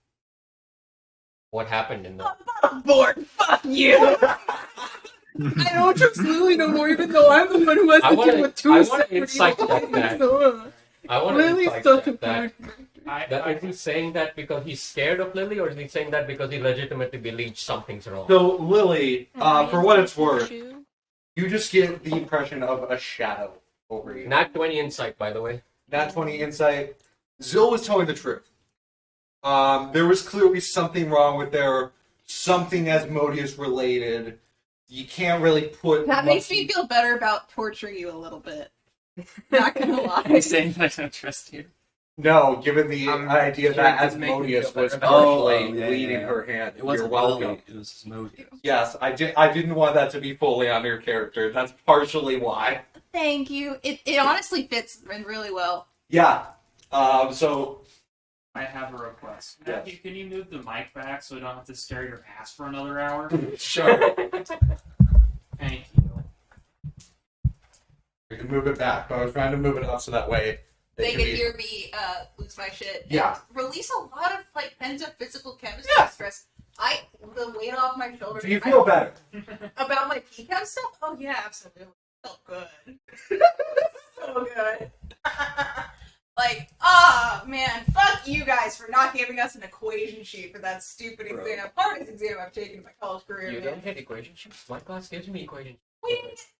What happened in the...
I'm bored. Fuck you.
I don't trust Lily no more, even though I'm the one who has
I
to
wanna-
deal with two
I wanna
separate
insight
evils.
check that.
So,
I want to
Lily's
insight
such a
check that.
bad character.
Is he saying that because he's scared of Lily, or is he saying that because he legitimately believes something's wrong?
So, Lily, for what it's worth,
Shoe?
you just get the impression of a shadow over you.
Nat 20 insight, by the way.
Nat 20 insight. Zill was telling the truth. There was clearly something wrong with their something Asmodeus related. You can't really put.
That makes me feel better about torturing you a little bit. Not gonna
Are
lie.
you saying that I don't trust you?
No, given the idea that
it does make me
Asmodeus
feel
was
better.
partially
Yeah,
leading
yeah.
her hand.
It wasn't
You're welcome.
Lily, it was Asmodeus.
Yes, I didn't want that to be fully on your character. That's partially why.
Thank you. It honestly fits in really well.
Yeah. So
I have a request.
Yes.
Matthew, can you move the mic back so I don't have to stare your ass for another hour?
sure.
Thank you.
We can move it back, but I was trying to move it up so that way
They
can
can
be-
hear me lose my shit.
Yeah.
And release a lot of like pent up physical chemistry
Yeah.
stress. The weight off my shoulders.
Do you feel better?
About my PCAM stuff? Oh yeah, absolutely. Felt good. So good. Like, man, fuck you guys for not giving us an equation sheet for that stupid exam. Hardest exam I've taken in my college career.
You
man.
don't get equation sheets? My class gives me equation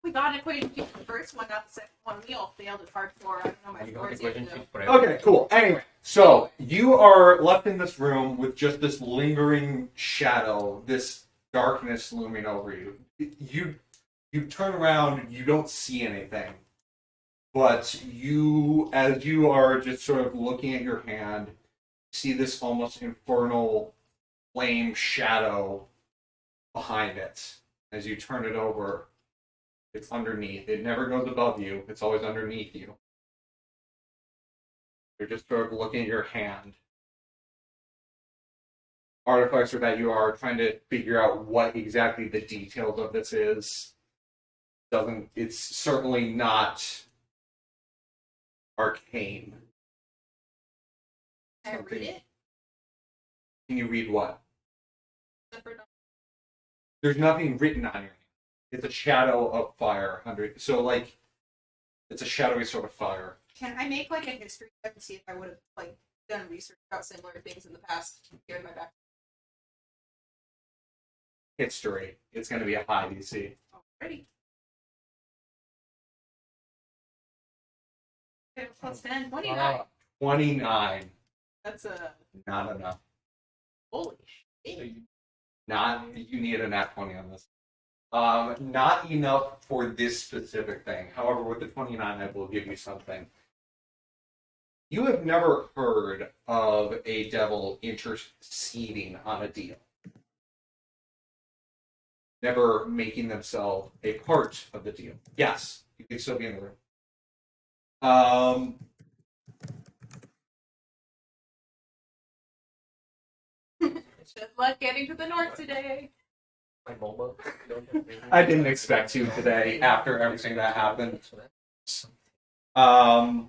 We got an equation sheet for the first one, not the second one. We all failed it hardcore. I don't know my
You got
scores yet.
equation
though.
sheets for everything.
Okay, cool. Anyway, so you are left in this room with just this lingering shadow, this darkness looming over you. You turn around, you don't see anything. But as you are just sort of looking at your hand, see this almost infernal flame shadow behind it. As you turn it over, it's underneath. It never goes above you. It's always underneath you. You're just sort of looking at your hand. Artifacts are that you are trying to figure out what exactly the details of this is. It's certainly not arcane.
Can I read it?
Can you read what? There's nothing written on your hand. It's a shadow of fire under. So like, it's a shadowy sort of fire.
Can I make like a history check to see if I would have like done research about similar things in the past here in my back?
History. It's going to be a high DC.
Alrighty. Okay, plus 10, 29.
29.
That's a
Not enough.
holy shit.
You need a nat 20 on this. Not enough for this specific thing. However, with the 29, I will give you something. You have never heard of a devil interceding on a deal. Never making themselves a part of the deal. Yes, you can still be in the room.
Just luck getting to the north today.
My MOBA.
I didn't expect to today after everything that happened.
It's on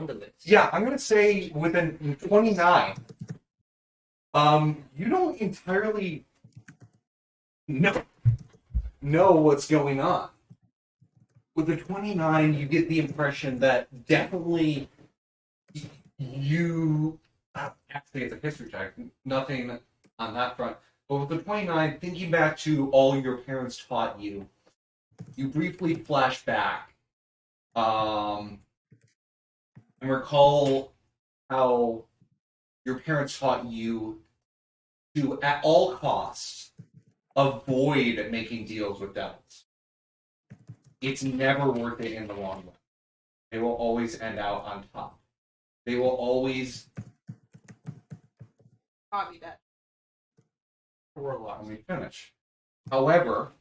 the list.
Yeah, I'm gonna say with a 29. You don't entirely know what's going on. With the 29, you get the impression that definitely you actually it's a history check, nothing on that front. But with the 29, thinking back to all your parents taught you, you briefly flash back and recall how your parents taught you to, at all costs, avoid making deals with devils. It's never worth it in the long run. They will always end out on top. They will always...
Copy that.
Let me finish. However,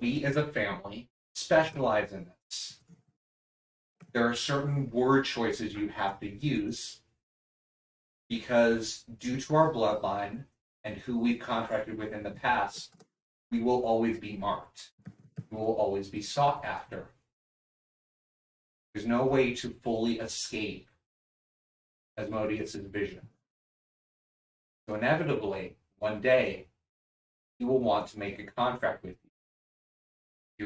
we as a family specialize in this. There are certain word choices you have to use because due to our bloodline and who we've contracted with in the past, we will always be marked. We will always be sought after. There's no way to fully escape Asmodeus' vision. So inevitably, one day, he will want to make a contract with you.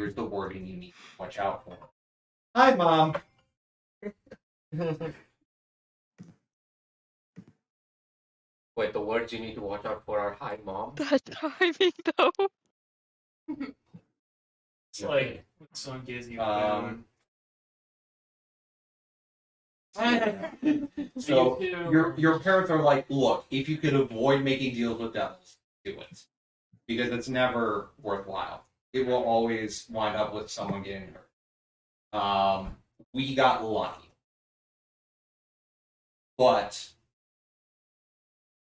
Here's the wording you need to watch out for. Hi, Mom.
Wait, the words you need to watch out for are hi, mom.
That timing, though.
It's like when someone gives you
So
Me too.
your parents are like, look, if you could avoid making deals with devils, do it, because it's never worthwhile. It will always wind up with someone getting hurt. We got lucky, but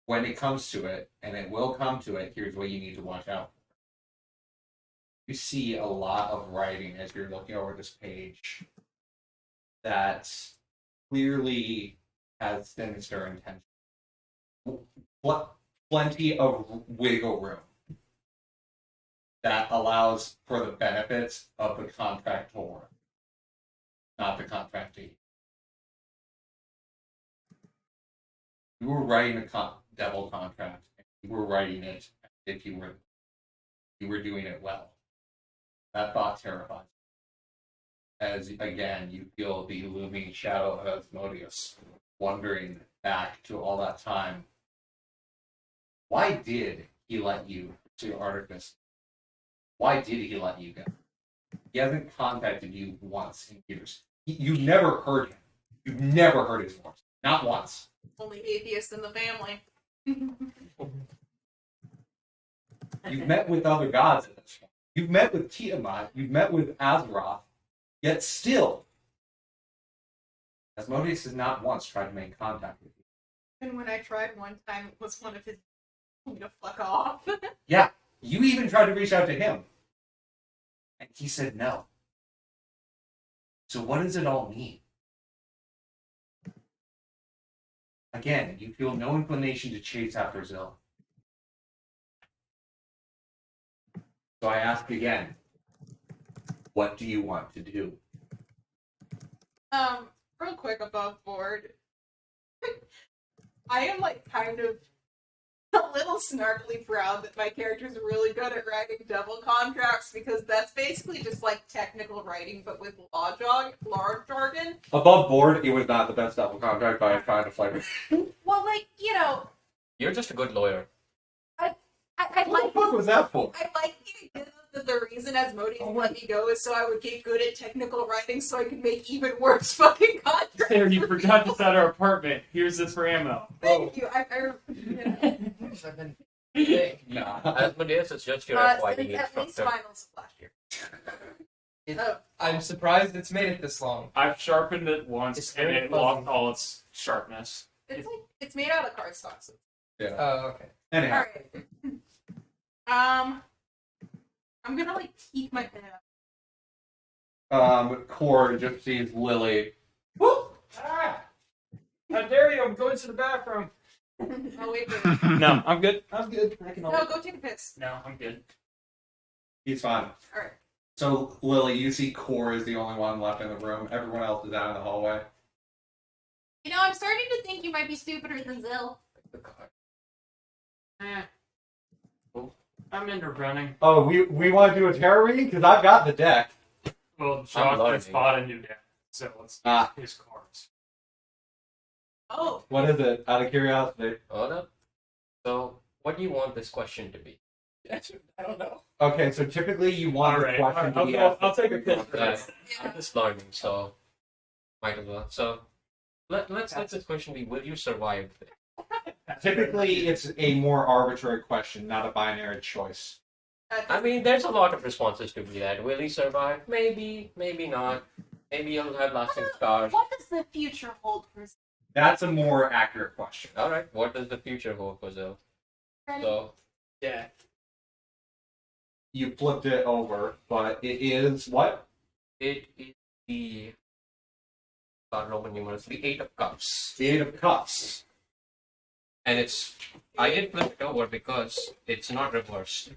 when it comes to it, and it will come to it, here's what you need to watch out for. You see a lot of writing as you're looking over this page that clearly has sinister intention. Plenty of wiggle room that allows for the benefits of the contractor, not the contractee. You were writing a devil contract, and you were writing it as if you were doing it well. That thought terrifies you. As again, you feel the looming shadow of Asmodeus, wandering back to all that time. Why did he let you to Articus? Why did he let you go? He hasn't contacted you once in years. You've never heard him. You've never heard his voice. Not once.
Only atheist in the family.
You've met with other gods at this point. You've met with Tiamat. You've met with Azeroth. Yet still, Asmodeus has not once tried to make contact with you.
And when I tried one time, it was one of his told me to fuck off.
Yeah, you even tried to reach out to him. And he said no. So what does it all mean? Again, you feel no inclination to chase after Zill. So I ask again, what do you want to do?
Real quick above board. I am like kind of a little snarkily proud that my character's really good at writing devil contracts because that's basically just like technical writing but with law jargon.
Above board, it was not the best double contract, but I was trying to flavor.
Well, like, you know,
You're just a good lawyer.
I
What the fuck was that for?
I like the idea that the reason Asmodeus let me go is so I would get good at technical writing so I could make even worse fucking contracts.
There, you forgot this at our apartment. Here's this for ammo.
Thank you.
I've been
Nah.
Asmodeus is just your
It's
FYE
at least
instructor.
finals of last year.
I'm surprised it's made it this long.
I've sharpened it once,
It's
and
very
it lost all its sharpness.
It's made out of cardstock. So.
Yeah.
Oh, okay.
Anyhow.
Alright. I'm gonna like keep my pen up.
Cord just sees Lily.
Woo! Ah! How dare you? I'm going to the bathroom.
Oh wait.
No, I'm good. I'm good. I can
No, go take a piss.
No, I'm good.
He's fine.
Alright.
So, Lily, you see Core is the only one left in the room. Everyone else is out in the hallway.
You know, I'm starting to think you might be stupider than Zill.
I'm into running.
Oh, we want to do a tarot reading? Because I've got the deck.
Well, Josh
learning.
just bought a new deck, so let's use his cards.
Oh.
What is it? Out of curiosity.
Hold up. So, what do you want this question to be?
I don't know.
Okay, so typically you want
All
the
right,
question to be
I'll take a piss for
Yeah.
this.
I'm just learning, so might as well. So, let's let this question be: will you survive?
Typically, it's a more arbitrary question, not a binary choice.
I mean, there's a lot of responses to be that. Will he survive? Maybe, maybe not. Maybe he'll have lasting scars.
What does the future hold for Zill?
That's a more accurate question.
All right. What does the future hold for Zill? So,
Yeah.
You flipped it over, but it is what?
it is the Roman numerals, the 8 of Cups,
The Eight of Cups.
and it's. I did flip it over because it's not reversed.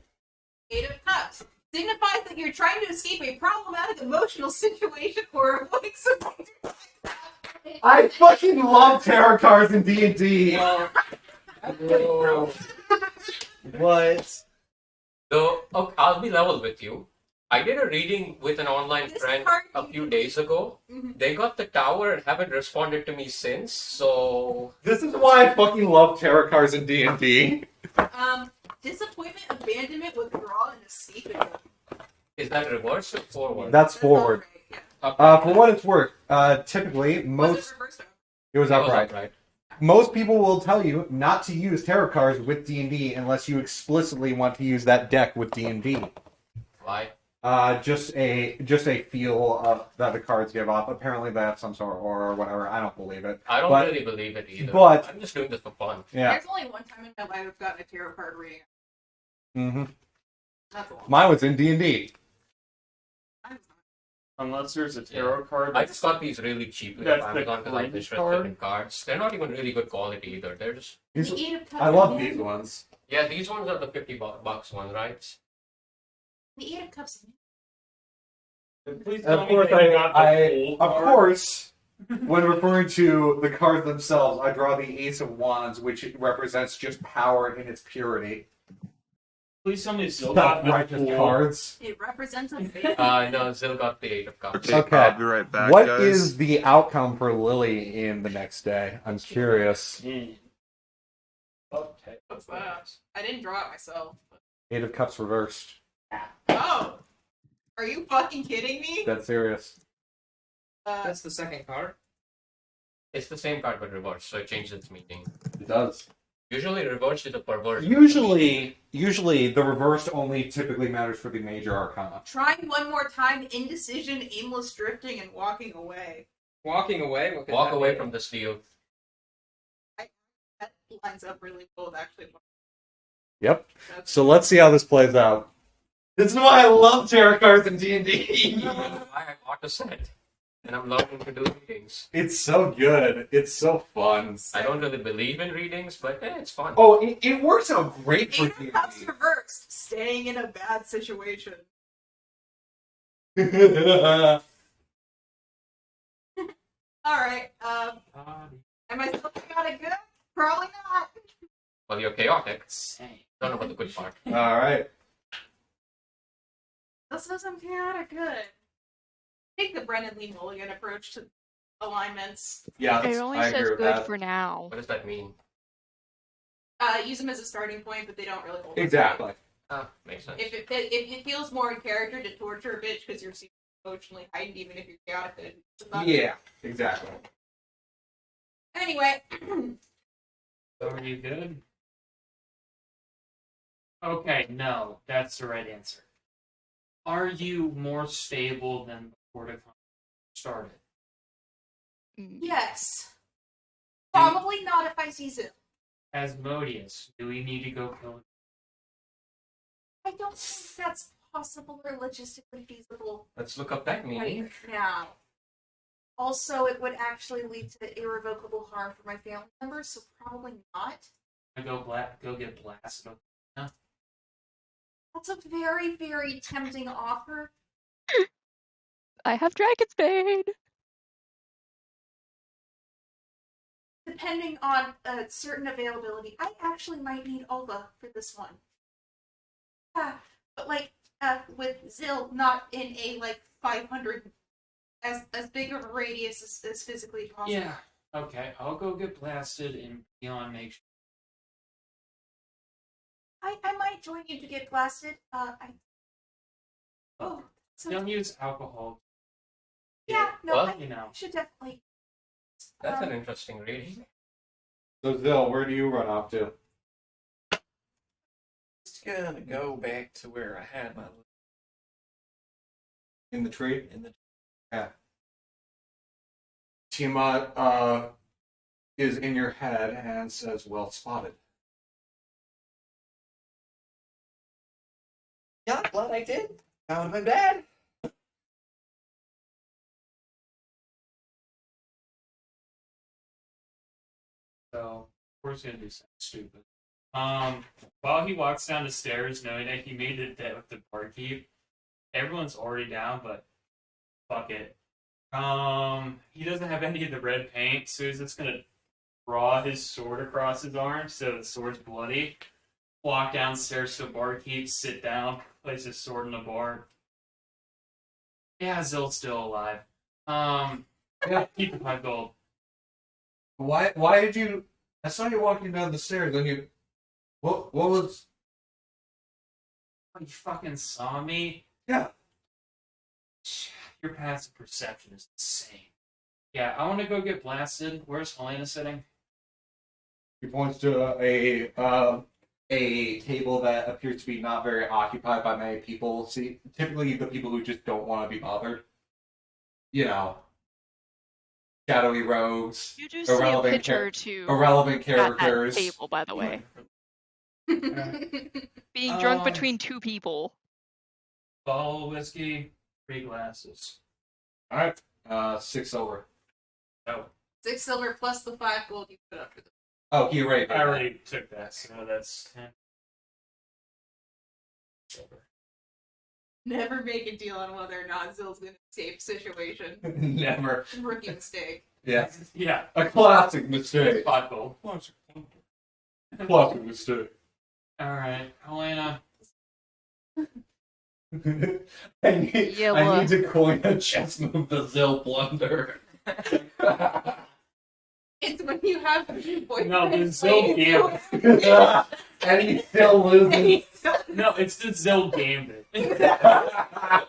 Eight of Cups signifies that you're trying to escape a problematic emotional situation or avoiding something.
I fucking love tarot cards in D&D.
What?
So, okay, I'll be level with you. I did a reading with an online
This
friend
card
a few days ago.
Mhm.
They got the tower and haven't responded to me since, so...
This is why I fucking love tarot cards in D&D.
Disappointment, abandonment, withdrawal, and escape.
Is that reverse or forward?
That's forward.
Upright, yeah.
Upright.
For what it's worth, typically
Was
most
it reversed?
it was
It was
upright.
upright.
Most people will tell you not to use tarot cards with D&D unless you explicitly want to use that deck with D&D.
Why?
Just a feel of that the cards give off. Apparently they have some sort of aura or whatever. I don't believe it.
I don't
But-
really believe it either.
but-
I'm just doing this for fun.
Yeah.
There's only one time in my life I've gotten a tarot card reading.
Mm-hmm.
That's a long
Mine was in D&D.
time.
Unless there's a tarot card.
I just got these really cheaply
That's
off
the
Amazon because I'm
green
interested
card?
in cards. They're not even really good quality either. They're just...
These-
The Eight of Cups
I love
and
these ones.
Yeah, these ones are the $50 ones, right?
The Eight of Cups.
Please
And
tell
of
me
course,
they got the full
of
card.
course, when referring to the cards themselves, I draw the Ace of Wands, which represents just power in its purity.
Please tell me Zil got the
Self-righteous
full.
cards.
It represents a
No, Zil got the 8 of Cups.
Okay, I'll be right back,
What
guys.
is the outcome for Lily in the next day? I'm curious.
Okay.
What's that? I didn't draw it myself.
Eight of Cups reversed.
Oh! Are you fucking kidding me?
Dead serious.
That's the second card.
It's the same card but reversed, so it changes its meaning.
It does.
Usually reversed is a perversion.
Usually, the reversed only typically matters for the major arcana.
Trying one more time, indecision, aimless drifting, and walking away.
Walking away. What could
Walk
that
away
mean?
from this deal.
That lines up really well with actually what
Yep.
that's.
So let's see how this plays out. This is why I love tarot cards in D&D.
That's why I bought a set. And I'm learning to do readings.
It's so good. It's so fun.
I don't really believe in readings, but it's fun.
Oh, it works out great for
Eight of Cups
D&D.
reversed. Staying in a bad situation. Alright, am I still chaotic good? Probably not.
Well, you're chaotic. Don't know about the good part.
All right.
This says I'm chaotic good. Take the Brennan Lee Mulligan approach to alignments.
Yeah,
It only
I
says
agree with
good
that.
for now.
What does that mean?
Use them as a starting point, but they don't really hold.
Exactly.
Makes sense.
If it feels more in character to torture a bitch because you're emotionally heightened, even if you're chaotic, then it's not.
Yeah, exactly.
Anyway,
So are you good? Okay, no, that's the right answer. Are you more stable than before the conflict started?
Mm.
yes. Probably not if I see Zil.
Asmodeus, do we need to go kill him?
I don't think that's possible or logistically feasible
Let's look up that meaning.
right now. Also, it would actually lead to irrevocable harm for my family members, so probably not.
Go get blasted.
That's a very, very tempting offer.
I have Dragon's Bane.
Depending on certain availability, I actually might need Ulva for this one. Yeah, but like with Zil, not in a like 500 as big of a radius as physically possible.
Yeah. Okay, I'll go get blasted and Beyond make sure.
I might join you to get blasted. So
Don't use alcohol.
yeah, no,
Well,
I
You know.
should definitely.
That's an interesting reading.
So, Zil, where do you run off to?
Just gonna go back to where I had my
In the tree?
in the
Yeah. Tiamat is in your head and says, well spotted.
Yeah, glad I did. Found my dad.
So we're just gonna do something stupid. While he walks down the stairs, knowing that he made it with the barkeep, everyone's already down, but fuck it. He doesn't have any of the red paint, so he's just gonna draw his sword across his arm, so the sword's bloody. Walk downstairs to the barkeep, sit down, place his sword in the bar, Yeah, Zill's still alive.
Yeah.
Keep my gold.
Why did you? I saw you walking down the stairs. And you, what was?
Oh, you fucking saw me?
Yeah.
Your passive perception is insane. Yeah, I want to go get blasted. Where's Helena sitting?
He points to a table that appears to be not very occupied by many people. See, typically the people who just don't want to be bothered. You know, shadowy rogues,
You do see a
irrelevant,
picture or two
irrelevant
at that
characters.
table, by the way. Being drunk between two people.
Bottle of whiskey, 3 glasses.
All right, 6 silver.
Oh,
6 silver plus the 5 gold you put up for the.
Oh, he already.
I already took that, so that's 10. Silver.
Never make a deal on whether or not Zill's gonna escape situation.
Never.
Rookie mistake.
Yeah,
Yeah,
a classic mistake.
5 gold.
Classic mistake.
Alright, Helena.
I need
Yella.
to coin a chess move, the Zill blunder.
It's when you have a boyfriend.
No, the
playing
Zill
you.
Gambit.
And he still loses.
No, it's the Zill Gambit.
The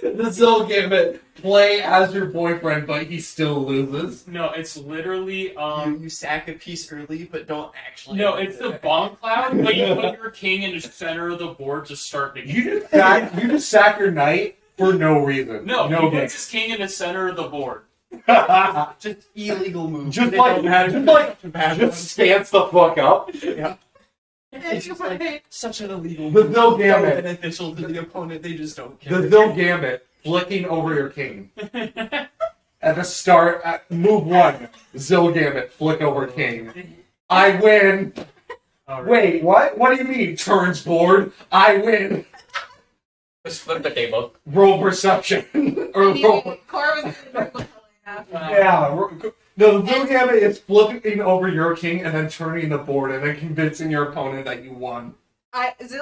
Zill Gambit. Play as your boyfriend, but he still loses.
No, it's literally,
You sack a piece early, but don't actually.
no, it's the bomb cloud, but you put your king in the center of the board to start the game.
You just sack your knight for no reason.
No,
no
he
game.
puts his king in the center of the board.
Just illegal moves.
Just
They
like,
don't matter.
just stance the fuck up.
Yeah.
And
It's just like such an illegal
The
move.
Zill
So
Gambit.
beneficial to the opponent. They just don't care.
The Zill Gambit. Flicking over your king. At the start, at move 1, Zill Gambit, flick over king. I win.
All right.
Wait, what? What do you mean? Turns board. I win.
Just flip the table.
Roll perception. Or roll.
Cora was gonna drink with Helena.
Yeah. No, the Zill Gambit is flipping over your king and then turning the board and then convincing your opponent that you won.
Cora's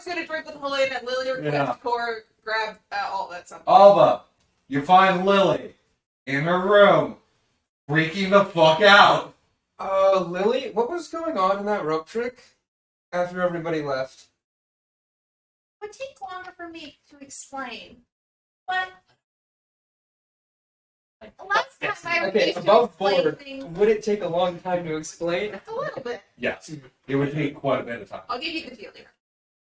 gonna drink with Helena and Lily requests
Yeah.
Cora grab all that stuff.
Alva, you find Lily in her room, freaking the fuck out.
Lily, what was going on in that rope trick after everybody left?
It would take longer for me to explain, but last time I
Okay,
refused to
above
explain
board,
things
would it take a long time to explain?
a little bit.
Yes, it would take quite a bit of time.
I'll give you the deal here.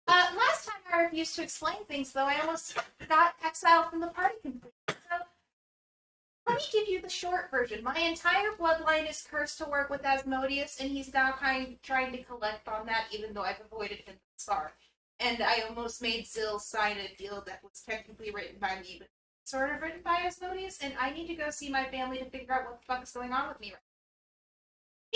Last time I refused to explain things, though, I almost got exiled from the party completely. So, let me give you the short version. My entire bloodline is cursed to work with Asmodeus, and he's now trying to collect on that, even though I've avoided him thus far. And I almost made Zill sign a deal that was technically written by me, but sort of written by Asmodeus, and I need to go see my family to figure out what the fuck is going on with me right now.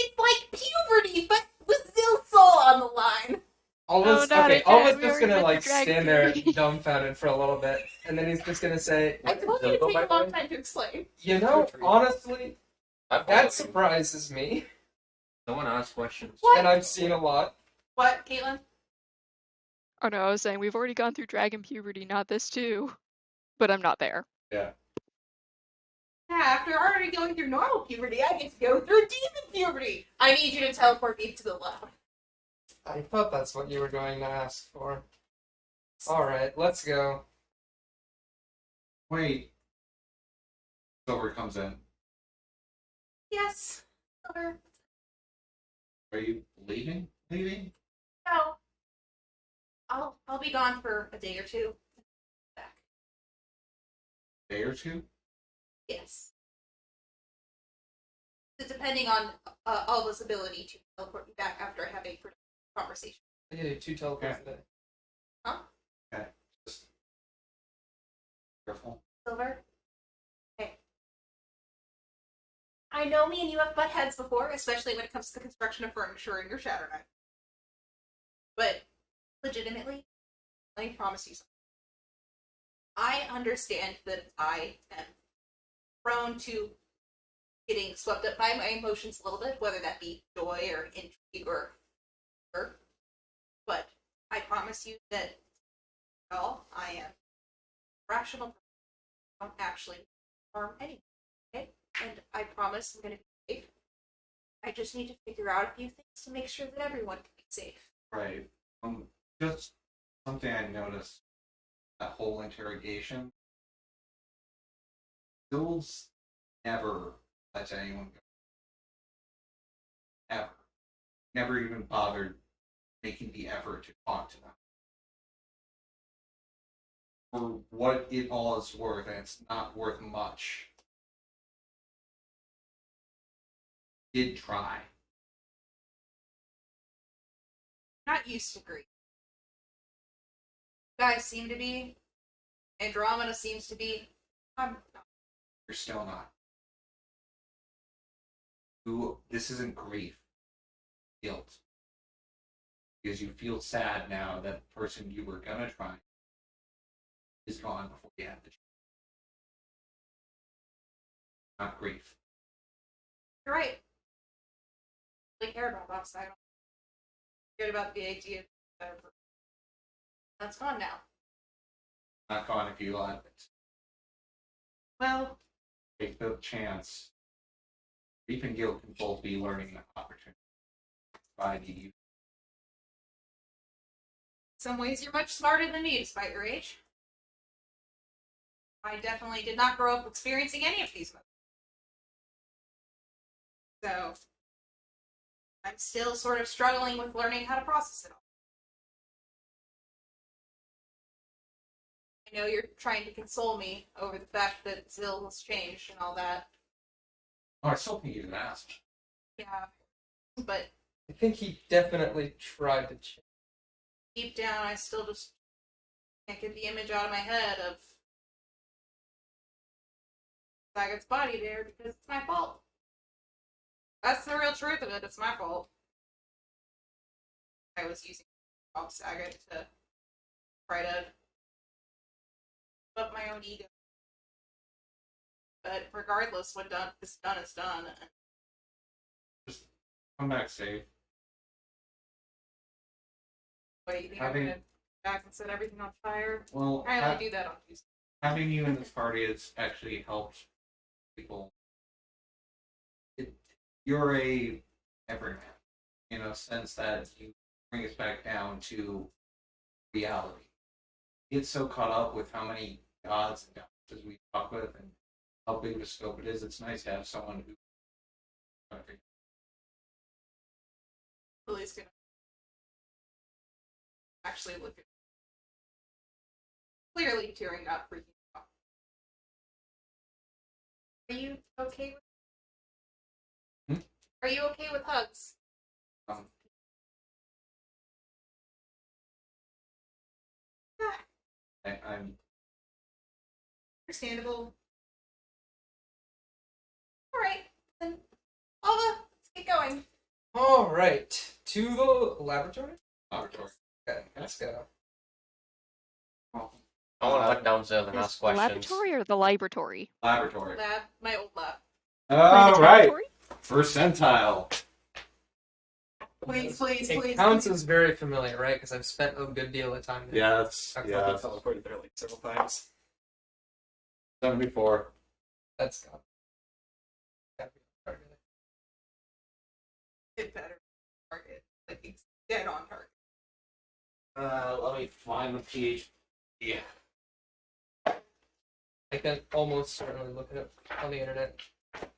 It's like puberty, but with Zill's soul on the line.
Alwa's
not
okay.
again.
Always
We
just
already
gonna
went
like
to drag
stand there
queen.
dumbfounded for a little bit, and then he's just gonna say,
I told you to take a long time to explain.
"You know, honestly,
I've
that surprises me,
Someone asked questions.
What?
and I've seen a lot."
What, Caitlin?
Oh no, I was saying we've already gone through dragon puberty, not this too. But I'm not there.
Yeah, after already going through normal puberty, I get to go through demon puberty. I need you to teleport me to the lab.
I thought that's what you were going to ask for. All right, let's go.
Wait. Silver comes in.
Yes. Silver.
Are you leaving? Leaving?
No. I'll be gone for a day or two. Back.
Day or two?
Yes. Depending on Alva's ability to teleport me back after I have a productive conversation.
I get a 2 teleports a day.
Huh?
Okay. Just careful.
Silver? Okay. I know me and you have butt heads before, especially when it comes to the construction of furniture in your Shadow Knight. But, legitimately, let me promise you something. I understand that I am prone to getting swept up by my emotions a little bit, whether that be joy or intrigue or hurt. But I promise you that, well, I am rational. I don't actually harm anyone. Okay? And I promise I'm going to be safe. I just need to figure out a few things to make sure that everyone can be safe.
Right. Just something I noticed that whole interrogation. Bill's never lets anyone go. Ever. Never even bothered making the effort to talk to them. For what it all is worth, and it's not worth much. Did try.
Not used to grief. You guys seem to be. Andromeda seems to be. I'm not.
You're still not. This isn't grief. Guilt. Because you feel sad now that the person you were gonna try is gone before you have the chance. Not grief.
You're right. I really care about us. I don't care about the idea that that's gone now.
Not gone if you let it.
Well,
Take the chance. Grief and guilt can both be learning opportunities. Provide you.
in some ways you're much smarter than me despite your age. I definitely did not grow up experiencing any of these movies. So, I'm still sort of struggling with learning how to process it all. I know you're trying to console me over the fact that Zill has changed and all that.
Oh, I still think he's an ass.
Yeah, but
I think he definitely tried to change.
deep down, I still just can't get the image out of my head of Sagat's body there because it's my fault. That's the real truth of it. It's my fault. I was using Bob Saget to try to up my own ego. But regardless, what is done is done.
Just come back safe.
What do you think? I'm gonna go back and set everything on fire?
Well,
I only do that on Tuesday.
having you in this party has actually helped people. You're a everyman, in a sense that you bring us back down to reality. It's so caught up with how many gods and goddesses we talk with and how big the scope it is. It's nice to have someone who.
Lily's gonna actually look at clearly tearing up, freaking out. Are you okay with? Are you okay with hugs?
I'm
Understandable. All right, then. Let's get going.
All right, to the laboratory.
laboratory.
Okay, let's go.
I want to let down Zill and ask
The
questions.
laboratory or the libratory?
Laboratory.
Lab, my old lab.
All right.
Laboratory?
Percentile.
Please, please,
It
please.
counts
please.
as very familiar, right? Because I've spent a good deal of time there.
Yes.
I've
Yeah.
teleported there like several times.
74.
That's got. Gotta be on target.
Get better. Target. Like it's dead on target.
Let me find the PhD. Yeah.
I can almost certainly look it up on the internet.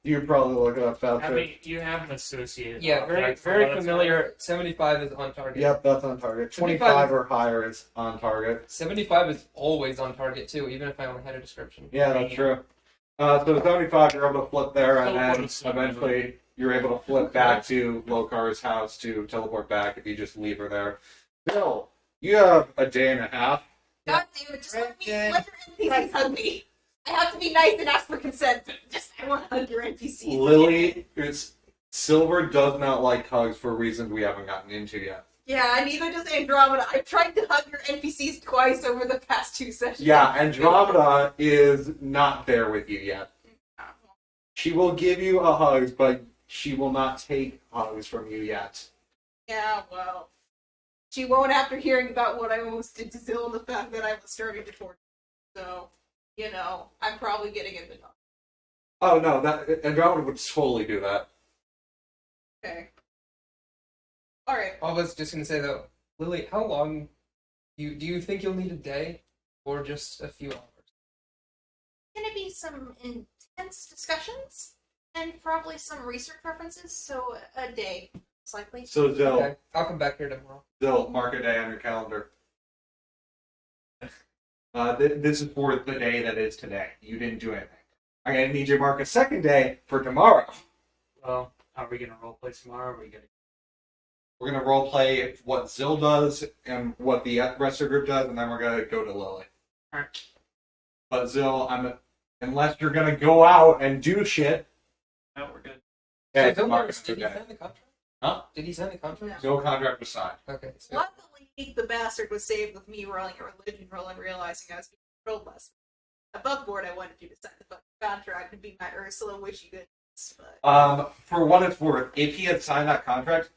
You probably look it up
I
faster.
mean, you have an associated.
Yeah,
object
very
for what
very
it's
familiar. 75 is on target.
Yep, that's on target.
25
25 or higher is on target.
75 is always on target too, even if I only had a description.
Yeah, that's true. So 75, you're able to flip there, and then
Teleport.
eventually you're able to flip back to Lokar's house to teleport back if you just leave her there. Bill, you have a day and a half.
God damn it! Just let your NPCs hug me. I have to be nice and ask for consent, but just I want to hug your NPCs.
Lily, Silver does not like hugs for reasons we haven't gotten into yet.
Yeah, neither does Andromeda. I've tried to hug your NPCs twice over the past 2 sessions.
Yeah, Andromeda is not there with you yet. She will give you a hug, but she will not take hugs from you yet.
Yeah, well, she won't after hearing about what I almost did to Zill and the fact that I was starting to torture. So you know, I'm probably getting in the dark.
Oh no, that Andromeda would totally do that.
Okay. Alright.
I was just gonna say though, Lily, how long do you think you'll need a day, or just a few hours?
Gonna be some intense discussions and probably some research references, so a day, most likely.
So Zill,
Okay, I'll come back here tomorrow.
Zill, mark a day on your calendar. This is for the day that is today. You didn't do anything. I'm gonna need you to mark a second day for tomorrow.
Well, how are we gonna roleplay tomorrow? Are we gonna?
We're gonna role play what Zill does and what the rest of the group does, and then we're gonna go to Lily.
Alright.
But Zill, unless you're gonna go out and do shit.
No, we're good.
Yeah,
So
mark
did
another
he
day.
sign the contract?
Huh?
Did he sign the contract?
No contract was signed.
Okay. So
Luckily, the bastard was saved with me rolling a religion roll and realizing I was being controlled less. Above board, I wanted you to sign the fucking contract and be my Ursula wishy goodness, but...
For what it's worth, if he had signed that contract,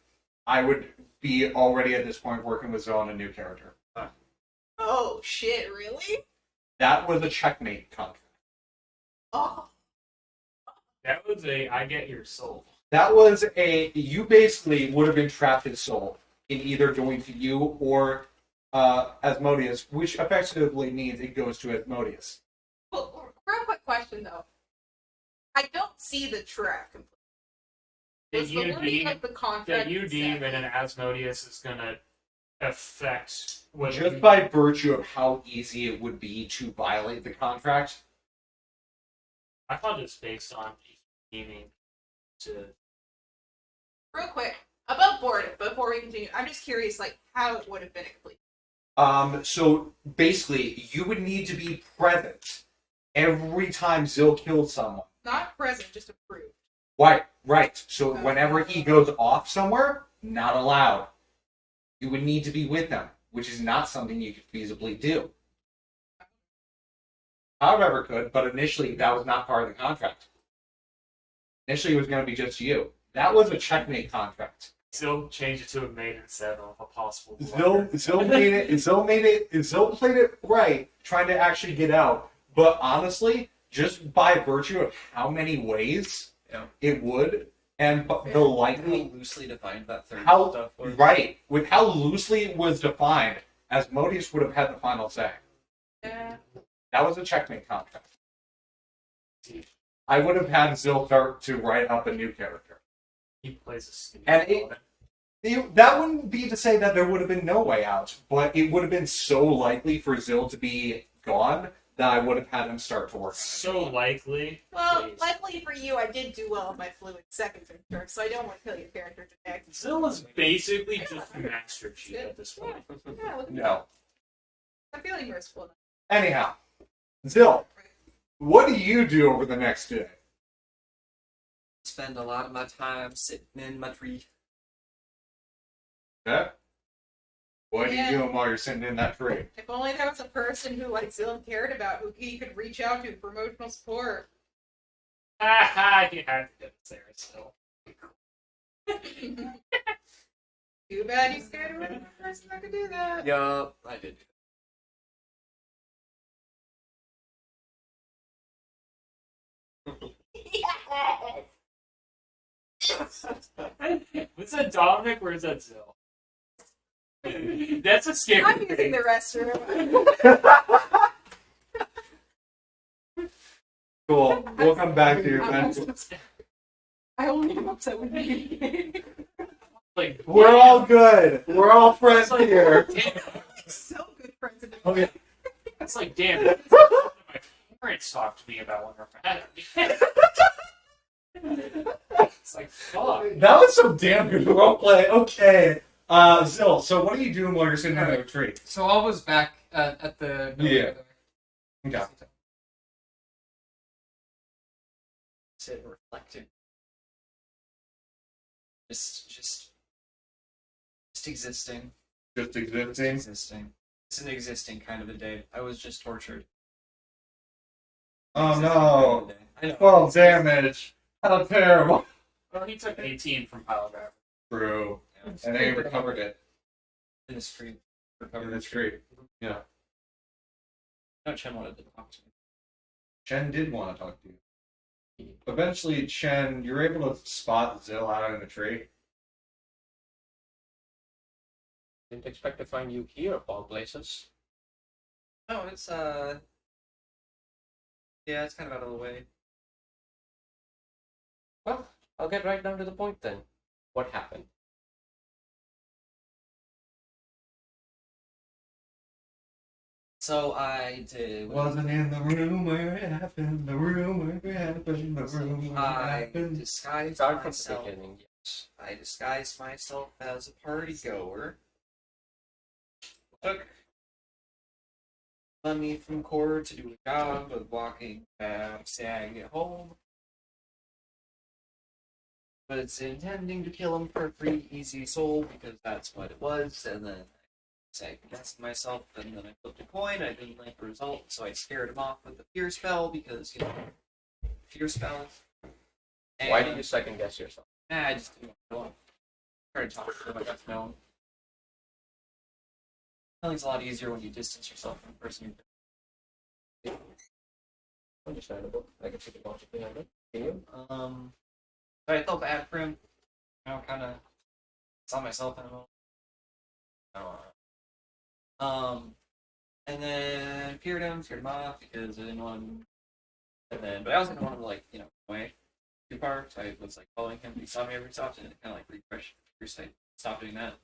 I would be already at this point working with Zill on a new character.
Oh, shit, really?
That was a checkmate contract.
Oh.
That was a I get your soul.
That was you basically would have been trapped in soul in either going to you or Asmodeus, which effectively means it goes to Asmodeus.
Well, real quick question, though. I don't see the track completely.
That
Was the
you
wording
deem
of the contract
that you deem
exactly-
and an Asmodeus is gonna affect what
Just by virtue of how easy it would be to violate the contract.
I thought it was based on deeming to.
Real quick, above board, before we continue, I'm just curious, like, how it would have been complete.
So basically, you would need to be present every time Zill killed someone.
Not present, just approved.
Right. So whenever he goes off somewhere, not allowed. You would need to be with them, which is not something you could feasibly do. However, could, but initially that was not part of the contract. Initially, it was going to be just you. That was a checkmate contract.
Still change it to a made instead of a possible.
Zill made it. Zill played it right, trying to actually get out. But honestly, just by virtue of how many ways it would, and the likely
How loosely defined that third
how
stuff was.
right with how loosely it was defined, Asmodeus would have had the final say.
Yeah.
That was a checkmate contract. I would have had Zill start to write up a new character.
He plays a stupid.
And that wouldn't be to say that there would have been no way out, but it would have been so likely for Zill to be gone that I would have had him start to work.
So likely.
Well,
Please.
luckily for you, I did do well in my fluid second turn, so I don't want to kill your character today.
Zill is basically just Master Chief at this point.
Yeah, look at
No.
that. I'm feeling merciful.
Anyhow, Zill, what do you do over the next day?
Spend a lot of my time sitting in my tree.
Okay. What are
Yeah.
you doing while you're sitting in that tree?
If only there was a person who, like, Zill cared about, who he could reach out to for emotional support.
Ah, you had to get Sarah still.
Too bad you scared away the person that could do that.
Yup, I did.
What's that, Dominic? Or is that Zill? That's a scary
I'm using
thing.
the restroom.
Cool. We'll come back to you eventually.
I only am upset with you.
Like,
We're all good. We're all friends here.
So good friends in the
Okay.
it's like, damn. That's what my parents talked to me about when we're It's like, fuck.
That was some damn good roleplay. Okay. Zill, so what are you doing while you're sitting in the tree?
So I was back at the.
Yeah. Okay.
Sit reflecting. Just existing.
Just existing.
Existing. It's an existing kind of a day. I was just tortured.
Oh
Existing kind of
no.
a day. I know.
12 damage. How terrible.
Well, he took 18 from pile driver.
True.
Yeah.
And then he recovered it
In the street.
in the tree. Yeah.
No, Chen wanted to talk to me.
Chen did want to talk to you. Eventually, Chen, you're able to spot Zill out in the tree.
Didn't expect to find you here, of all places.
No, it's yeah, it's kind of out of the way.
Well, I'll get right down to the point then. What happened?
So I did.
Wasn't in the room where it happened. The room where it happened. The room where it
I
happened.
disguised
Start from the
myself.
beginning, yes.
I disguised myself as a party goer. Took money from Core to do a job of walking back, saying at home. But it's intending to kill him for a free, easy soul because that's what it was. And then I second-guessed myself, and then I flipped a coin. I didn't like the result, so I scared him off with the fear spell because, you know, fear spell. And
Why did you second guess yourself?
I just didn't want to try to talk to him. I got to know him. It's a lot easier when you distance yourself from the person you're.
Understandable. I can see the logic behind it. Can you?
But I felt bad for him. You know, kind of saw myself in a moment. And then feared him off because I didn't want him. And then, but I also didn't want him to, like, you know, away too far. So I was like following him. He saw me every so often, and it kind of like refreshed. First, I stopped doing that.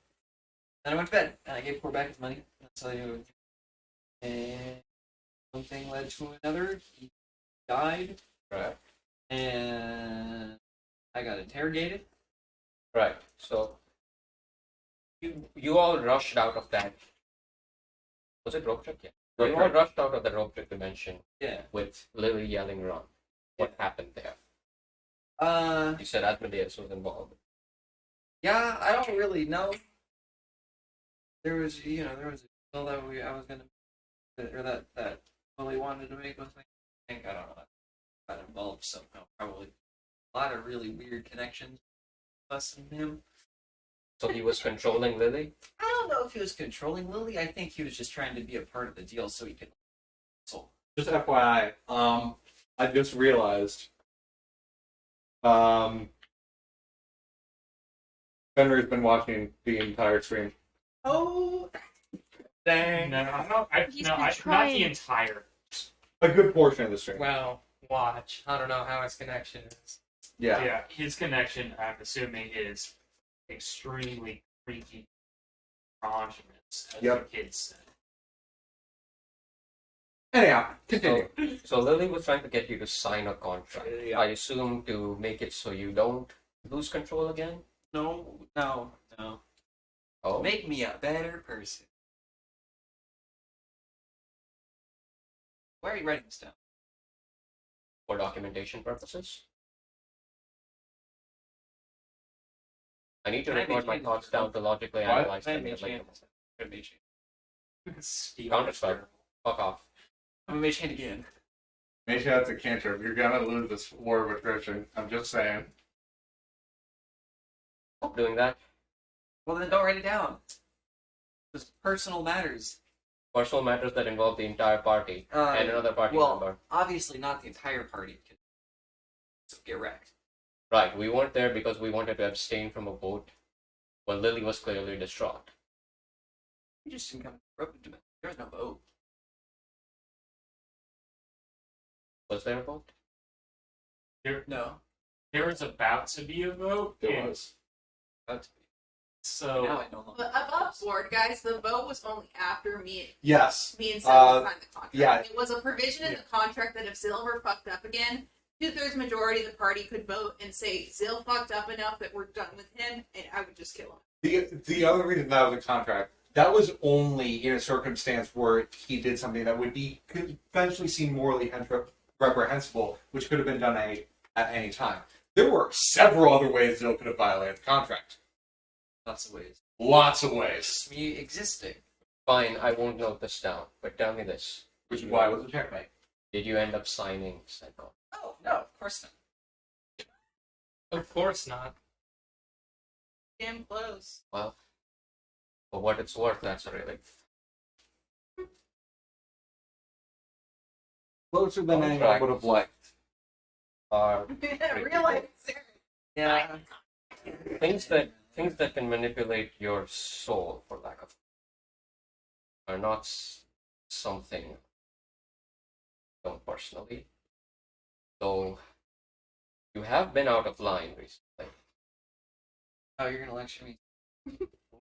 Then I went to bed, and I gave Core back his money. That's all I knew. And one thing led to another. He died.
Right.
And I got interrogated.
Right. So you all rushed out of that. Was it rope trick? Yeah.
Rope
You all
trick.
rushed out of the rope trick dimension
Yeah.
with Lily yelling run. What happened there? You said Asmodeus was involved.
Yeah, I don't really know. There was a deal that I was gonna, or that Lily wanted to make with me. I think I don't know. Got involved somehow. Probably a lot of really weird connections. Us and him.
So he was controlling Lily?
I don't know if he was controlling Lily. I think he was just trying to be a part of the deal so he could. So
Just FYI, I just realized, Fenrir's been watching the entire stream.
Oh,
dang!
No,
He's
not
been
the
trying.
entire.
A good portion of the stream.
Well, watch. I don't know how his connection is.
Yeah.
Yeah, his connection, I'm assuming, is extremely freaky, androgynous, as
Yep.
the kids said.
Anyhow, continue.
So Lily was trying to get you to sign a contract.
Yeah.
I assume to make it so you don't lose control again?
no.
Oh.
Make me a better person. Why are you writing this down?
For documentation purposes? I need to
Can I
record my
maintain
thoughts
this?
down to logically
What?
analyze
Can I
them.
mage
Like,
hand? Can I mage hand?
Steal
Counterspell. Fuck off.
I'm gonna mage hand again.
Make sure that's a cantrip. You're gonna lose this war of attrition. I'm just saying.
Stop doing that.
Well, then don't write it down. It's personal matters.
Personal matters that involve the entire party and another party
well,
member.
obviously not the entire party. So get wrecked.
Right, we weren't there because we wanted to abstain from a vote. Well, Lily was clearly distraught.
You just didn't come to dimension. There was no vote.
Was there a vote?
No.
There was about to be a vote.
There
and
was.
So
Now I no longer.
But above board, guys, the vote was only after me
Yes.
and Silver signed the contract.
yeah.
It was a provision in the contract that if Silver fucked up again, 2/3 majority of the party could vote and say Zill fucked up enough that we're done with him, and I would just kill him.
The other reason that was a contract, that was only in a circumstance where he did something that would be could eventually seem morally reprehensible, which could have been done at any time. There were several other ways Zill could have violated the contract.
Lots of ways.
Lots of ways.
Me existing.
Fine, I won't note this down, but tell me this.
Which is why it was a checkmate.
Did you end up signing said contract?
Oh no, of course not.
Of course not.
Damn close.
Well, for what it's worth, that's a relief.
Closer than anyone
Contract.
would have liked.
Are
Real life serious.
yeah, things that can manipulate your soul, for lack of, are not something I don't personally. So you have been out of line recently.
Oh, you're gonna lecture me?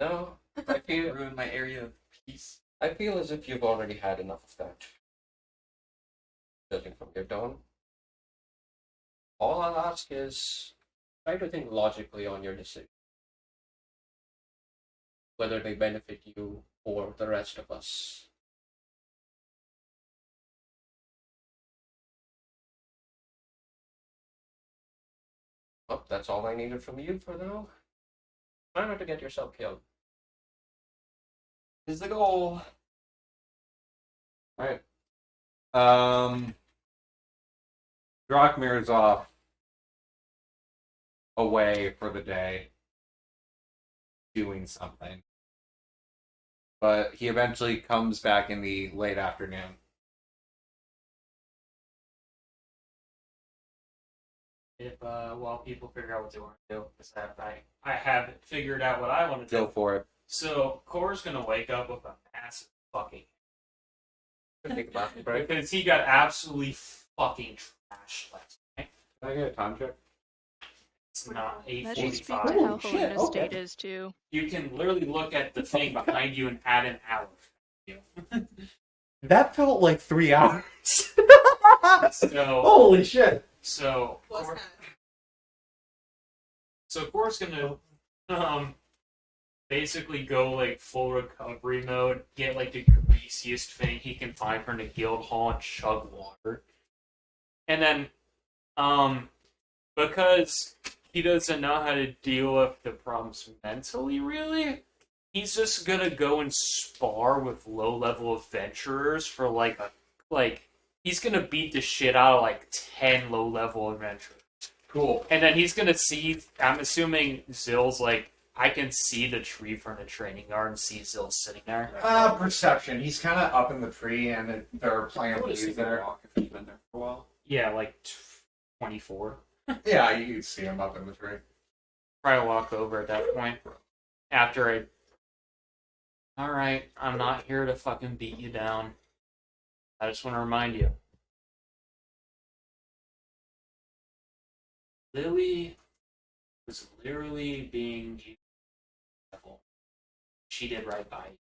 No, I feel
Ruin my area of peace.
I feel as if you've already had enough of that. Judging from your tone, all I'll ask is try to think logically on your decision, whether they benefit you or the rest of us. Well, that's all I needed from you for now. Try not to get yourself killed.
Is the goal.
Alright. Drakmir's off away for the day doing something. But he eventually comes back in the late afternoon.
If while people figure out what they want to do, because I haven't figured out what I want to do.
Go for it.
So Core's gonna wake up with a massive fucking
Think about it, right?
because he got absolutely fucking trashed last night.
Can I get a time check?
It's not
That should speak to
8:45.
how
Holy shit,
Helena's
okay.
state is too.
You can literally look at the thing behind you and add an hour.
That felt like 3 hours.
So
Holy shit.
so
Was
Core-
that?
so Core's gonna basically go like full recovery mode, get like the greasiest thing he can find from the guild hall and chug water. And then because he doesn't know how to deal with the problems mentally really, he's just gonna go and spar with low level adventurers for he's gonna beat the shit out of like 10 low level adventurers.
Cool.
And then he's gonna see, I'm assuming Zill's like, I can see the tree from the training yard and see Zill sitting there.
Perception. He's kind of up in the tree, and they're playing
What
music
is he
there.
walk if he's been there for a while?
Yeah, like 24.
Yeah, you can see him up in the tree.
Probably walk over at that point. After Alright, I'm not here to fucking beat you down. I just want to remind you. Lily was literally being evil. She did right by you.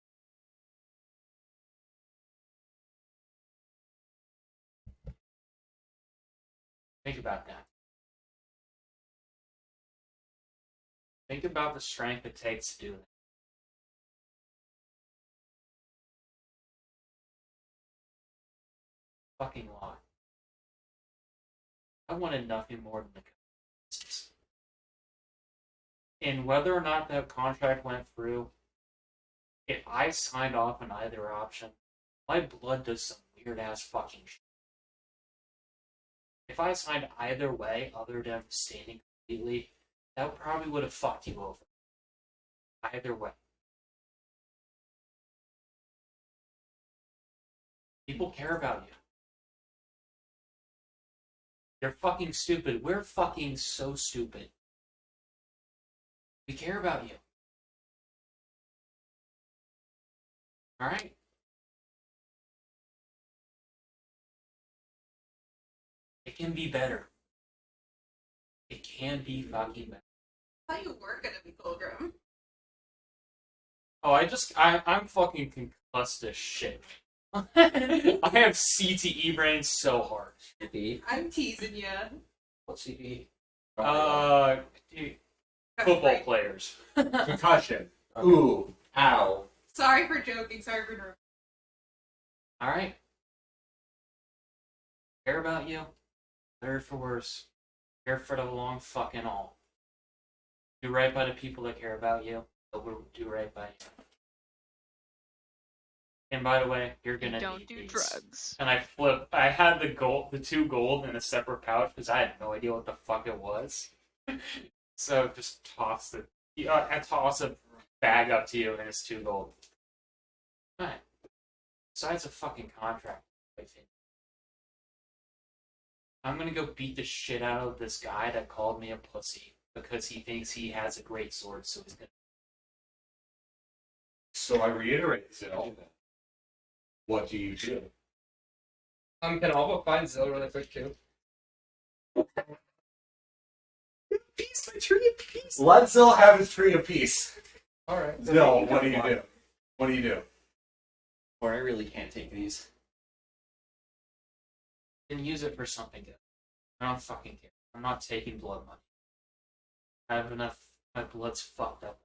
Think about that. Think about the strength it takes to do that. Fucking lot. I wanted nothing more than the consequences. And whether or not that contract went through, if I signed off on either option, my blood does some weird ass fucking shit. If I signed either way, other than abstaining completely, that probably would have fucked you over. Either way. People care about you. They're fucking stupid. We're fucking so stupid. We care about you. Alright? It can be better. It can be fucking better.
I thought you were gonna be Pilgrim.
Oh, I'm fucking concussed as shit. I have CTE brain so hard.
CTE?
I'm teasing you.
What's CTE?
Dude, football players.
Concussion. Ooh. Ow.
Sorry for joking. Sorry for interrupting.
Alright? Care about you. Better for worse. Care for the long fucking all. Do right by the people that care about you. They'll do right by you. And by the way, you're gonna
Don't
need
do
these.
drugs.
And I had the 2 gold in a separate pouch because I had no idea what the fuck it was. So just toss I toss a bag up to you and it's 2 gold. Alright. Besides a fucking contract, I think. I'm gonna go beat the shit out of this guy that called me a pussy because he thinks he has a great sword, so he's gonna.
So I reiterate, Zil. What do you do?
Can Alba find Zill really quick too?
Peace, my tree of peace.
Let Zil have his tree of peace.
Alright.
Zil, what do you do? What do you do?
Or I really can't take these.
Then use it for something good. I don't fucking care. I'm not taking blood money. I have enough. My blood's fucked up.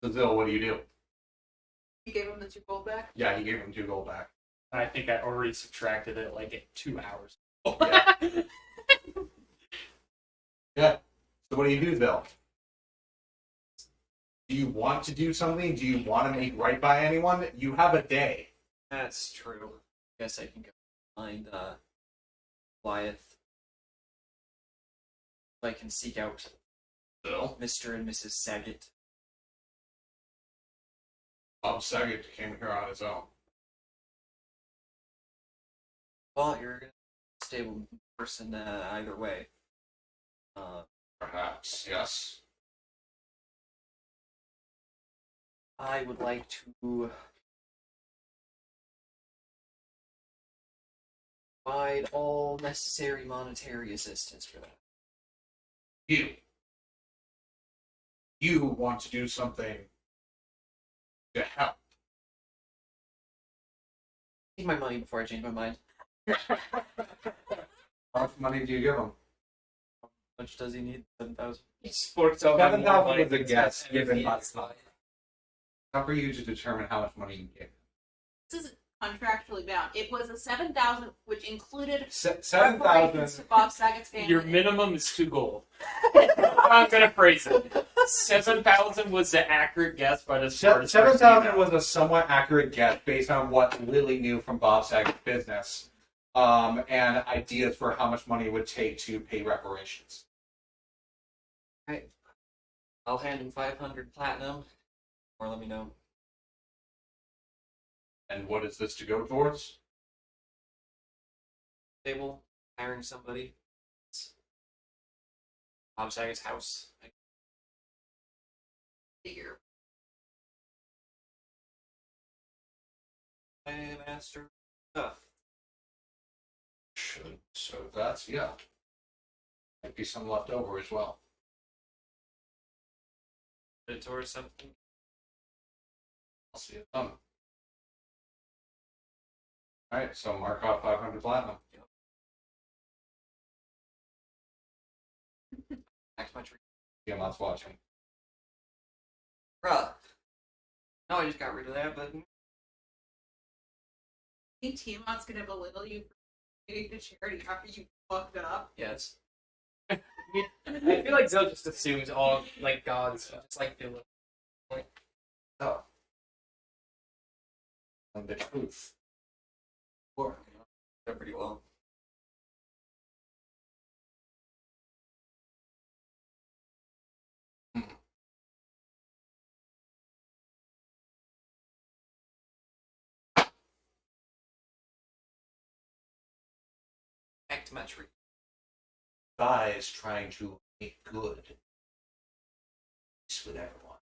So Zil, what do you do?
You gave him the 2 gold back?
Yeah, he gave him 2 gold back.
I think I already subtracted it like in 2 hours.
Yeah. Yeah. So what do you do, Zil? Do you want to do something? Do you want to make right by anyone? You have a day.
That's true. Guess I can go find Wyeth. I can seek out
Zil?
Mr. and Mrs. Saget.
Bob Saget came here on his own.
Well, you're a stable person either way.
Perhaps, yes.
I would like to provide all necessary monetary assistance for that.
You want to do something to help.
Need my money before I change my mind.
How much money do you give him?
How much does he need? 7,000?
He's forked out
7,000 was a
than
guess
that.
given by
It's fine.
How for you to determine how much money you give?
This is contractually bound. It was a 7,000, which included
7,000.
reparations to Bob Saget's family.
Your minimum is 2 gold. I'm gonna phrase it. 7,000 was the accurate guess by the smartest person
7,000
you know.
was a somewhat accurate guess based on what Lily knew from Bob Saget's business, and ideas for how much money it would take to pay reparations.
Right. I'll hand him 500 platinum, or let me know.
And what is this to go towards?
Stable, hiring somebody. Bob Saget's house.
Figure.
Master stuff.
Should so that's yeah. Might be some left over as well.
Put it towards something.
I'll see it done. Alright, so mark off 500 platinum.
Back to my tree.
Tiamat's watching.
Bruh. No, I just got rid of that, but
I think Tiamat's gonna belittle you for getting to charity after you fucked it up.
yes.
I feel like Zill just assumes all like gods just like do it.
Oh. And the truth.
Or, done pretty well. Back to my tree.
Guy is trying to make good with everyone.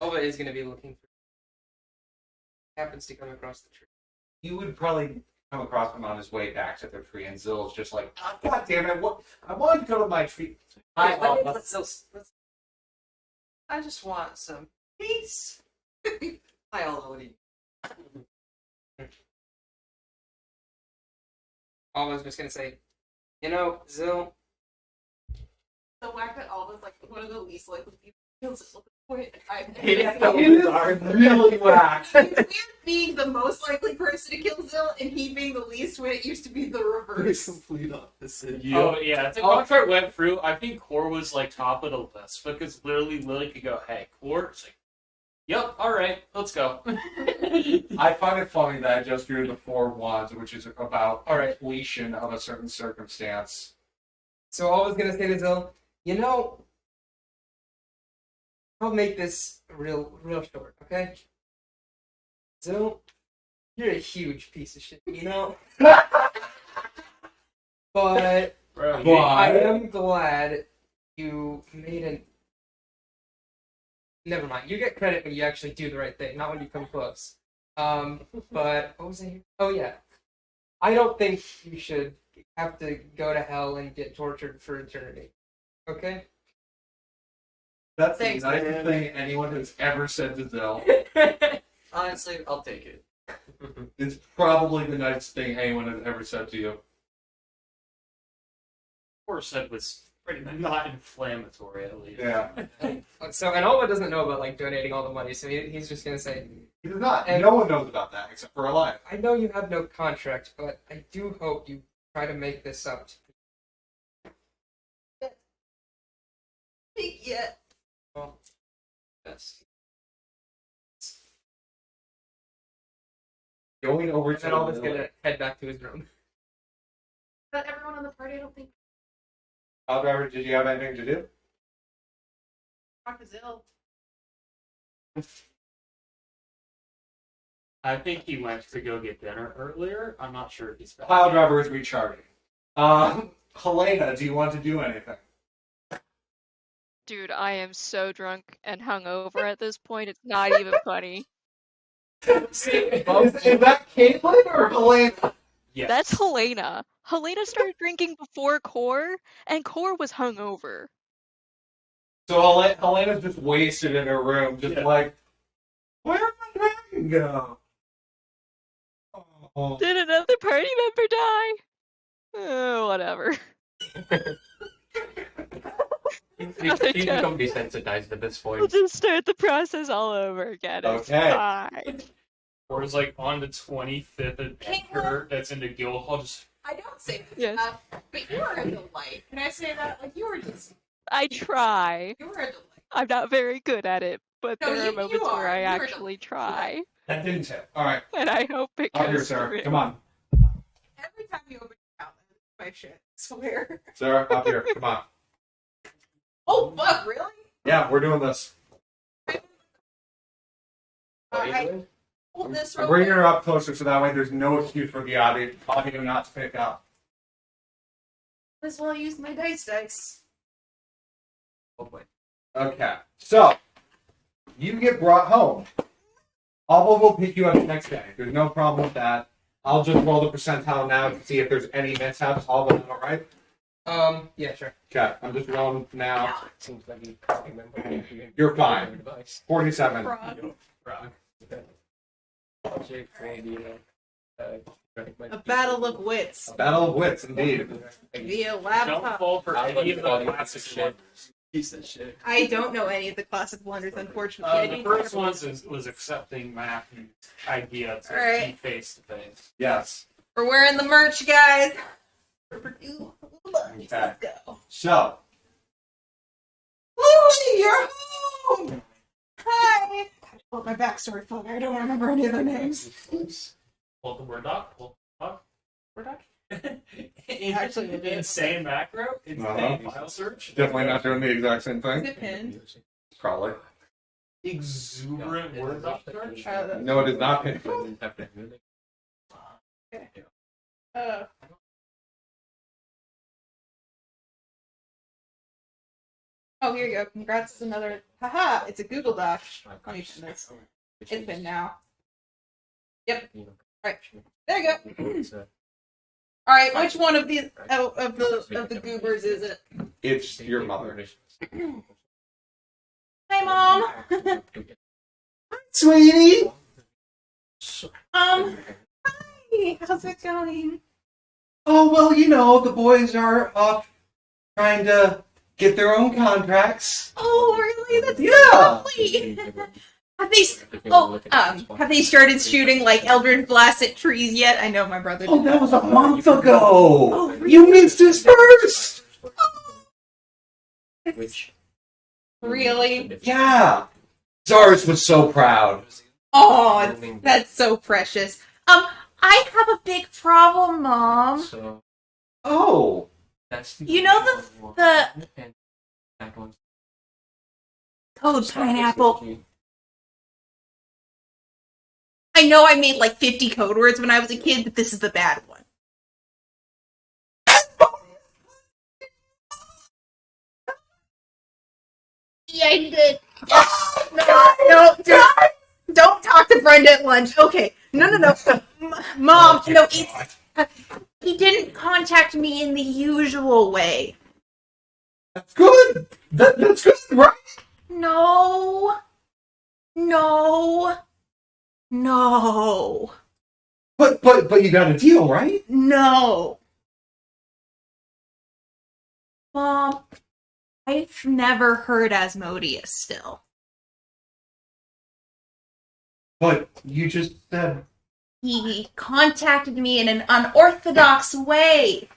Alba is going to be looking for. Happens to come across the tree.
You would probably come across him on his way back to the tree, and Zill's just like, oh, God damn it, I wanted to go to my tree.
Hi, let's I just want some peace. Hi, Alba. What do you?
Alba's just going to say, you know, Zill,
The whack that Alba's like one of the least likely people kills it with the point.
Those are really whack.
It's weird being the most likely person to kill Zill and he being the least when it used to be the reverse.
Complete opposite.
Oh yeah, the contract went through. I think Core was like top of the list because literally Lily could go, "Hey, Core," it's like, "Yep, all right, let's go."
I find it funny that I just drew the 4 wands, which is about completion of a certain circumstance.
So Alba's going to say to Zill, you know, I'll make this real short, okay? So, you're a huge piece of shit, you know? But
Bro,
I am glad you made an. Never mind. You get credit when you actually do the right thing, not when you come close. But what was I? Oh yeah. I don't think you should have to go to hell and get tortured for eternity. Okay?
That's
Thanks,
the nicest
man.
thing anyone has ever said to Zell.
Honestly, I'll take it.
It's probably the nicest thing anyone has ever said to you.
Or said was not inflammatory, at least.
Yeah.
So, and Alba doesn't know about like donating all the money, so he's just gonna say,
He does not.
And-
No one knows about that except for Elias.
I know you have no contract, but I do hope you try to make this up.
Yeah.
Well, yes.
Going over
And
to
then Alba's
Lily.
gonna head back to his room.
But everyone on the party, I don't think.
Kyle driver, did you have anything to do?
Talk to Zill.
I think he went to go get dinner earlier. I'm not sure if he's back.
Kyle driver is recharging. Helena, do you want to do anything?
Dude, I am so drunk and hungover at this point. It's not even funny.
Is that Caitlin or Helena?
Yes.
That's Helena. Helena started drinking before Core, and Core was hungover.
So Helena's just wasted in her room, just like, where did my dragon go? Oh.
Did another party member die? Oh, whatever.
He's become desensitized at this
We'll
point.
just start the process all over again. It's
Okay.
fine.
Or it's like on the 25th adventure that's into Guildhall, just
I don't say this
Yes.
enough, but you are a delight. Can I say that? Like, you were just,
I try.
you were a delight.
I'm not very good at it, but
No,
there are
you
moments where
are.
I
You are
actually try.
That didn't hit. All right.
And I hope it
Up here,
goes
Sarah.
through.
Come on.
Every time you open your mouth, my shit. I swear.
Sarah, up here. Come on.
Oh, fuck, really?
Yeah, we're doing this.
Alright. Hold this
I'm
real
bringing
quick.
her up closer so that way there's no excuse for the audio not to pick up.
Might as well use my dice.
Oh boy.
Okay. So, you get brought home. Alba will pick you up the next day. There's no problem with that. I'll just roll the percentile now to see if there's any mishaps. Alba, all right?
Yeah, sure.
Okay, I'm just rolling now.
Seems like you can't remember.
You're fine.
Device.
47.
frog.
A battle of wits
Battle of wits, indeed.
via
Don't
laptop.
fall for
I
any of the
would-
classic shit.
Piece of shit.
I don't know any of the classic blunders, unfortunately. I
The
need
first
to-
one was accepting Matthew's idea to
Alright.
be face to face.
Yes.
We're wearing the merch, guys.
Okay.
Let's go.
So,
Louie, you're home. Hi. Well, my backstory, fuck. I don't remember any of their names.
Pull the word doc. Pull the doc. Word doc.
Actually, it is.
Insane macro. Insane file search.
definitely not doing the exact same
Is
thing.
it pinned?
Probably.
Exuberant word doc search.
No, it is not pinned.
Oh, here you go. Congrats. It's another. Haha, it's a Google Doc. Let me pin this. It's been now. Yep. Alright. There you go. Alright, which one of these of the goobers is it?
It's your mother.
Hi, Mom.
Sweetie!
Hi. How's it going?
Oh, well, you know, the boys are off trying to get their own contracts.
Oh, really? That's so
Yeah.
lovely. Have they started shooting like Eldritch Blast at trees yet? I know my brother.
Oh,
did
that was a month
Oh,
ago!
really?
You missed his first!
Really?
Yeah! Zaris was so proud.
Oh, that's so precious. I have a big problem, Mom.
So
Oh!
that's
You know the Toad pineapple. I know I made like 50 code words when I was a kid, but this is the bad one. Yeah, I did. No, don't talk to Brenda at lunch. Okay, no. Mom, no, he didn't contact me in the usual way.
That's good. That's good, right?
No.
But you got a deal, right?
No. Mom, I've never heard Asmodeus still.
But you just said
He contacted me in an unorthodox way.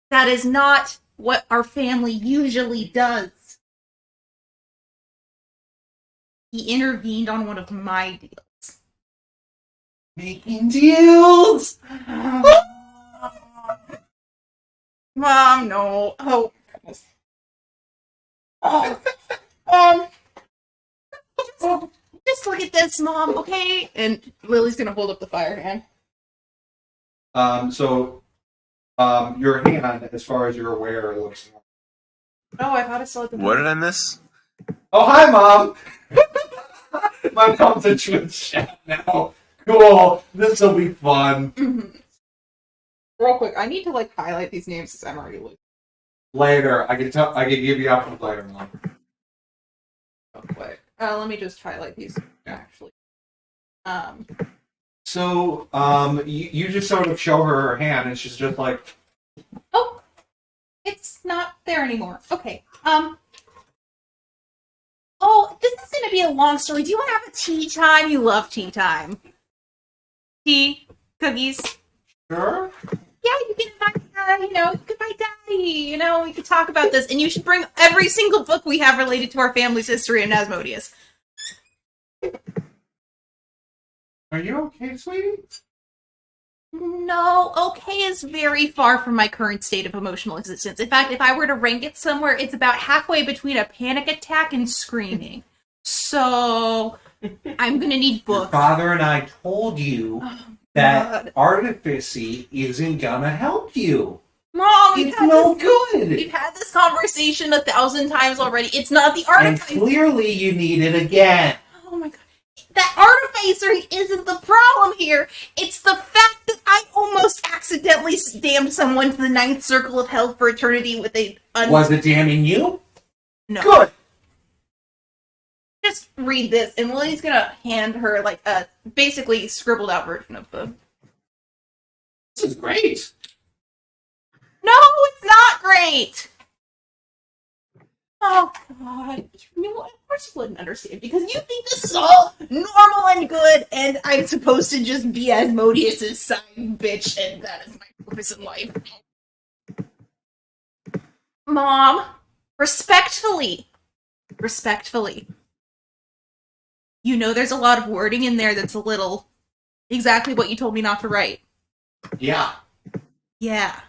That is not what our family usually does. He intervened on one of my deals.
making deals.
Mom, no. Oh, goodness. Just look at this, Mom, okay? And Lily's gonna hold up the fire hand.
Your hand, as far as you're aware, looks normal.
Oh, I thought I still had the.
What did I miss?
Oh, hi, Mom! My mom's a Twitch chat now. Cool. This will be fun.
Mm-hmm. Real quick, I need to like highlight these names since I'm already losing.
Later. I can give you options later, Mom.
Real quick. Let me just highlight these actually.
So, you just sort of show her hand, and she's just like,
Oh, it's not there anymore. Okay. Oh, this is gonna be a long story. Do you want to have a tea time? You love tea time. Tea, cookies.
sure.
Yeah, you can invite, goodbye, Daddy. We could talk about this, and you should bring every single book we have related to our family's history in Asmodeus.
Are you okay, sweetie?
No, okay is very far from my current state of emotional existence. In fact, if I were to rank it somewhere, it's about halfway between a panic attack and screaming. So, I'm gonna need
Your
books.
father and I told you that
God.
artificy isn't gonna help you.
Mom,
It's no good.
we've had this conversation 1,000 times already. It's not the
And
artificer.
clearly you need it again.
Oh my god. That artificer isn't the problem here. It's the fact that I almost accidentally damned someone to the ninth circle of hell for eternity with a...
Was it damning you?
No.
Good.
Just read this, and Lily's gonna hand her, like, a basically scribbled out version of the...
This is great.
No, it's not great! Oh, God. You know what? Of course you wouldn't understand, because you think this is all normal and good, and I'm supposed to just be Asmodeus' side bitch, and that is my purpose in life. Mom, respectfully. You know there's a lot of wording in there that's a little exactly what you told me not to write.
Yeah.
Yeah.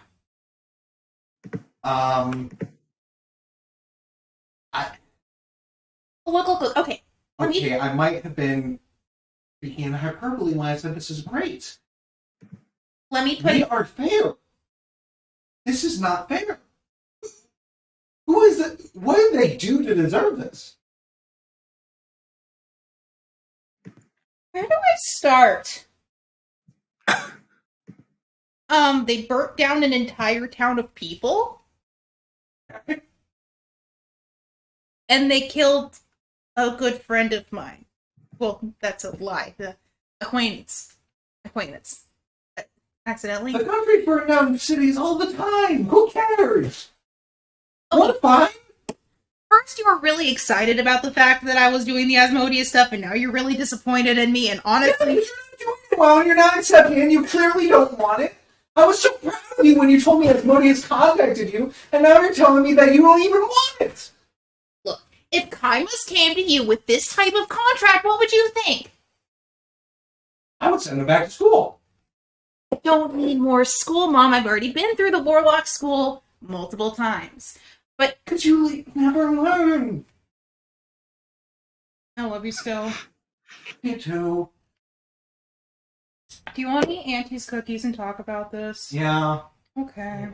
Look. Okay.
Okay, I might have been speaking in hyperbole when I said this is great.
Let me put
We are fair. This is not fair. Who is it? What did they do to deserve this?
Where do I start? They burnt down an entire town of people. And they killed a good friend of mine. Well, that's a lie. The acquaintance. Accidentally.
The country burns down cities all the time. Who cares?
Okay.
We're fine.
First, you were really excited about the fact that I was doing the Asmodeus stuff, and now you're really disappointed in me. And honestly,
You're not doing it well, and you're not accepting it, and you clearly don't want it. I was so proud of you when you told me Asmodeus contacted you, and now you're telling me that you don't even want it.
look, if Kymus came to you with this type of contract, what would you think?
I would send him back to school.
I don't need more school, Mom. I've already been through the Warlock school multiple times. But
Because you never learn.
I love you still.
Me too.
Do you want to eat Auntie's cookies and talk about this?
Yeah.
Okay.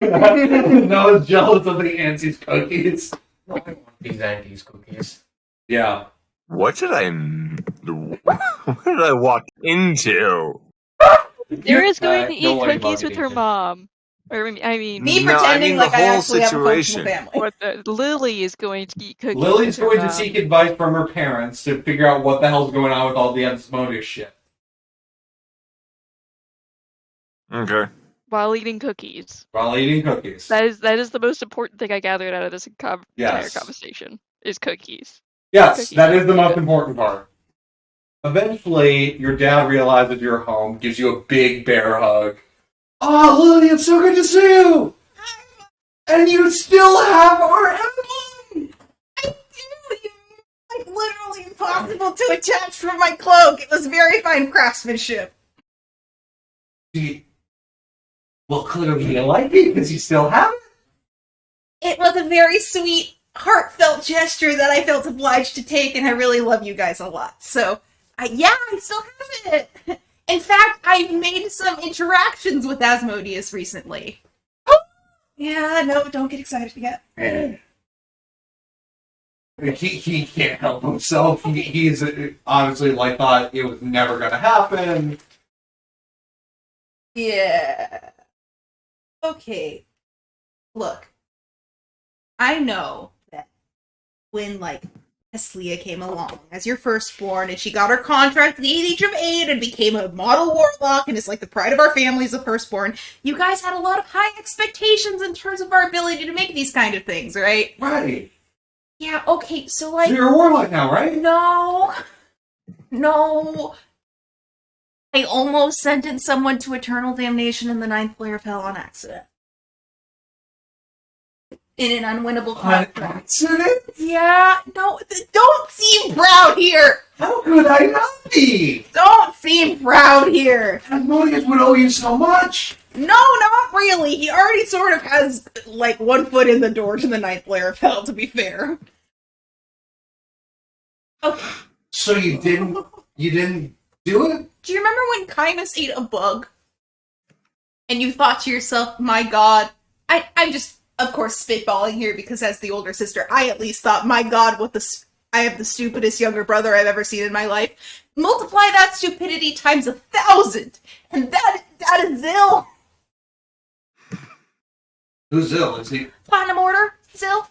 No one's jealous of the Auntie's cookies.
I want these Auntie's cookies.
Yeah.
What did I walk into?
Sarah's going to
don't
eat
worry about
cookies
it,
with her
Ethan.
mom. Or I mean,
Me
No, I
pretending
mean
like
the
I
whole
actually have a functional
situation.
family.
what Lily is going to eat cookies.
Lily's
with her
going to
mom.
seek advice from her parents to figure out what the hell's going on with all the Asmodeus shit.
Okay.
while eating cookies.
While eating cookies.
That is the most important thing I gathered out of this entire
Yes.
conversation. Is cookies.
Yes,
Cookies.
that is the most important part. Eventually, your dad realizes you're home, gives you a big bear hug. Oh, Lily, it's so good to see you! And you still have our emblem!
I do. Like literally impossible to attach from my cloak. It was very fine craftsmanship.
Well, clearly you like it because you still have it.
It was a very sweet, heartfelt gesture that I felt obliged to take, and I really love you guys a lot. So, I still have it. In fact, I've made some interactions with Asmodeus recently. Yeah, no, don't get excited yet.
He can't help himself. He's obviously thought it was never going to happen.
Yeah. Okay. Look. I know that when, Eslia came along as your firstborn, and she got her contract at the age of 8 and became a model warlock and is the pride of our family as a firstborn, you guys had a lot of high expectations in terms of our ability to make these kind of things, right?
Right.
Yeah, okay, so
So you're a warlock now, right?
No. I almost sentenced someone to eternal damnation in the 9th layer of hell on accident. In an unwinnable contract.
Accident?
Yeah, no, don't seem proud here!
How could I not be?
Don't seem proud here!
Asmodeus would owe you so much.
No, not really. He already sort of has, 1 foot in the door to the 9th layer of hell, to be fair. Okay.
So you didn't do it?
Do you remember when Kymus ate a bug? And you thought to yourself, my god, I'm just, of course, spitballing here because as the older sister, I at least thought, my god, I have the stupidest younger brother I've ever seen in my life. Multiply that stupidity times 1,000, and that is Zill.
Who's Zill? Is he?
Platinum Order, Zill.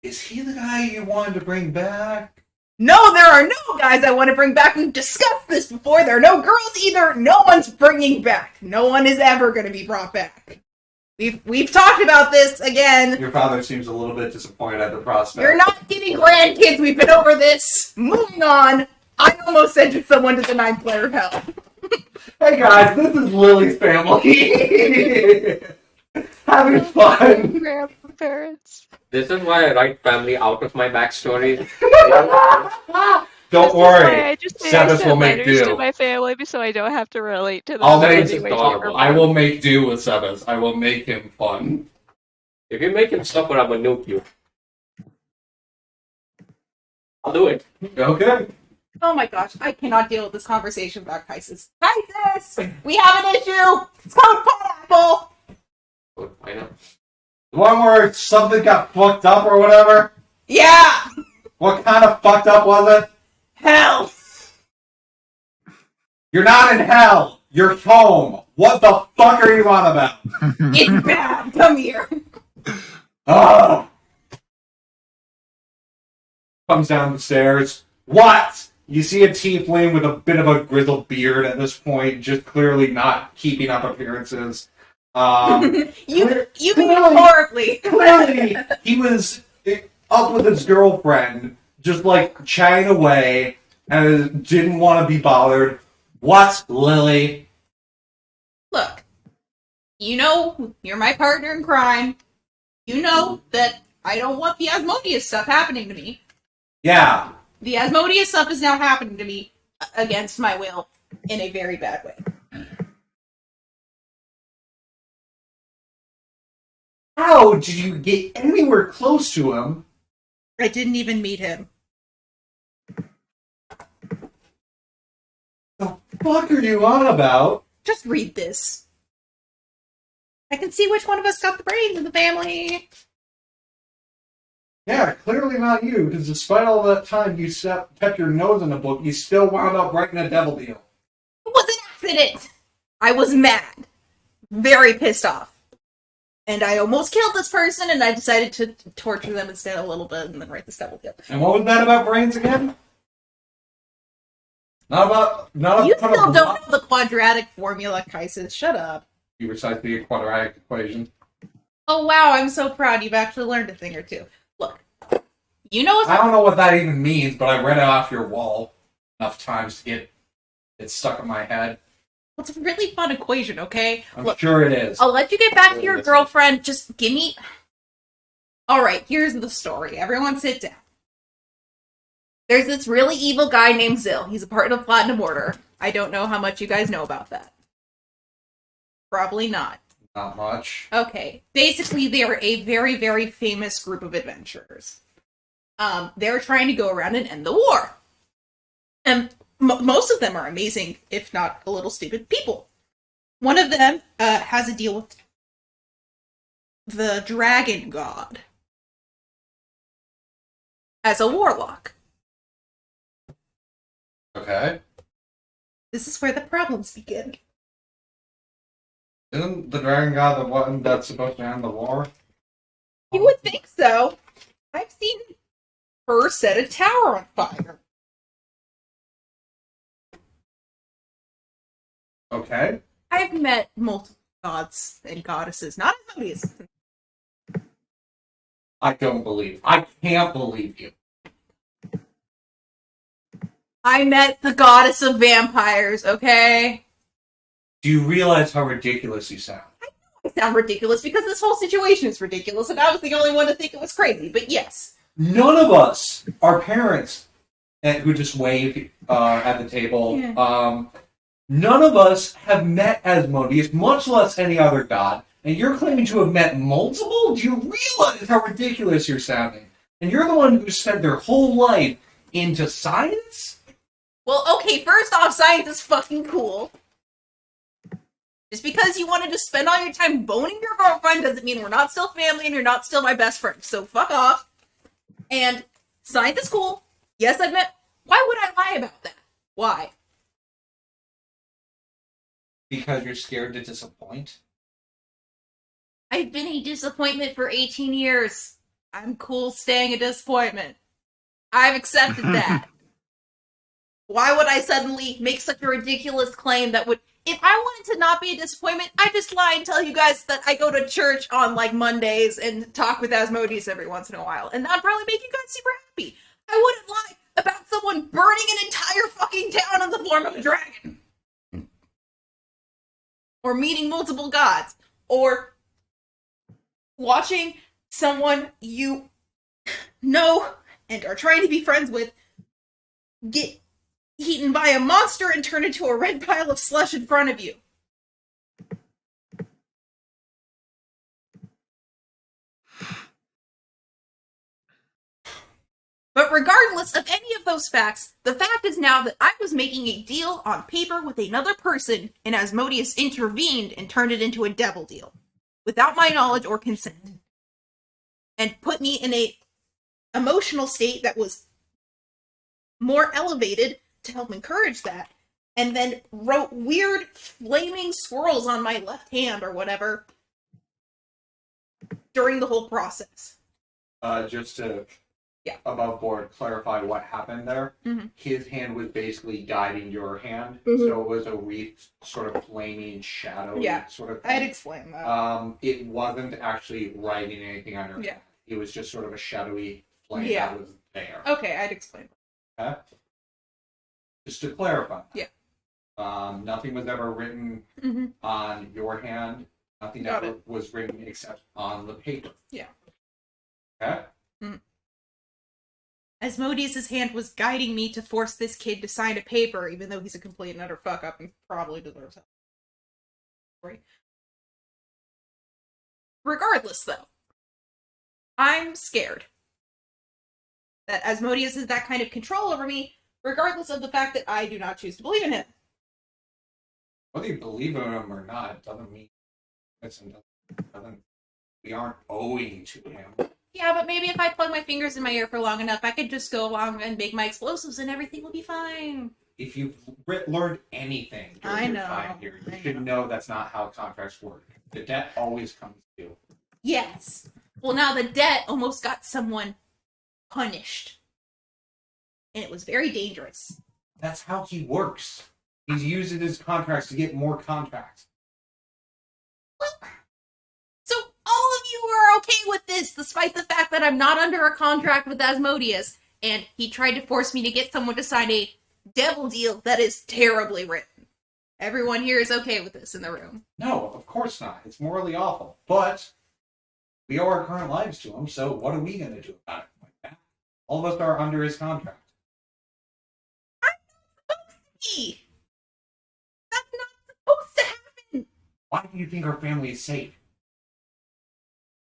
Is he the guy you wanted to bring back?
No, there are no guys I want to bring back. We've discussed this before. There are no girls either. No one's bringing back. No one is ever going to be brought back. We've talked about this again.
Your father seems a little bit disappointed at the prospect.
You're not getting grandkids. We've been over this. Moving on. I almost sentenced someone to the 9th layer of hell.
Hey guys, this is Lily's family. Having fun.
Grandparents.
This is why I write family out of my backstory.
Don't
This is why
worry.
I just
Sebas will make
letters
do.
to my family so I don't have to relate to them.
I'll
in
make-
any way, shape, or
adorable.
I
form.
will make do with Sebas. I will make him fun.
If you make him suffer, I'm gonna nuke you. I'll do it.
Okay.
Oh my gosh, I cannot deal with this conversation about Kaisis. Kaisis! We have an issue! It's called Pineapple!
Good, I know.
The one where something got fucked up or whatever?
Yeah!
What kind of fucked up was it?
Hell!
You're not in hell. You're home. What the fuck are you on about?
It's bad! Come here!
Ah! Comes down the stairs. What? You see a tiefling with a bit of a grizzled beard at this point, just clearly not keeping up appearances.
You
Clearly-
behave horribly!
Clearly, he was up with his girlfriend, just chatting away, and didn't want to be bothered. What, Lily?
Look, you know you're my partner in crime. You know that I don't want the Asmodeus stuff happening to me.
Yeah.
The Asmodeus stuff is now happening to me against my will in a very bad way.
How did you get anywhere close to him?
I didn't even meet him.
The fuck are you on about?
Just read this. I can see which one of us got the brains in the family.
Yeah, clearly not you, because despite all that time you kept your nose in the book, you still wound up writing a devil deal.
It was an accident. I was mad. Very pissed off. And I almost killed this person, and I decided to torture them instead a little bit and then write this devil deal.
And what was that about brains again? Not
You still don't know the quadratic formula, Kaisis. Shut up.
You recite the quadratic equation.
Oh wow, I'm so proud you've actually learned a thing or two. Look, you know
I don't know what that even means, but I read it off your wall enough times to get it stuck in my head.
it's a really fun equation, okay?
I'm sure it is.
I'll let you get back to your girlfriend. Just give me... Alright, here's the story. Everyone sit down. There's this really evil guy named Zill. He's a part of the Platinum Order. I don't know how much you guys know about that. Probably not.
Not much.
Okay. Basically, they're a very, very famous group of adventurers. They're trying to go around and end the war. And most of them are amazing, if not a little stupid people. One of them has a deal with the Dragon God as a warlock.
Okay.
This is where the problems begin.
Isn't the Dragon God the one that's supposed to end the war?
You would think so. I've seen her set a tower on fire.
Okay.
I've met multiple gods and goddesses, not Asmodeus.
I can't believe you.
I met the goddess of vampires, okay?
Do you realize how ridiculous you sound?
I sound ridiculous because this whole situation is ridiculous, and I was the only one to think it was crazy, but yes.
None of us, our parents, who just wave at the table,
Yeah.
None of us have met Asmodeus, much less any other god, and you're claiming to have met multiple? Do you realize how ridiculous you're sounding? And you're the one who spent their whole life into science?
Well, okay, first off, science is fucking cool. Just because you wanted to spend all your time boning your girlfriend doesn't mean we're not still family and you're not still my best friend, so fuck off. And science is cool. Yes, I've met... Why would I lie about that? Why?
Because you're scared to disappoint?
I've been a disappointment for 18 years. I'm cool staying a disappointment. I've accepted that. Why would I suddenly make such a ridiculous claim that would... If I wanted to not be a disappointment, I'd just lie and tell you guys that I go to church on, like, Mondays and talk with Asmodeus every once in a while. And that'd probably make you guys super happy. I wouldn't lie about someone burning an entire fucking town in the form of a dragon. Or meeting multiple gods. Or watching someone you know and are trying to be friends with get eaten by a monster and turn into a red pile of slush in front of you. But regardless of any of those facts, the fact is now that I was making a deal on paper with another person, and Asmodeus intervened and turned it into a devil deal, without my knowledge or consent, and put me in a emotional state that was more elevated to help encourage that, and then wrote weird flaming swirls on my left hand or whatever during the whole process.
Just to above board clarify what happened there.
Mm-hmm.
His hand was basically guiding your hand,
Mm-hmm.
so it was a wreath, sort of flaming shadow sort of thing.
I'd explain that.
It wasn't actually writing anything on your hand. It was just sort of a shadowy flame that was there.
Okay, I'd explain that.
Okay? Just to clarify.
Yeah.
Nothing was ever written on your hand. Nothing ever was written except on the paper.
Yeah.
Okay?
Mm. Asmodeus' hand was guiding me to force this kid to sign a paper, even though he's a complete and utter fuck-up and probably deserves help. Right? Regardless, though, I'm scared. that Asmodeus is that kind of control over me, regardless of the fact that I do not choose to believe in him.
Whether you believe in him or not doesn't mean we aren't owing to him.
Yeah, but maybe if I plug my fingers in my ear for long enough, I could just go along and make my explosives and everything will be fine.
If you've learned anything during your time here, you should know that's not how contracts work. The debt always comes due.
Yes. Well, now the debt almost got someone punished. And it was very dangerous.
That's how he works. He's using his contracts to get more contracts.
So all of you are okay with this, despite the fact that I'm not under a contract with Asmodeus, and he tried to force me to get someone to sign a devil deal that is terribly written. Everyone here is okay with this in the room.
No, of course not. It's morally awful. But we owe our current lives to him, so what are we going to do about it? Like that? All of us are under his contract.
Hey, that's not supposed to happen.
Why do you think our family is safe?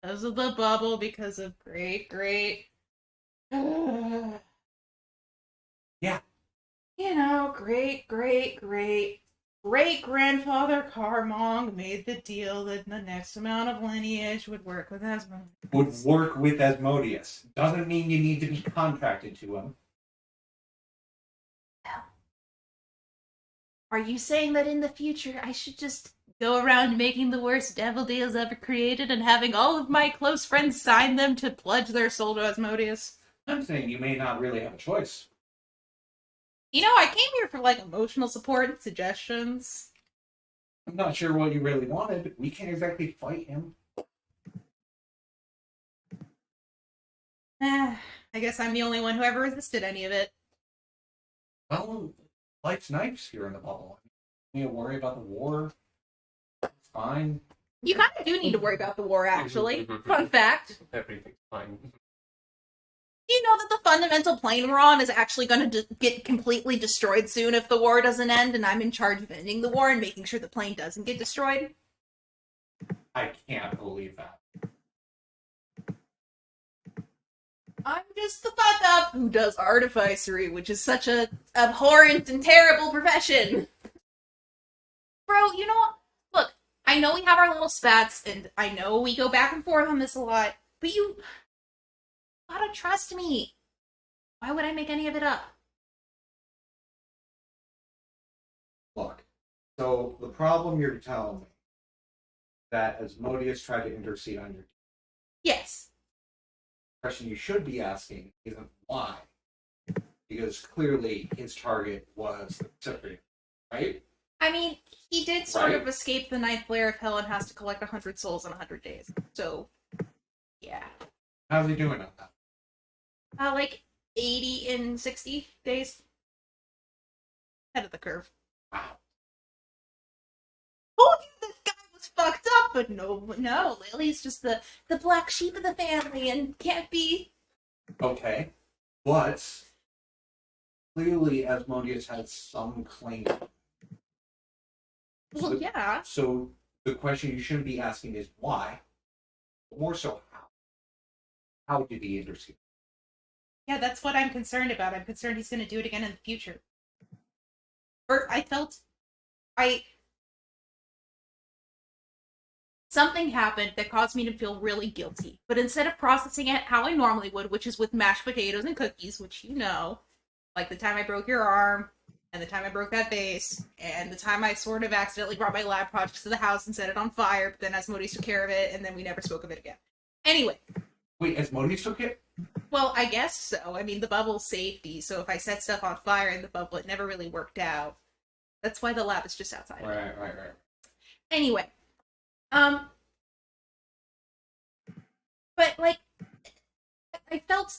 Because of the bubble, because of great.
Yeah.
You know, great grandfather Carmong made the deal that the next amount of lineage would work with Asmodeus.
Would work with Asmodeus. Doesn't mean you need to be contracted to him.
Are you saying that in the future I should just go around making the worst devil deals ever created and having all of my close friends sign them to pledge their soul to Asmodeus?
I'm saying you may not really have a choice.
You know, I came here for, like, emotional support and suggestions.
I'm not sure what you really wanted. We can't exactly fight him.
I guess I'm the only one who ever resisted any of it.
Well, life's nice here in the bubble. You need to worry about the war. It's fine.
You kind of do need to worry about the war, actually. Fun fact.
Everything's fine.
Do you know that the fundamental plane we're on is actually going to get completely destroyed soon if the war doesn't end, and I'm in charge of ending the war and making sure the plane doesn't get destroyed?
I can't believe that.
I'm just the fuck up who does artificery, which is such a abhorrent and terrible profession. Bro, you know what? Look, I know we have our little spats, and I know we go back and forth on this a lot, but you gotta trust me. Why would I make any of it up?
Look, so the problem you're telling me that Asmodeus tried to intercede on your team.
Yes.
The question you should be asking isn't why. Because clearly his target was the Cyprian, right?
I mean, he did sort of escape the ninth layer of hell and has to collect 100 souls in 100 days. So, yeah.
How's he doing on that?
Like 80 in 60 days. Head of the curve.
Wow.
Told you this guy was fucked up, but no, Lily's just the black sheep of the family and can't be.
Okay, but clearly Asmodeus had some claim.
Well, yeah.
So the question you shouldn't be asking is why, but more so how. How did he intercede?
Yeah, that's what I'm concerned about. I'm concerned he's going to do it again in the future. Or something happened that caused me to feel really guilty. But instead of processing it how I normally would, which is with mashed potatoes and cookies, which you know, like the time I broke your arm, and the time I broke that vase, and the time I sort of accidentally brought my lab projects to the house and set it on fire, but then Asmodeus took care of it, and then we never spoke of it again. Anyway.
Wait, Asmodeus took it?
Well, I guess so. I mean, the bubble's safety, so if I set stuff on fire in the bubble, it never really worked out. That's why the lab is just outside.
Right.
Anyway. But, like, I felt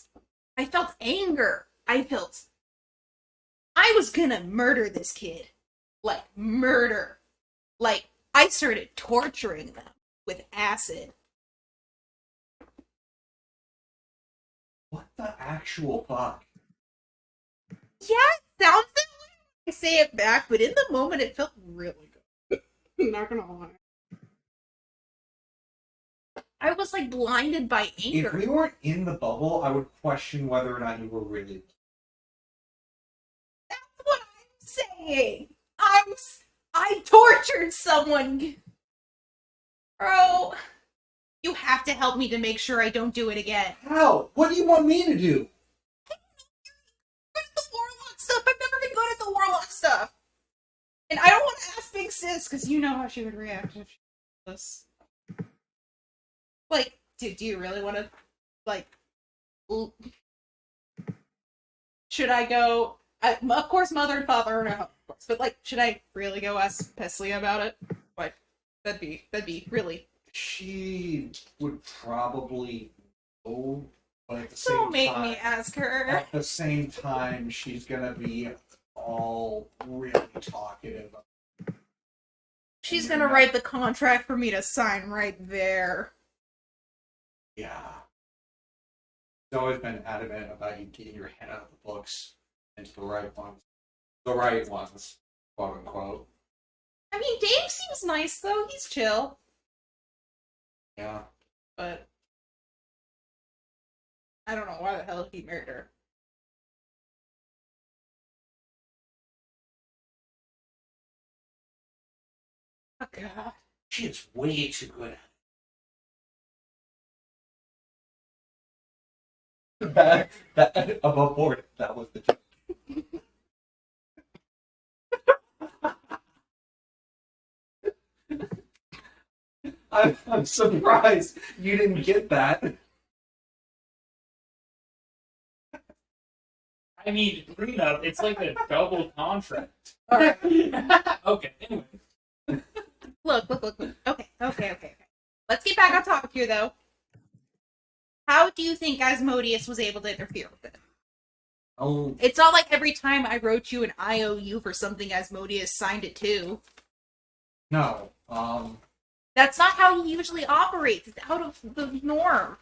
anger. I was gonna murder this kid. Like, murder. Like, I started torturing them with acid.
What the actual fuck?
Yeah, it sounds that way when I say it back, but in the moment it felt really good. I'm not gonna lie. I was like blinded by
If
anger.
we weren't in the bubble, I would question whether or not you were really.
That's what I'm saying. I tortured someone. Bro, you have to help me to make sure I don't do it again.
How? What do you want me to do?
The warlock stuff. I've never been good at the warlock stuff. And I don't want to ask Big Sis, because you know how she would react if she did this. Like, do you really want to, like, should I go, of course Mother and Father are no, but, like, should I really go ask Pesley about it? Like, that'd be really...
She would probably know, but at the same
Don't make
time,
me ask her.
at the same time, she's gonna be all really talkative.
She's gonna write the contract for me to sign right there.
Yeah. She's always been adamant about you getting your head out of the books into the right ones. The right ones, quote unquote.
I mean, Dave seems nice, though. He's chill.
Yeah.
But I don't know why the hell he married her. Oh, God.
She is way too good at it.
That above board, that was the joke. I'm surprised you didn't get that.
I mean, prenup, it's like a double contract.
Alright.
Okay, anyway.
Look. Okay. Let's get back on topic here, though. How do you think Asmodeus was able to interfere with it?
Oh,
It's not like every time I wrote you an IOU for something, Asmodeus signed it too.
no.
That's not how he usually operates. It's out of the norm.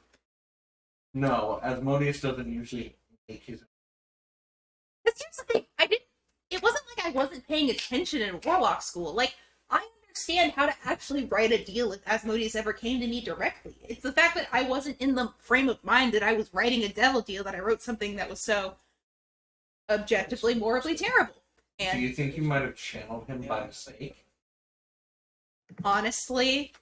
No, Asmodeus doesn't usually make his.
Because here's the thing, it wasn't like I wasn't paying attention in Warlock School. Like, I understand how to actually write a deal if Asmodeus ever came to me directly. It's the fact that I wasn't in the frame of mind that I was writing a devil deal that I wrote something that was so objectively, morally terrible.
Do
And
you think you might have channeled him by mistake?
honestly,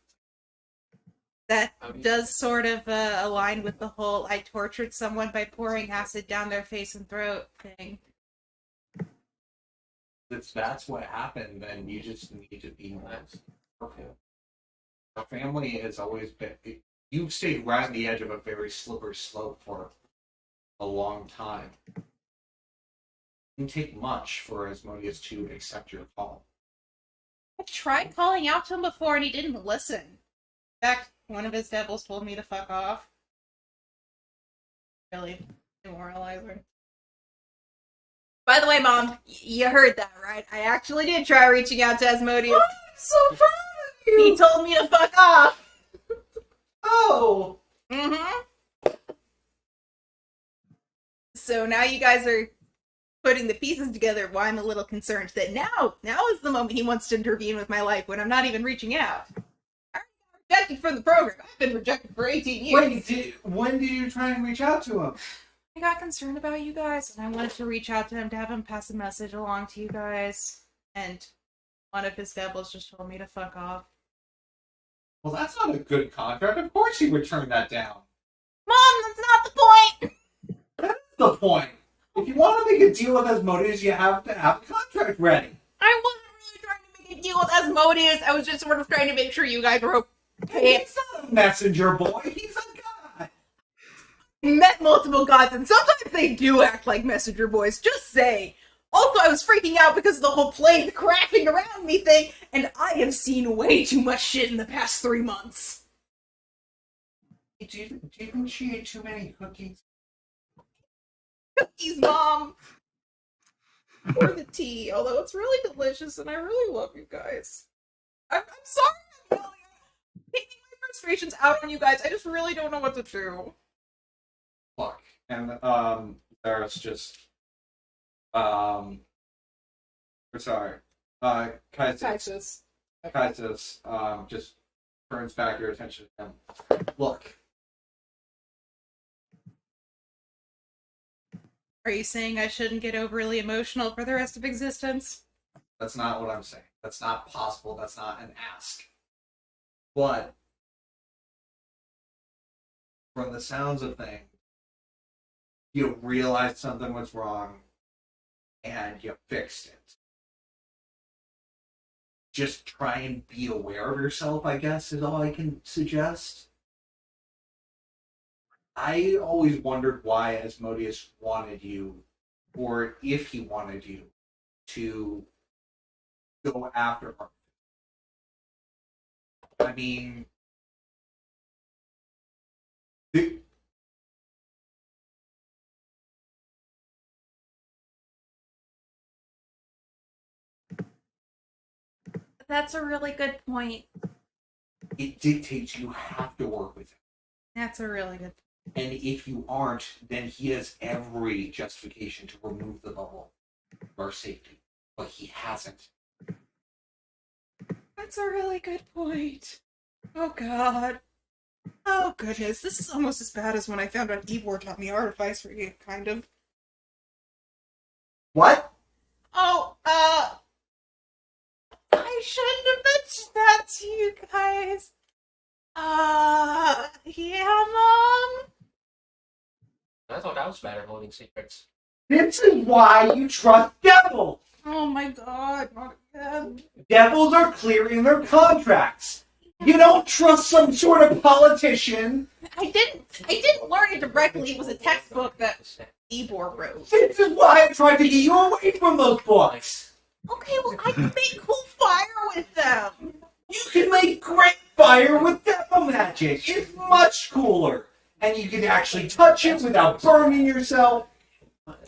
that does sort of align with the whole I tortured someone by pouring acid down their face and throat thing.
If that's what happened, then you just need to be nice. Our family has always been. You've stayed right on the edge of a very slippery slope for a long time. It didn't take much for Asmodeus to accept your call.
I tried calling out to him before and he didn't listen. In fact, one of his devils told me to fuck off. Really demoralizing. By the way, Mom, you heard that, right? I actually did try reaching out to Asmodeus.
I'm so proud of you!
He told me to fuck off!
Oh!
Mm-hmm. So now you guys are putting the pieces together why I'm a little concerned that now is the moment he wants to intervene with my life when I'm not even reaching out. I got rejected from the program. I've been rejected for 18 years.
Wait, when did you try and reach out to him?
I got concerned about you guys, and I wanted to reach out to him to have him pass a message along to you guys. And one of his devils just told me to fuck off.
Well, that's not a good contract. Of course you would turn that down.
Mom, that's not the point!
That's the point. If you want to make a deal with Asmodeus, you have to have a contract ready.
I wasn't really trying to make a deal with Asmodeus. I was just sort of trying to make sure you guys were okay.
He's not a messenger boy. He's a god.
Met multiple gods, and sometimes they do act like messenger boys. Just say. Also, I was freaking out because of the whole plane crashing around me thing, and I have seen way too much shit in the past 3 months.
Do you think she ate too many cookies?
Cookies, Mom. Or the tea, although it's really delicious, and I really love you guys. I'm sorry I'm yelling. I'm taking my frustrations out on you guys. I just really don't know what to do.
Look, and there's just sorry, Kaisis, just Turns back your attention to him. Look,
Are you saying I shouldn't get overly emotional for the rest of existence?
that's not what I'm saying. That's not possible. That's not an ask. But from the sounds of things, you realized something was wrong and you fixed it. Just try and be aware of yourself, I guess, is all I can suggest. I always wondered why Asmodeus wanted you, or if he wanted you, to go after her. I mean,
That's a really good point.
it dictates you have to work with him.
That's a really good point.
And if you aren't, then he has every justification to remove the bubble for our safety. But he hasn't.
That's a really good point. Oh god. Oh goodness, this is almost as bad as when I found out Ivor taught me artifice for you, kind of.
What?
Oh, I shouldn't have mentioned that to you guys. Yeah, Mom?
I thought I was bad at holding secrets.
This is why you trust devils!
Oh my god, not again.
Devils are clearing their contracts. You don't trust some sort of politician.
I didn't learn it directly. It was a textbook that Ivor wrote.
This is why I tried to get you away from those books.
Okay, well, I can make cool fire with them.
You can make great fire with devil magic. It's much cooler. And you can actually touch it without burning yourself.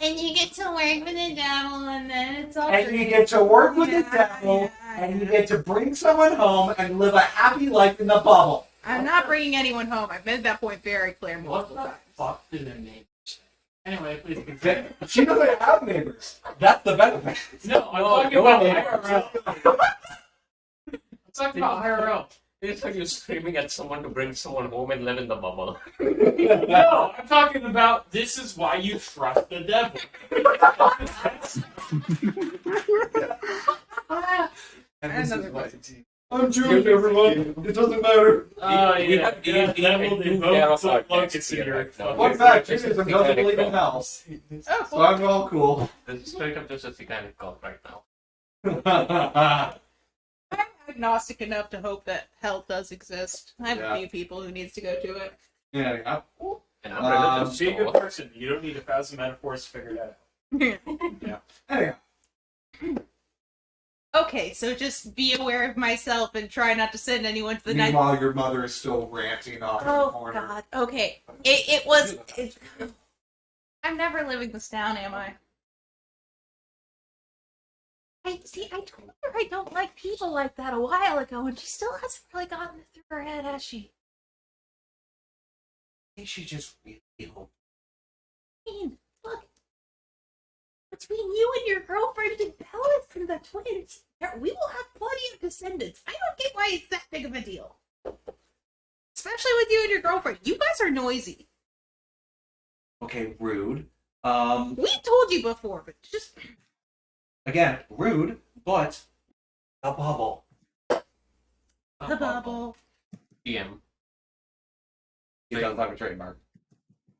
And you get to work with the devil, and then it's all
And you get to work with the devil, and you get to bring someone home and live a happy life in the bubble.
I'm not bringing anyone home. I've made that point very clear multiple
What the
times.
fuck do their neighbors say? Anyway, please continue.
She doesn't have neighbors. That's the benefit.
No, I'm talking
no
about
neighbors.
IRL. I'm talking about IRL.
It's like you're screaming at someone to bring someone home and live in the bubble.
No, I'm talking about this is why you trust the devil.
And
this
this
is
is
why-
I'm joking, everyone. It doesn't matter.
We have D&D
devil, they
and
vote
care of
so
our
focus
text
in
here
your
right now.
Fun fact, Judaism doesn't believe in hell.
Oh,
So I'm all cool.
This is straight up just a satanic cult right now.
I'm agnostic enough to hope that hell does exist. I have
Yeah.
a few people who needs to go to it.
Yeah,
And I'm religious,
Be a good
so
person. You don't need 1,000 metaphors to figure that out.
anyhow.
Okay, so just be aware of myself and try not to send anyone to the night.
Meanwhile, your mother is still ranting off in the
Oh
corner.
god. Okay. It was. I'm never living this down, am I? I told her I don't like people like that a while ago, and she still hasn't really gotten it through her head, has she?
I think she just really hope.
I mean, look. Between you and your girlfriend and Bellis and the twins, we will have plenty of descendants. I don't get why it's that big of a deal. Especially with you and your girlfriend. You guys are noisy.
Okay, rude.
We told you before, but just
Again, rude, but a bubble.
the bubble.
DM.
He does have a trademark.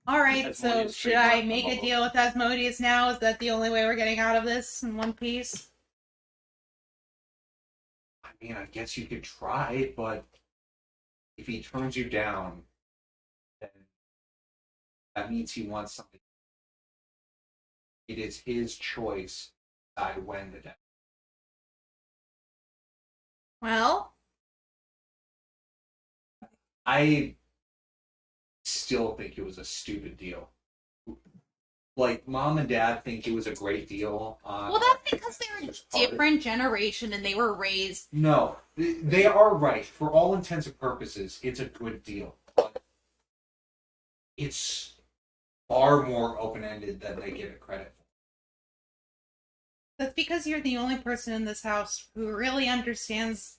Alright, so
Asmodeus
should I
trademark
make a
bubble.
deal with Asmodeus now? Is that the only way we're getting out of this in one piece?
I mean, I guess you could try, but if he turns you down, then that means he wants something. It is his choice to decide when to die.
Well,
I still think it was a stupid deal. Like, mom and dad think it was a great deal.
well, that's because they're a different generation and they were raised.
No, they are right. For all intents and purposes, it's a good deal. But it's far more open-ended than they give it credit for.
That's because you're the only person in this house who really understands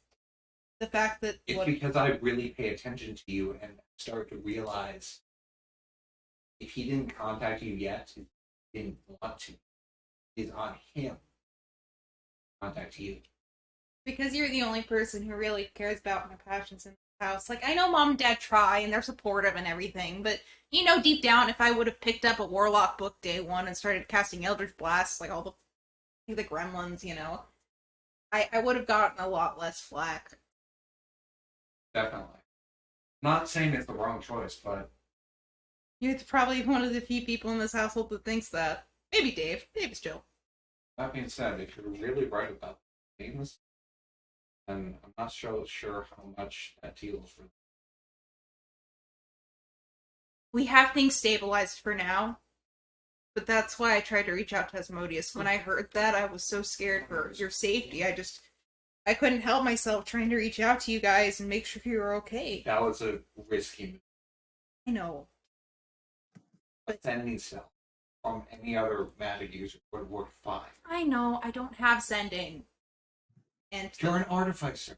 The fact that
It's
what,
because I really pay attention to you and start to realize if he didn't contact you yet, he didn't want to. It's on him to contact you.
because you're the only person who really cares about my passions in the house. Like, I know mom and dad try and they're supportive and everything, but you know, deep down, if I would have picked up a Warlock book day one and started casting Eldritch Blasts, like all the gremlins, you know, I would have gotten a lot less flack.
Definitely. I'm not saying it's the wrong choice, but
You're probably one of the few people in this household that thinks that. Maybe Dave. Dave's chill.
that being said, if you're really right about things, then I'm not sure how much that deals for.
We have things stabilized for now, but that's why I tried to reach out to Asmodeus. When I heard that, I was so scared for your safety. I couldn't help myself trying to reach out to you guys and make sure you were okay.
That was a risky move.
I know.
But sending cell from any other magic user would work fine.
I know. I don't have sending. And
You're an artificer.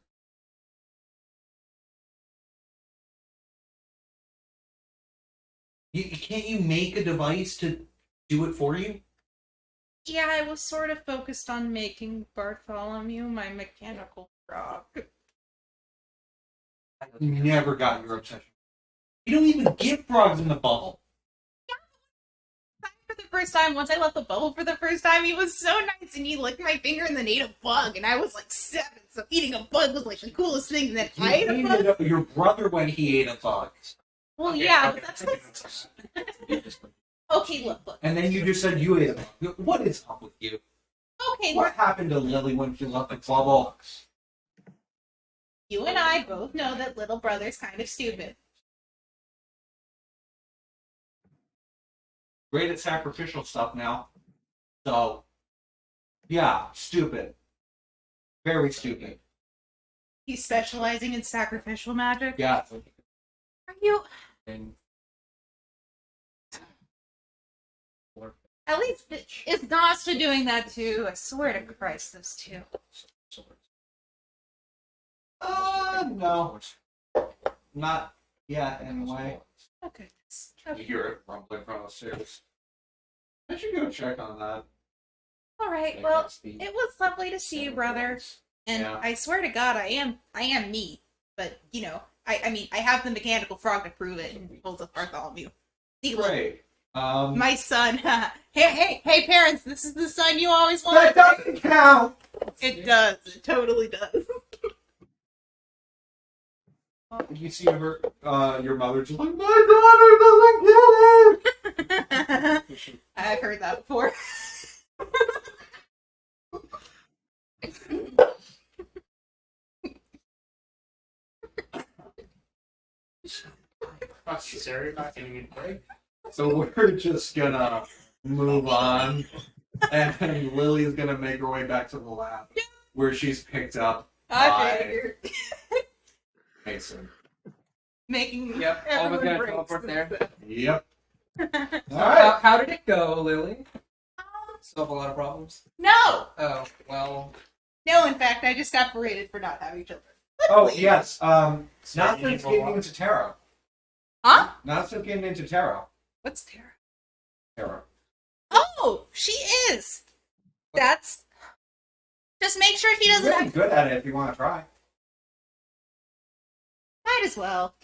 Can't you make a device to do it for you?
yeah, I was sort of focused on making Bartholomew my mechanical frog.
I've never got your obsession. You don't even get frogs in the bubble.
For the first time, once I left the bubble for the first time, he was so nice and he licked my finger and then ate a bug, and I was like 7, so eating a bug was like the coolest thing. And then
You
I ate a bug.
hated your brother when he ate a bug.
Well, yeah, but that's okay. Look.
And then you just said you ate a bug. What is up with you?
Okay,
What
look.
happened to Lily when she left the bubble?
You and I both know that little brother's kind of stupid.
Great at sacrificial stuff now. So, yeah, stupid. Very stupid.
He's specializing in sacrificial magic.
Yeah.
Are you?
And
At least is Nasta doing that too? I swear to Christ, those two.
No. Not yet, anyway.
Okay.
You hear it rumbling from upstairs. I should go check on that.
All right. Well, it was lovely to see you, brother. And
Yeah.
I swear to God, I am me. But you know, I mean, I have the mechanical frog to prove it, and holds up Bartholomew. See, look,
Great.
my son. hey, parents! This is the son you always
That
wanted.
doesn't count!
It does. It totally does.
You see her, your mother just like, my daughter doesn't get it!
I've heard that before.
Sorry about getting a break.
So we're just gonna move on, and Lily's gonna make her way back to the lab, where she's picked up
I
by
figured.
Mason.
Making
Yep, always
everyone
gonna
breaks
teleport there.
Yep.
So
Alright.
how did it go, Lily? Solve a lot of problems.
No,
Oh, well.
no. In fact, I just got berated for not having children.
Oh, yes,
Sorry,
not
you need
since
more
getting
water?
into tarot.
Huh?
Not since getting into tarot.
What's Tara?
Tarot.
Oh, she is. That's. Just make sure he
She's
doesn't
really
have.
good at it if you want to try.
Might as well.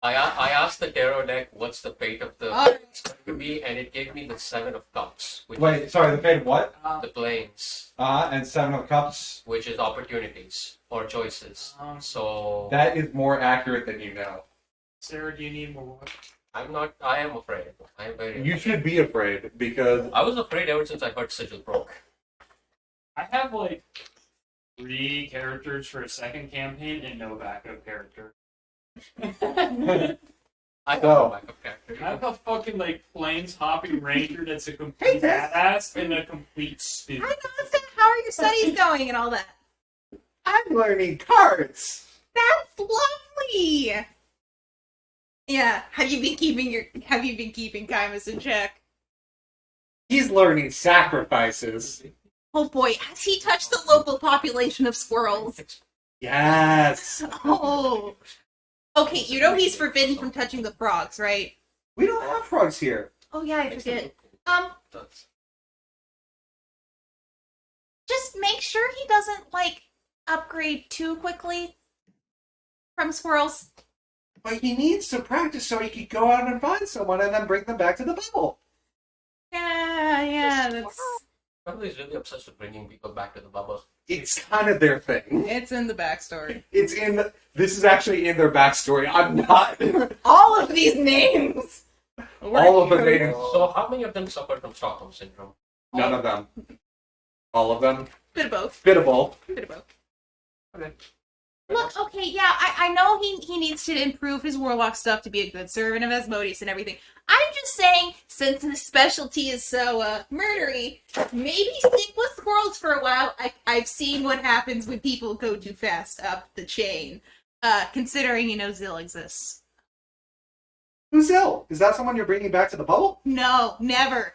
I asked the tarot deck what's the fate of the
Alright.
it's going to be, and it gave me the 7 of Cups, which
Wait, sorry, the fate of what?
is the planes,
And 7 of Cups.
which is opportunities or choices. So
That is more accurate than you know.
Sarah, do you need more water?
I am afraid. I am very
You
afraid.
should be afraid, because
I was afraid ever since I heard Sigil broke.
I have like 3 characters for a second campaign and no backup character.
I have
So-
a backup character.
I have a fucking like planes hopping ranger that's a complete badass and a complete stupid.
Hi, Nasta. How are your studies going and all that?
I'm learning cards.
That's lovely. Yeah. Have you been keeping Kymus in check?
He's learning sacrifices.
Oh boy, has he touched the local population of squirrels?
Yes.
Oh. Okay, you know he's forbidden from touching the frogs, right?
We don't have frogs here.
Oh yeah, I forget.
That's
Just make sure he doesn't like upgrade too quickly from squirrels.
But he needs to practice so he can go out and find someone and then bring them back to the bubble.
Yeah, that's
probably is really obsessed with bringing people back to the bubble.
It's kind of their thing.
it's in the backstory.
It's in the, this is actually in their backstory. I'm not.
All of these names.
All of the names.
So how many of them suffer from Stockholm syndrome?
None of them. All of them.
Bit of both.
Fittable.
Bit of both.
Okay.
Look, okay, yeah, I know he needs to improve his warlock stuff to be a good servant of Asmodeus and everything. I'm just saying, since his specialty is so murdery, maybe stick with squirrels for a while. I've seen what happens when people go too fast up the chain. Considering, Zill exists.
Who's Zill? Is that someone you're bringing back to the bubble?
No, never.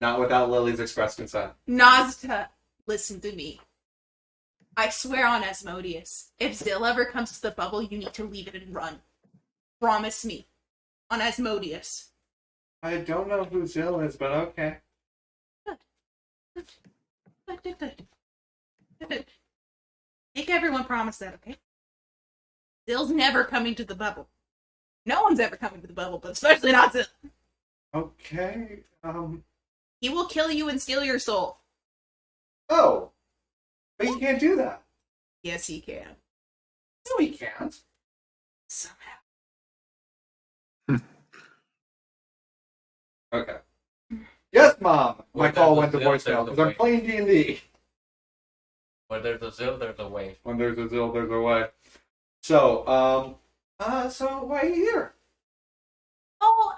Not without Lily's express consent.
Nazta, listen to me. I swear on Asmodeus, if Zill ever comes to the bubble, you need to leave it and run. Promise me. On Asmodeus.
I don't know who Zill is, but okay.
Good. Make everyone promise that, okay? Zill's never coming to the bubble. No one's ever coming to the bubble, but especially not Zill.
Okay,
He will kill you and steal your soul.
Oh. But you can't do that.
Yes, he can.
No, he can't.
Somehow.
Okay. Yes, Mom! My
Well,
call
there's
went to
a Zill,
voicemail
there's
because
a
I'm
way.
playing D&D.
Where there's a Zill, there's a way.
When there's a Zill, there's a way. So, so why are you here?
Oh,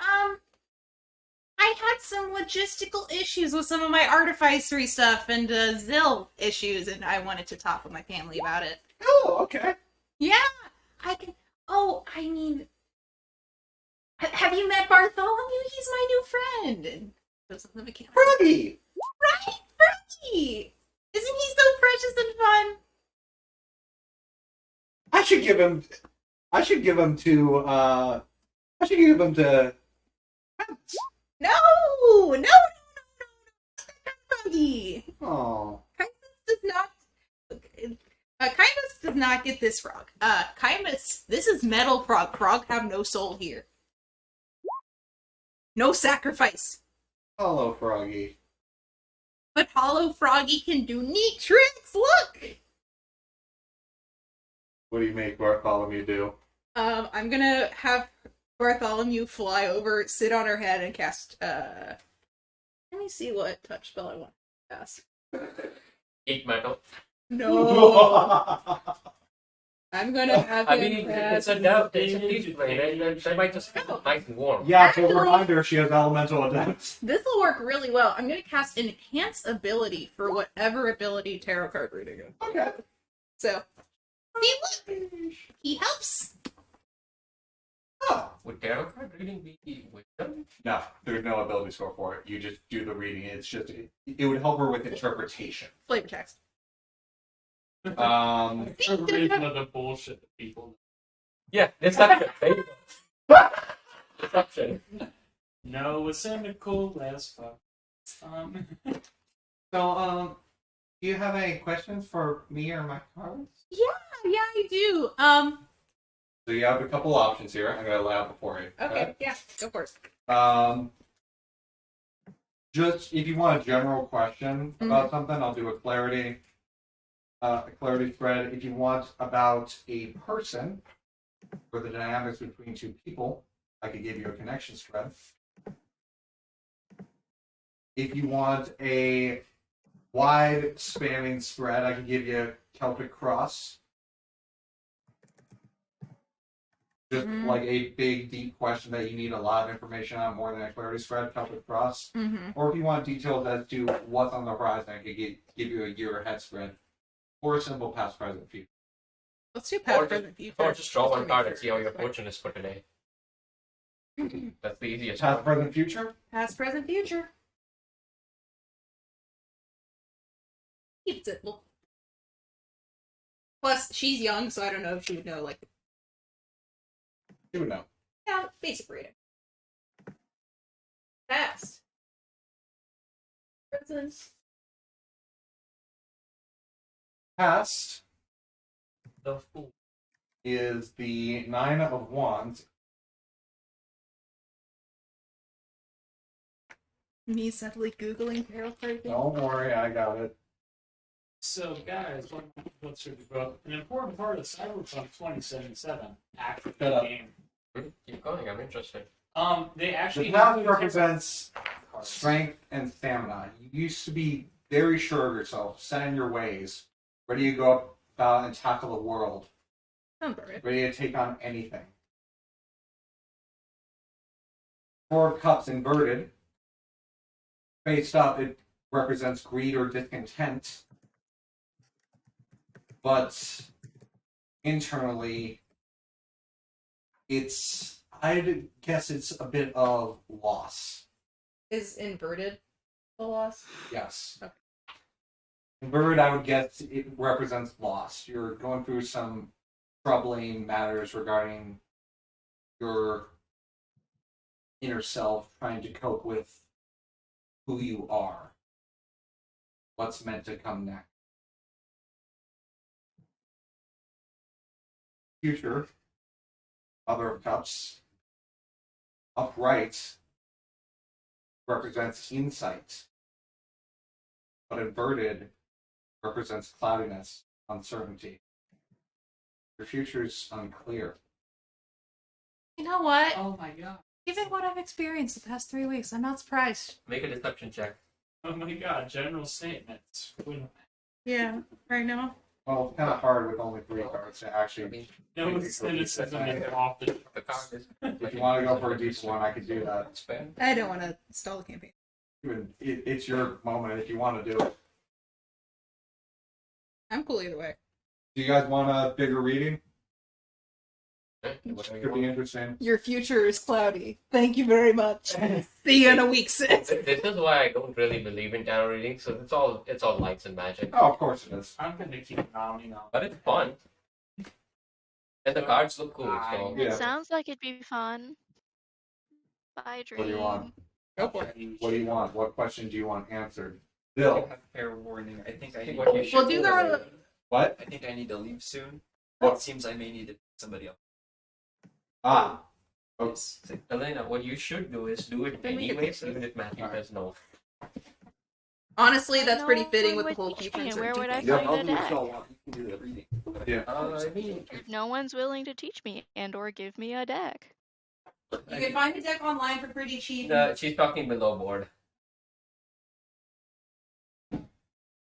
I had some logistical issues with some of my artificery stuff and Zill issues, and I wanted to talk with my family about it.
Oh, okay.
Yeah, I can. Oh, I mean, have you met Bartholomew? He's my new friend. And goes on the mechanic.
Froggy!
Right, Frankie. Isn't he so precious and fun?
I should give him to, I should give him to,
No, Froggy.
oh.
Chimus does not. Chimus does not get this frog. Chimus, this is metal frog. Frog have no soul here. No sacrifice.
Hello, Froggy.
But Hollow Froggy can do neat tricks. Look.
What do you make Bartholomew do?
I'm gonna have Bartholomew fly over, sit on her head, and cast. Let me see what touch spell I want to cast.
Eat metal.
No. I'm gonna have
I
him
mean,
cast.
it's a dove. It's a peach plane. And they might just feel nice and warm.
Yeah,
Actually-
to remind her she has elemental attacks.
This will work really well. I'm gonna cast Enhance Ability for whatever ability tarot card reading is.
Okay.
So, see, look, he helps.
Oh.
Would tarot card reading be wisdom?
No, there's no ability score for it. You just do the reading. It's just, it would help her with interpretation.
Flavor text.
Reading the bullshit that people.
Yeah, deception. There you go. Deception.
No, it's cynical as fuck.
So, do you have any questions for me or my cards?
Yeah, I do.
So you have a couple options here. I'm gonna lay out before you.
Okay, yeah, go for it.
Just if you want a general question about something, I'll do a clarity spread. If you want about a person or the dynamics between two people, I could give you a connection spread. If you want a wide spanning spread, I can give you Celtic Cross. Just like a big, deep question that you need a lot of information on, more than a clarity spread, Celtic Cross. Or if you want details as to what's on the horizon, I could give you a year ahead spread. Or a simple past, present, future.
Let's do past, present, future.
Or just draw one card and see how your fortune is for today. That's the easiest.
Past,
one.
present, future?
Past, present, future. Keep it simple. Plus, she's young, so I don't know if she would know, like,
You would know.
yeah, basic reading. Next. Presents.
Past
The fool.
is the 9 of Wands.
Me suddenly Googling tarot card game.
Don't worry, I got it.
So, guys, let's read the book. An important part of Cyberpunk 2077 actual
Shut up.
game.
Keep going, I'm interested.
They
The
actually
path represents strength and stamina. You used to be very sure of yourself, set in your ways, ready to go about and tackle the world, ready to take on anything. Four of Cups inverted. Faced up, it represents greed or discontent. But internally, I'd guess it's a bit of loss.
Is inverted the loss?
Yes.
Okay.
Inverted, I would guess it represents loss. You're going through some troubling matters regarding your inner self, trying to cope with who you are, what's meant to come next. Future, Other of Cups, upright represents insight, but inverted represents cloudiness, uncertainty. Your future's unclear.
You know what?
Oh my god.
Given what I've experienced the past 3 weeks, I'm not surprised.
Make a deception check.
Oh my god, general statements.
Yeah, right now.
Well, it's kind of hard with only 3 cards to actually.
No cynicism is off the
card is.
If you want to go for a decent one, I could do that.
That's fair.
I don't want to stall the campaign.
It's your moment if you want to do it.
I'm cool either way.
Do you guys want a bigger reading?
Whatever you
Could be
want.
interesting.
Your future is cloudy. Thank you very much. See you in a week, sis.
This is why I don't really believe in tarot readings, so it's all lights and magic.
Oh, of course it is.
I'm gonna keep nodding on.
But it's fun. And the cards look cool, so
Yeah.
It sounds like it'd be fun. Bye, Dream.
What do you want?
Go for it.
What do you want? What question do you want answered?
I
Bill.
have fair warning. I think I need,
what you should
We'll do the.
What?
I think I need to leave soon.
What?
It seems I may need to pick somebody else.
Ah. Oh.
Yes.
Elena, what you should do is do it
Then we can
anyways,
fix it.
even if Matthew
Alright.
says no.
Honestly, that's
No
pretty fitting
one
with the
would
whole
teach
future
me, and where would
uncertainty
I
thing.
Yeah,
find
I'll
a
do what
deck?
y'all want. You can do the reading.
Yeah.
I mean,
No one's willing to teach me and or give me a deck.
You can find a deck online for pretty cheap.
she's talking below board.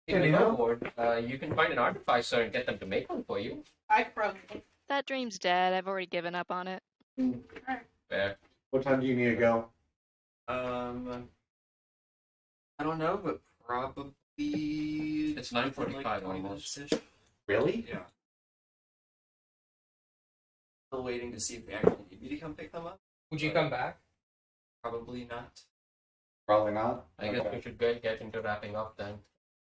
Anyhow.
Below board, you can find an artificer and get them to make one for you.
I could probably.
That dream's dead. I've already given up on it.
Fair.
What time do you need to go?
I don't know, but probably
It's 9:45
like 20
almost.
minutes-ish.
Really?
Yeah. Still waiting to see if they actually need me to come pick them up.
Would you come back?
Probably not.
Probably not.
I guess we should get into wrapping up then.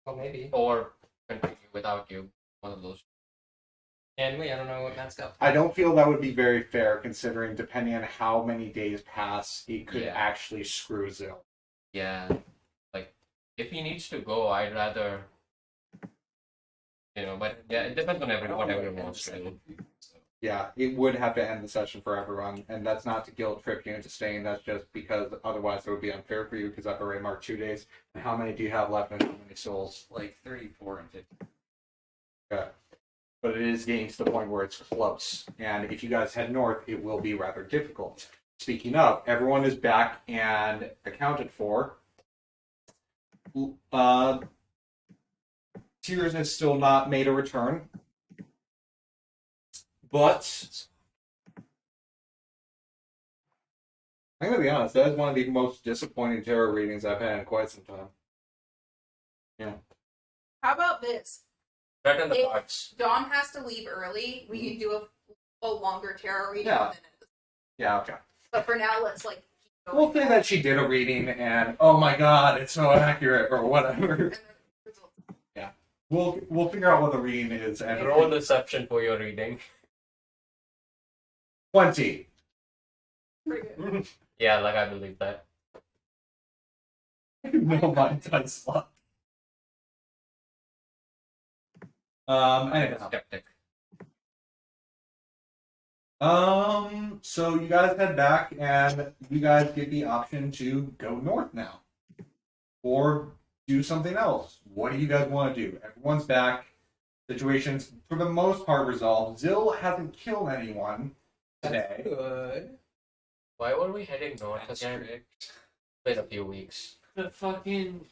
Well, maybe.
Or continue without you. One of those.
And I don't know what Matt's got.
I don't feel that would be very fair, considering depending on how many days pass, it could
Yeah.
actually screw Zill.
Yeah. Like, if he needs to go, I'd rather. But yeah, it depends on what everyone wants to do.
Yeah, it would have to end the session for everyone, and that's not to guilt trip you into staying. That's just because otherwise it would be unfair for you. Because I've already marked 2 days. And how many do you have left, and how many souls?
Like 34 and 50.
Okay. But it is getting to the point where it's close, and if you guys head north, it will be rather difficult. Speaking of, everyone is back and accounted for. Tears has still not made a return, but I'm gonna be honest. That is one of the most disappointing tarot readings I've had in quite some time. Yeah.
How about this?
Threaten the
If
cards.
Dom has to leave early, we can do a longer tarot reading.
Yeah.
And then
Yeah. Okay.
but for now, let's like. Keep
We'll
going.
say that she did a reading, and oh my god, it's so accurate, or whatever.
And then results.
We'll figure out what the reading is. And
Roll deception for your reading.
20.
Pretty good.
Yeah, like I believe that.
No, my dice slot. Anyhow.
Skeptic.
So you guys head back, and you guys get the option to go north now, or do something else. What do you guys want to do? Everyone's back. Situation's for the most part resolved. Zill hasn't killed anyone today.
Good.
Why were we heading north again? It's been a few weeks.
The fucking.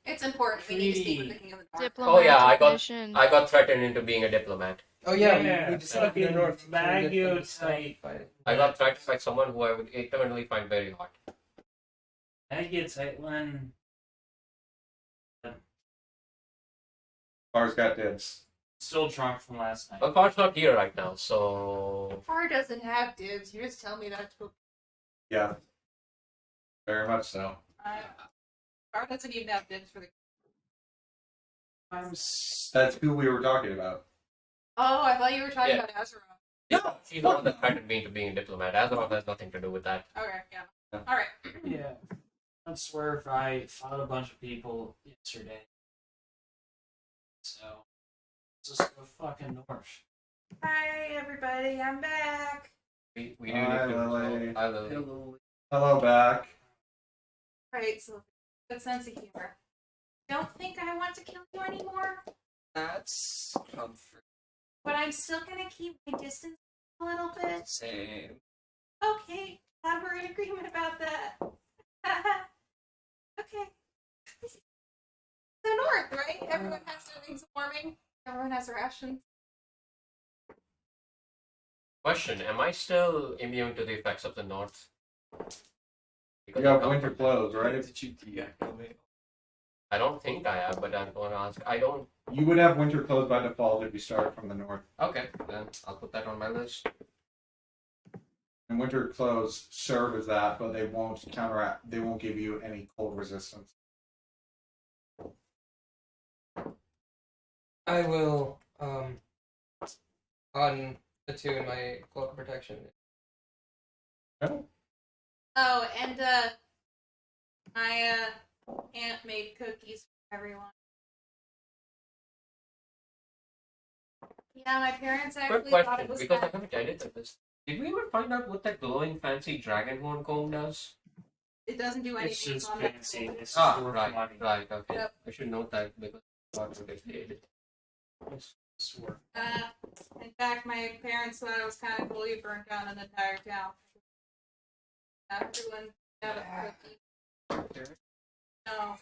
It's important. We need to speak with the king of the north.
Oh yeah,
Diplomatic
I got threatened into being a diplomat.
Oh yeah,
Yeah,
we decided to go
fucking
north.
Magio-type.
I got threatened by someone who I would eternally find very hot.
Magio-type one.
Bars got dibs.
Still drunk from last night.
Well, Far's not here right now, so
Far doesn't have dibs. You just tell me that.
Yeah, very much so.
Far doesn't even have dibs for the.
That's who we were talking about.
Oh, I thought you were talking
Yeah.
about Azeroth.
yeah, she's the one that threatened me into being a diplomat. Azeroth has nothing to do with that.
Okay, yeah. All right.
Yeah. I swear if I fought a bunch of people yesterday. So, let's just go fucking north.
Hi, everybody. I'm back.
We do
Hi,
need to.
Lily.
Hi, Lily.
Hello, back.
All right, so good sense of humor. Don't think I want to kill you anymore,
That's comfort.
but I'm still gonna keep my distance a little bit.
Same.
Okay, glad we're in agreement about that. Okay. So north, right? Everyone has their things warming. Everyone has rations.
Question: am I still immune to the effects of the north?
You
Because
got
I
winter clothes, right?
Did you deactivate?
I don't think I have, but I'm going to ask. I don't.
You would have winter clothes by default if you started from the north.
Okay, then I'll put that on my list.
And winter clothes serve as that, but they won't counteract. They won't give you any cold resistance.
I will attune my cloak of protection.
Oh, and my aunt made cookies for everyone. Yeah, my parents
Quick
actually thought
question,
it was
because I
fun.
haven't edited this. Did we ever find out what that glowing fancy dragon horn comb does?
It doesn't do anything.
It's just
on
fancy.
it.
It's just worth
Right,
money.
right, okay.
Yep.
I should note that because I thought we did it.
It's just worth.
In fact, my parents thought it was kind of cool you burned down an entire town. Everyone got a cookie. No.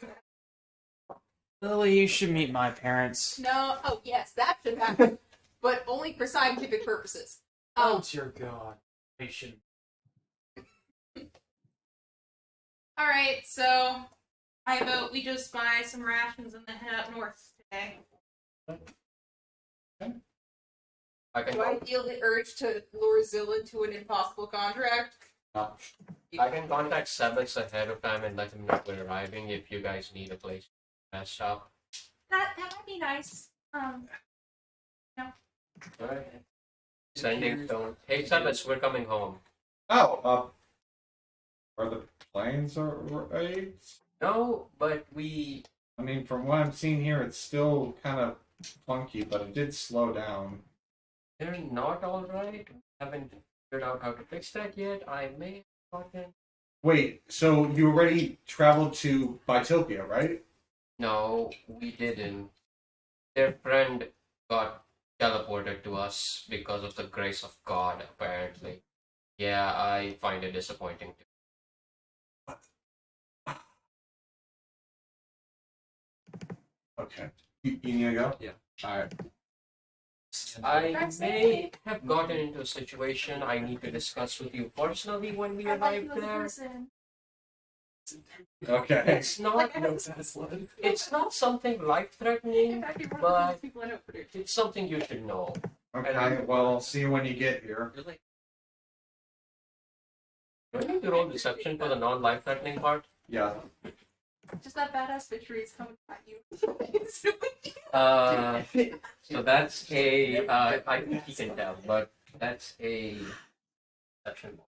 Lily, you should meet my parents.
No. Oh, yes, that should happen. But only for scientific purposes.
Oh, dear God. I should.
Alright, so I vote we just buy some rations and then head up north today.
I can
Do I feel the urge to lure Zill into an impossible contract?
I can contact Sebas ahead of time and let him know we're arriving if you guys need a place to rest up.
That might be nice.
Alright. Sending stone. Hey Sebas, we're coming home.
Oh, are the planes right?
No, but we
I mean, from what I'm seeing here, it's still kind of funky, but it did slow down.
they're not alright. Haven't figured out how to fix that yet. I may have gotten.
Wait, so you already traveled to Bitopia, right?
No, we didn't. Their friend got teleported to us because of the grace of God, apparently. Yeah, I find it disappointing too.
Okay. You need to go?
Yeah.
Alright.
I may have gotten into a situation I need to discuss with you personally when we arrive there.
Okay.
It's not it's not something life-threatening, but it's something you should know.
Okay, well, I'll see you when you get here.
Really?
Do I need to roll deception for the non-life-threatening part?
Yeah.
Just that badass fishery is coming at you.
So that's a. I think he can tell, but that's a deception.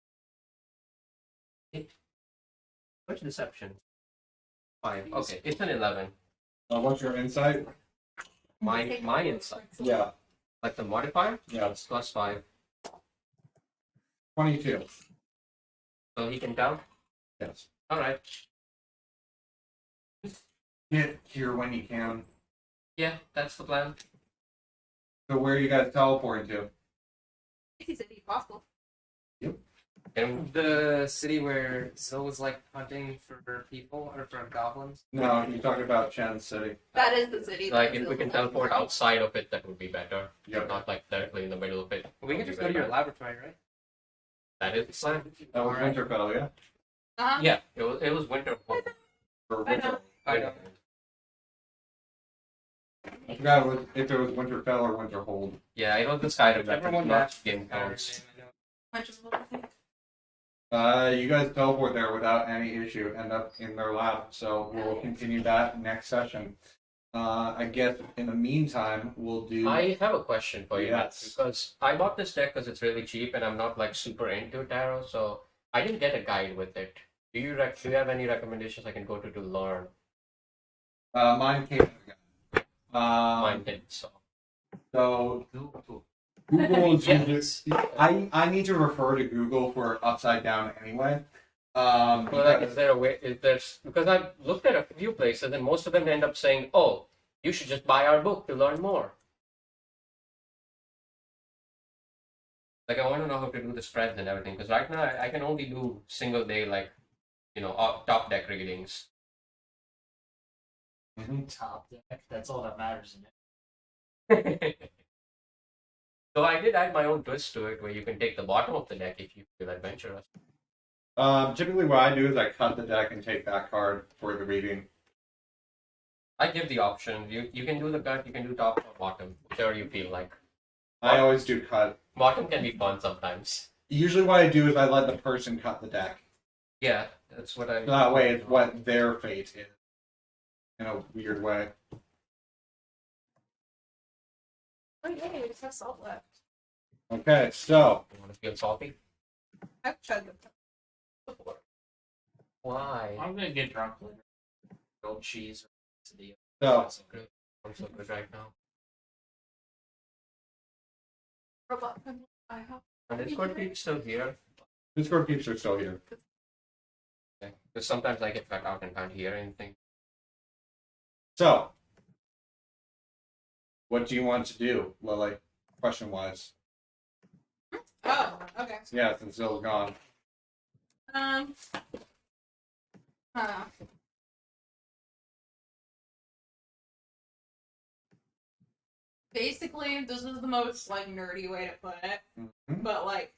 What's deception? 5. Okay, it's an 11.
What's your insight?
My insight.
Yeah.
Like the modifier?
Yeah.
It's +5.
22.
So he can tell?
Yes.
Alright.
Get here when you can.
Yeah, that's the plan.
So where are you guys teleporting to?
He said if possible.
And
The city where Zil was like hunting for people or for goblins.
No, you're talking about Chen City.
That is the city.
like if we can teleport outside of it, that would be better.
Yep.
Not like directly in the middle of it.
We can just go to your laboratory, right?
That is the plan.
That was
Alright.
Winterfell, yeah?
Uh-huh.
Yeah, it was winter.
Or
I
Winter.
know.
I know.
I forgot if it was Winterfell or Winterhold.
Yeah, it was the Skyrim that
Everyone
not
matched
Game
Iron
Thrones.
Man, I know.
Bunch of little things.
You guys teleport there without any issue, end up in their lab. So we'll continue that next session. I guess in the meantime, we'll do.
I have a question for you,
Yes.
because I bought this deck because it's really cheap and I'm not like super into tarot, so I didn't get a guide with it. Do you have any recommendations I can go to learn?
Mine came.
Mine did so.
So
Google.
Google is
Yes.
I need to refer to Google for upside down anyway.
Well, like,
Because-
is there a way? Is there's because I've looked at a few places and most of them end up saying, "Oh, you should just buy our book to learn more." Like, I want to know how to do the spreads and everything because right now I can only do single day, like, top deck readings.
Top deck. That's all that matters in it.
So I did add my own twist to it, where you can take the bottom of the deck if you feel adventurous.
Typically, what I do is I cut the deck and take that card for the reading.
I give the option. You can do the cut, you can do top or bottom, whichever you feel like.
I always do cut.
Bottom can be fun sometimes.
Usually, what I do is I let the person cut the deck.
Yeah, that's what I.
So that way, it's what their fate is. In a weird way.
Oh yeah, you just have salt left.
Okay, so
You want to feel salty?
I've chugged it before.
Why?
I'm gonna get drunk later. Grilled cheese or quesadilla.
so
I'm so good right now.
Robot friendly. I hope.
And Discord peeps still here.
Discord peeps are still here.
Okay. Because sometimes I get cut out and can't hear anything.
So, what do you want to do, Lily? Question wise.
Oh, okay.
Yeah, since Zill's gone.
Basically, this is the most like nerdy way to put it,
Mhm.
but like,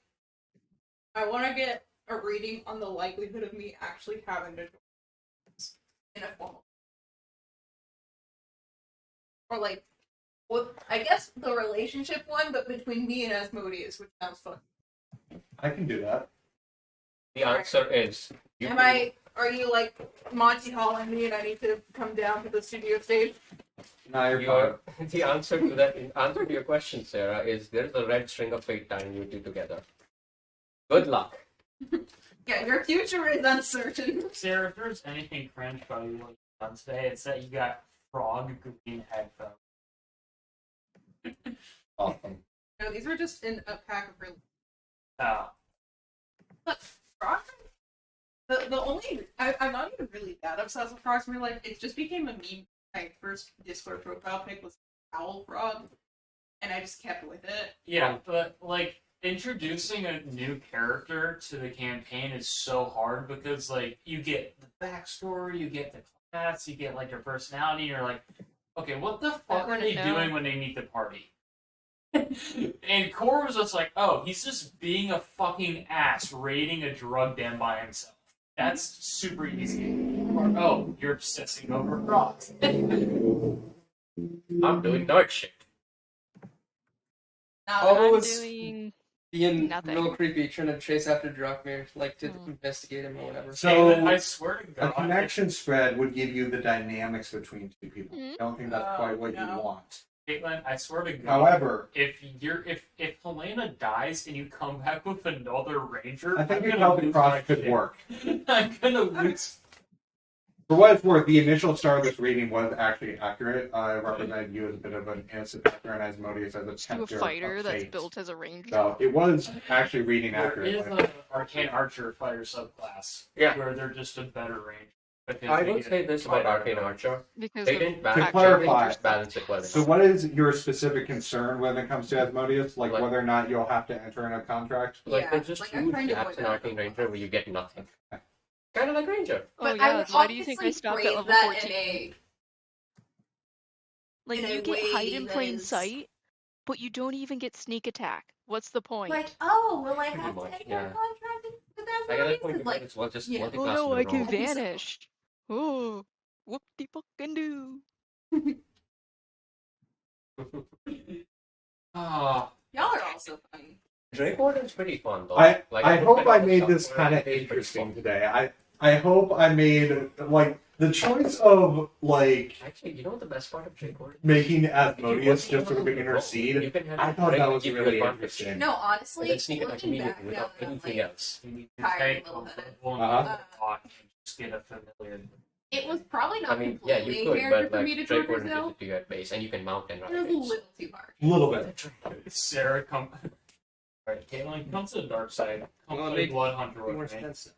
I want to get a reading on the likelihood of me actually having to in a formal, or like, what I guess the relationship one, but between me and Asmodeus, which sounds fun.
I can do that.
The answer is.
Are you like Monty Hall and me, and I need to come down to the studio stage?
Nah, you're fine.
The answer to that answer to your question, Sarah, is there's a red string of fate tying you two together. Good luck.
Yeah, your future is uncertain.
Sarah, if there's anything cringe about you what you've done today, it's that you got frog green headphones.
Awesome.
No, these were just in a pack of real. But frogs. The only I'm not even really that obsessed with frogs in real life. It just became a meme. My first Discord profile pic was owl frog, and I just kept with it.
Yeah, but like introducing a new character to the campaign is so hard because like you get the backstory, you get the class, you get like their personality, and you're like, okay, what the fuck are they doing when they meet the party? And Core was just like, oh, he's just being a fucking ass raiding a drug den by himself. That's super easy. Or, oh, you're obsessing over frogs.
I'm doing nerd shit.
Now
Oh,
I'm
it's-
doing
Being
Nothing.
real creepy, trying to chase after Drakmir, like to
Hmm.
investigate him or whatever.
So
I swear to
a
God,
connection spread would give you the dynamics between two people.
Mhm.
I don't think that's quite what you
no.
want.
Caitlin, I swear to God.
However,
if Helena dies and you come back with another ranger,
I think
I'm
a
gonna
Celtic
lose
cross
my
could
shit.
work.
I'm gonna lose.
For what it's worth, the initial start of this reading was actually accurate. I represented you as a bit of an innocent actor and Asmodeus as a
Just do a
tempter
fighter
of
that's
fate.
built as a ranger.
So it was actually reading
There
accurately.
is an arcane archer fighter subclass.
Yeah.
Where they're just a better range. Because
I
they
will
get
say this about
fighter
Arcane Archer.
Because
They
the
didn't
To
balance,
clarify,
just balance it well
So
enough.
what is your specific concern when it comes to Asmodeus? Like
Like-
whether or not you'll have to enter in a contract?
Like,
Yeah,
there's just
like, I'm
huge
trying to
gaps in
avoid
Arcane
that.
Ranger where you get nothing. Kind of like Ranger.
Oh
But I
yeah,
would
why do you think I
obviously
stopped at
phrase
level
that
14?
in a
Like
in a
you get hide in
way
plain
that is-
sight, but you don't even get sneak attack. What's the point?
like, oh, will I
Pretty
have
much,
to enter
yeah.
a contract with
I got a
Asmodeus?
point
It's
of
like,
as well, just
yeah.
multi
Oh
class
no, I can
I think so.
vanish. Oh, whoop de fucking do.
Ah,
y'all are also funny.
Drake Warden's pretty fun though.
I
Like,
I
looked
hope
at
I
all the
made
stuff
this
where
kind of
it's pretty
interesting
fun.
today. I hope I made like the choice of like
Actually, you know what the best part of Drake Warden?
making
If you
Asmodeus
work
just sort of
on the roll,
intercede.
you can have
I thought
Drake
that was
give you
really
advantage.
interesting.
No,
And
honestly,
then sneak attack
looking back
immediately
now
without
that I'm
anything
like,
else.
you
Tired
take
a little bit.
Uh-huh.
and just get a familiar.
it was probably not
I mean, yeah,
completely
you
in
could,
character
but
for me
like
to
Drake
torture
Warden gives
Zell.
it to you at base, and you can mount and run
It was
at
a
base.
little too harsh.
A little bit.
Sarah, come. Alright, Caitlin, come to the dark side. Come
Well,
play
it
Blood Hunter
Be more
with me.
expensive.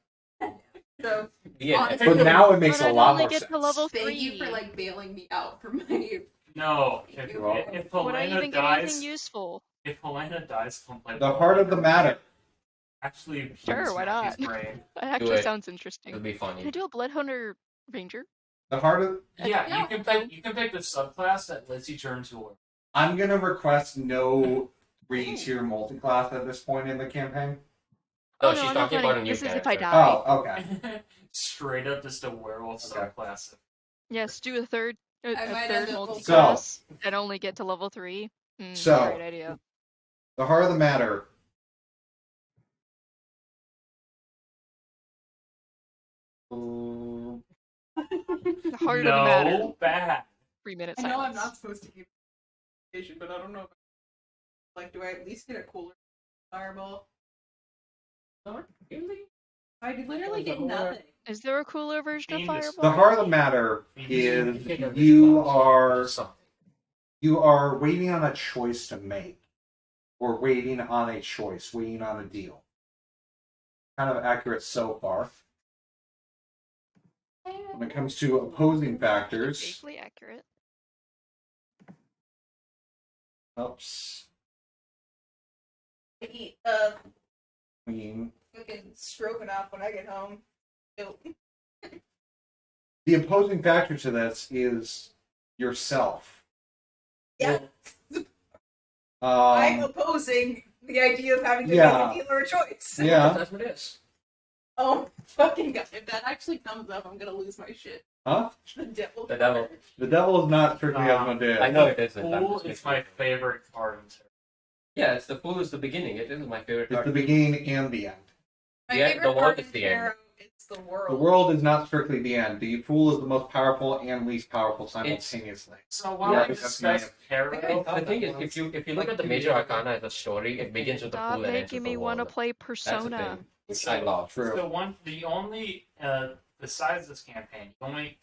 So
Yeah,
honestly,
But now it makes
But
a
I'd
lot
only
more
get
sense.
to level 3.
thank you for like bailing me out from my.
No,
You're
if
Would I
Helena
even get anything
dies,
usul?
if Helena dies, come play
The
Blood
heart of
Hunter.
the matter.
Actually,
Sure, why
smack his
not?
brain.
That actually
it.
sounds
it'll
interesting.
be
Can I
funny.
do a blood hunter ranger?
The heart of.
Yeah,
Yeah,
you can pick the subclass that lets you turn to a.
I'm gonna request no 3-tier multi-class at this point in the campaign.
No,
Oh, no,
she's
I'm not
talking about a
planning.
new
This is
character.
if I die.
Oh, okay.
Straight up just a werewolf
Okay.
subclass.
Yes, do a third
I might end up
multi-class and only get to level 3.
So-
Great idea.
The heart of the matter.
The heart of the
No,
matter.
bad.
3-minute
I
silence.
know I'm not supposed to give information, but I don't know. Like, do I at least get a cooler fireball?
Not really.
I literally
There's a
did
whole-
nothing.
Is there a cooler version of
Fiend
Fireball?
The heart of the matter is you are waiting on a choice to make, or waiting on a choice, waiting on a deal. Kind of accurate so far. When it comes to opposing factors,
Vaguely accurate.
oops,
I eat
queen.
fucking stroganoff when I get home. Nope.
The opposing factor to this is yourself.
Yeah, I'm
Um,
opposing the idea of having to
Yeah.
make a deal or a choice.
yeah.
That's what it is.
Oh, fucking god. If that actually comes up, I'm gonna lose my shit.
Huh?
The devil.
The devil.
The devil is not strictly Asmodeus.
I know it isn't. I'm
Fool
just
is
making
my
it.
favorite card in Terra.
Yeah, it's the fool is the beginning. It is my favorite
It's
card.
the beginning and the end.
My
Yeah,
favorite
the world
part
is
in
the end.
tarot is the world.
The world is not strictly the end. The fool is the most powerful and least powerful simultaneously.
So while
Yeah,
I discuss tarot,
The thing is, if you look at the major arcana as a story, it begins with the
Stop
fool and ends
making
with
me
the
want to
world.
play
That's the
Persona.
thing, which I love.
the only besides this campaign, the only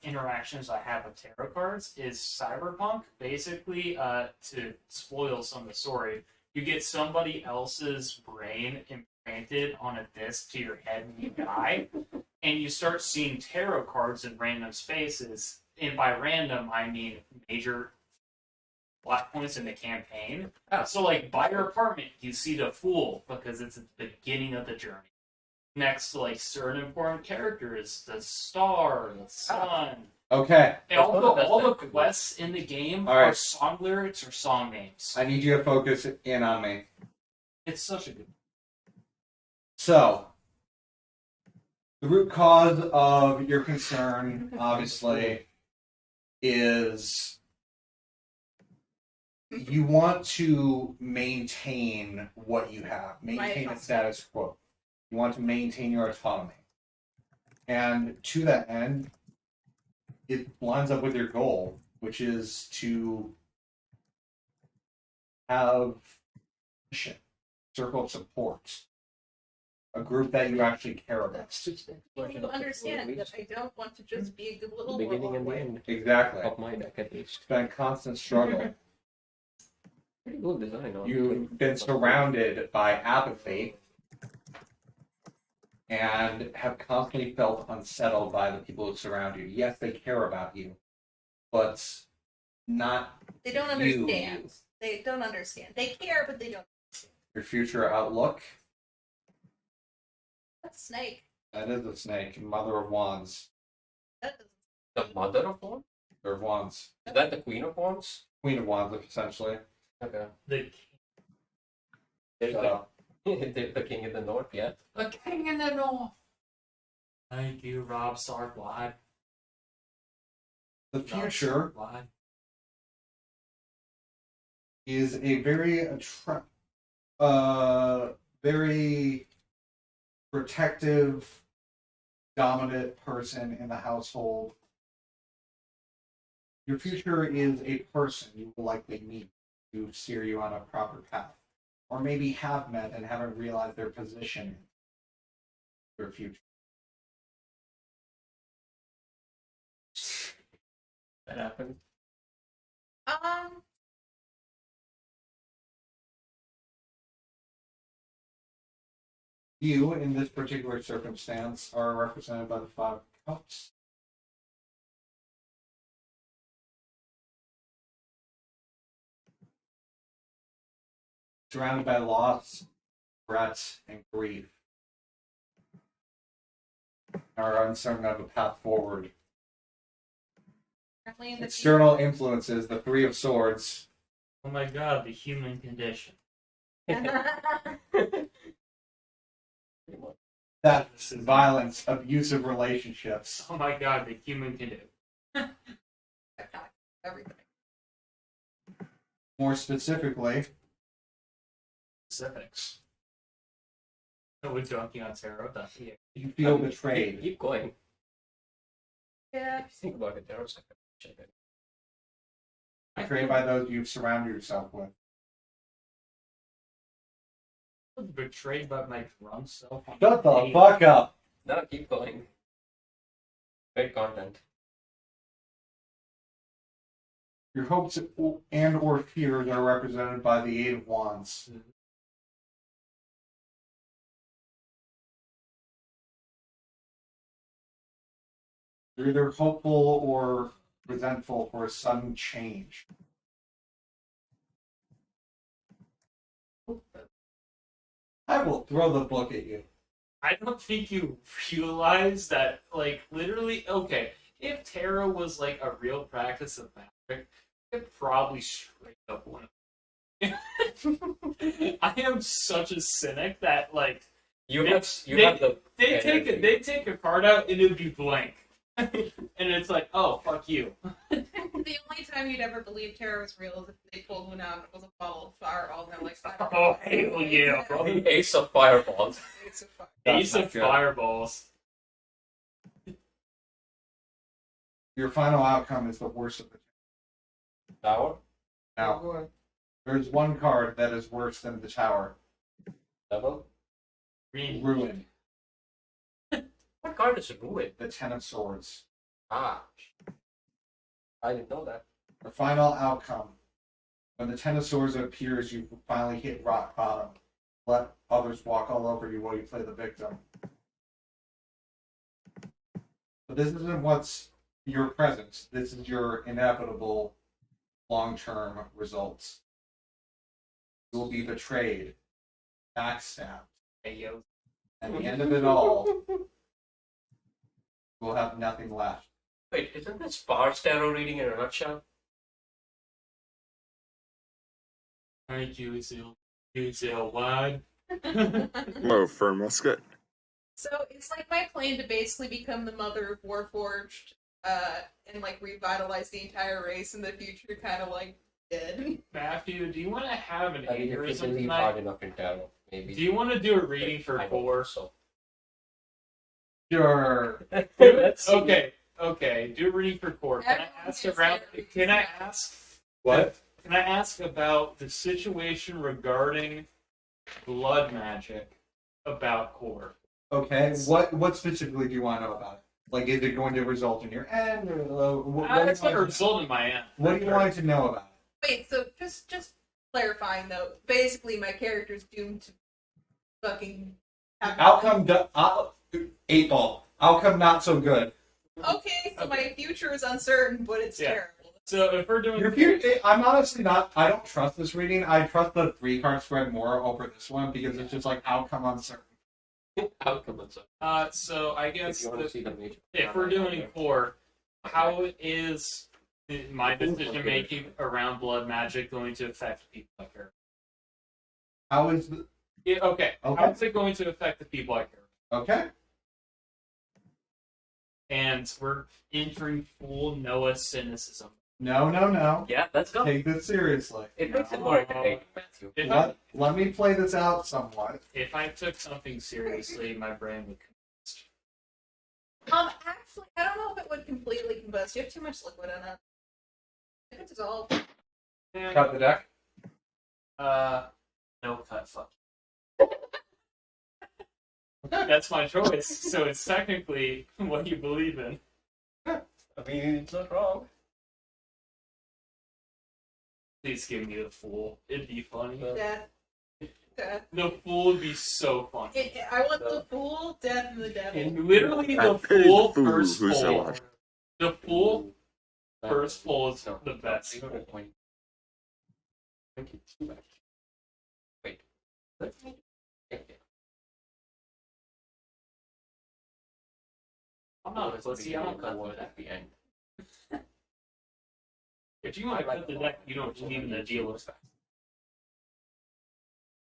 interactions I have with tarot cards is Cyberpunk. Basically, to spoil some of the story, you get somebody else's brain implanted on a disc to your head when you die, and you start seeing tarot cards in random spaces. And by random, I mean major plot points in the campaign. So, like, by your apartment, you see the Fool because it's at the beginning of the journey. Next to, like, certain important characters, the star, the sun.
Okay,
And all the quests in the game
All
are
right.
song lyrics or song names.
I need you to focus in on me.
It's such a good.
So, the root cause of your concern, obviously, is you want to maintain what you have, maintain a
autonomy.
status quo. You want to maintain your autonomy. And to that end, it lines up with your goal, which is to have a circle of support, a group that you actually care about.
You understand that I don't want to just be a good little
Beginning and the
warlock.
end
Exactly.
of my deck at least.
It's been a constant struggle.
Pretty cool design. honestly.
You've been surrounded by apathy and have constantly felt unsettled by the people who surround you. Yes, they care about you, but not
They don't
You.
understand. They don't understand. They care, but they don't.
your future outlook.
That's Snake.
That is a snake, Mother of Wands.
That doesn't.
The mother of wands?
Mother of Wands.
Is that the queen of wands?
Queen of Wands, essentially.
Okay.
The
There's
Shut up.
the king in the north, yeah.
The king in the north. Thank you, Rob Sarkwad.
The future
Sarkwad.
is a very protective, dominant person in the household. Your future is a person you will likely meet to steer you on a proper path, or maybe have met and haven't realized their position in your future.
That happened.
You, in this particular circumstance, are represented by the Five of Cups. Surrounded by loss, regret, and grief. Are uncertain of a path forward.
Apparently in the
External influences, the Three of Swords.
Oh my god, the human condition.
Theft, violence, abusive relationships.
Oh my god, the human condition.
Everything.
More specifically,
Specifics. Oh, we're dunking on tarot. That's here.
you feel betrayed.
Keep going.
Yeah.
Think about it. Tarot's not gonna check it.
Betrayed by those you've surrounded yourself with.
I was betrayed by my drunk self.
Shut the fuck up!
No, keep going. Great content.
Your hopes and or fears are represented by the Eight of Wands. You're either hopeful or resentful for a sudden change. I will throw the book at you.
I don't think you realize that, like, literally, okay, if tarot was, like, a real practice of magic, it probably straight up won. I am such a cynic that, like,
You
They-
have the
they take a card out and it'd be blank. And it's like, oh, fuck you.
The only time you'd ever believe tarot was real is if they pulled one out and it was a bottle of fireball and they're like,
Oh, hell yeah, bro.
the ace of fireballs.
Ace of fire.
Ace
That's
of
not good.
fireballs.
Your final outcome is the worst of the
Tower.
Now, there's one card that is worse than the Tower.
Devil.
Green.
Ruin.
What card is ruined?
The Ten of Swords.
Ah. I didn't know that.
The final outcome. When the Ten of Swords appears, you finally hit rock bottom. Let others walk all over you while you play the victim. But this isn't what's your present. This is your inevitable long-term results. You will be betrayed, backstabbed.
Hey, yo.
At the end of it all, you will have nothing left.
Wait, isn't this Far's tarot reading in a nutshell?
Thank you, Izil. Izil, wide.
Hello, Fur Musket.
So it's like my plan to basically become the mother of Warforged, and like revitalize the entire race in the future, kind of like did.
Matthew, do you want to have an
I mean, if you
aneurysm
believe
tonight?
hard enough in tarot, maybe.
Do you want to do a reading for
I don't
Core?
think so.
Sure.
Let's see.
Okay. Do a reading for Core. Can I
Everyone
ask
gets
around?
their
Can I
readings.
ask?
What?
Can I ask about the situation regarding blood magic about Core?
Okay. What specifically do you want to know about it? Like, is it going to result in your end? Or,
That's going to result in my end.
What do you want to know about it?
Wait, so just clarifying though, basically my character's doomed to fucking have
Outcome 8 ball. Outcome not so good.
Okay, so my future is uncertain, but it's
Yeah.
terrible.
So if we're doing
Your future, I'm honestly not. I don't trust this reading. I trust the 3-card spread more over this one because it's just like outcome uncertain.
Outcome and so.
so I guess
If you want to see the major.
if we're doing Core, how is my decision making around blood magic going to affect people I care?
How is the
Okay.
Okay.
How is it going to affect the people I care?
okay?
And we're entering full Noah cynicism.
No.
Yeah, let's go.
Take this seriously.
It makes it more entertaining, Matthew.
Let me play this out somewhat.
If I took something seriously, my brain would combust.
Actually, I don't know if it would completely combust. You have too much liquid in it. If it dissolves.
Cut the deck.
No cut, fuck. That's my choice, so it's technically what you believe in.
I mean, it's not wrong.
Please give me the Fool. It'd be funny.
Death. Death.
The Fool would be so funny.
I want the Fool, Death, and the Devil.
And literally
I
the
pity
Fool
the fool
first
who's so
pull.
much.
The Fool first pull is the best.
Thank you too much. Wait. Let's make it.
I'm not a pussy, I don't cut the
at
deck.
the end.
If you want to cut the deck, you don't believe in the deal of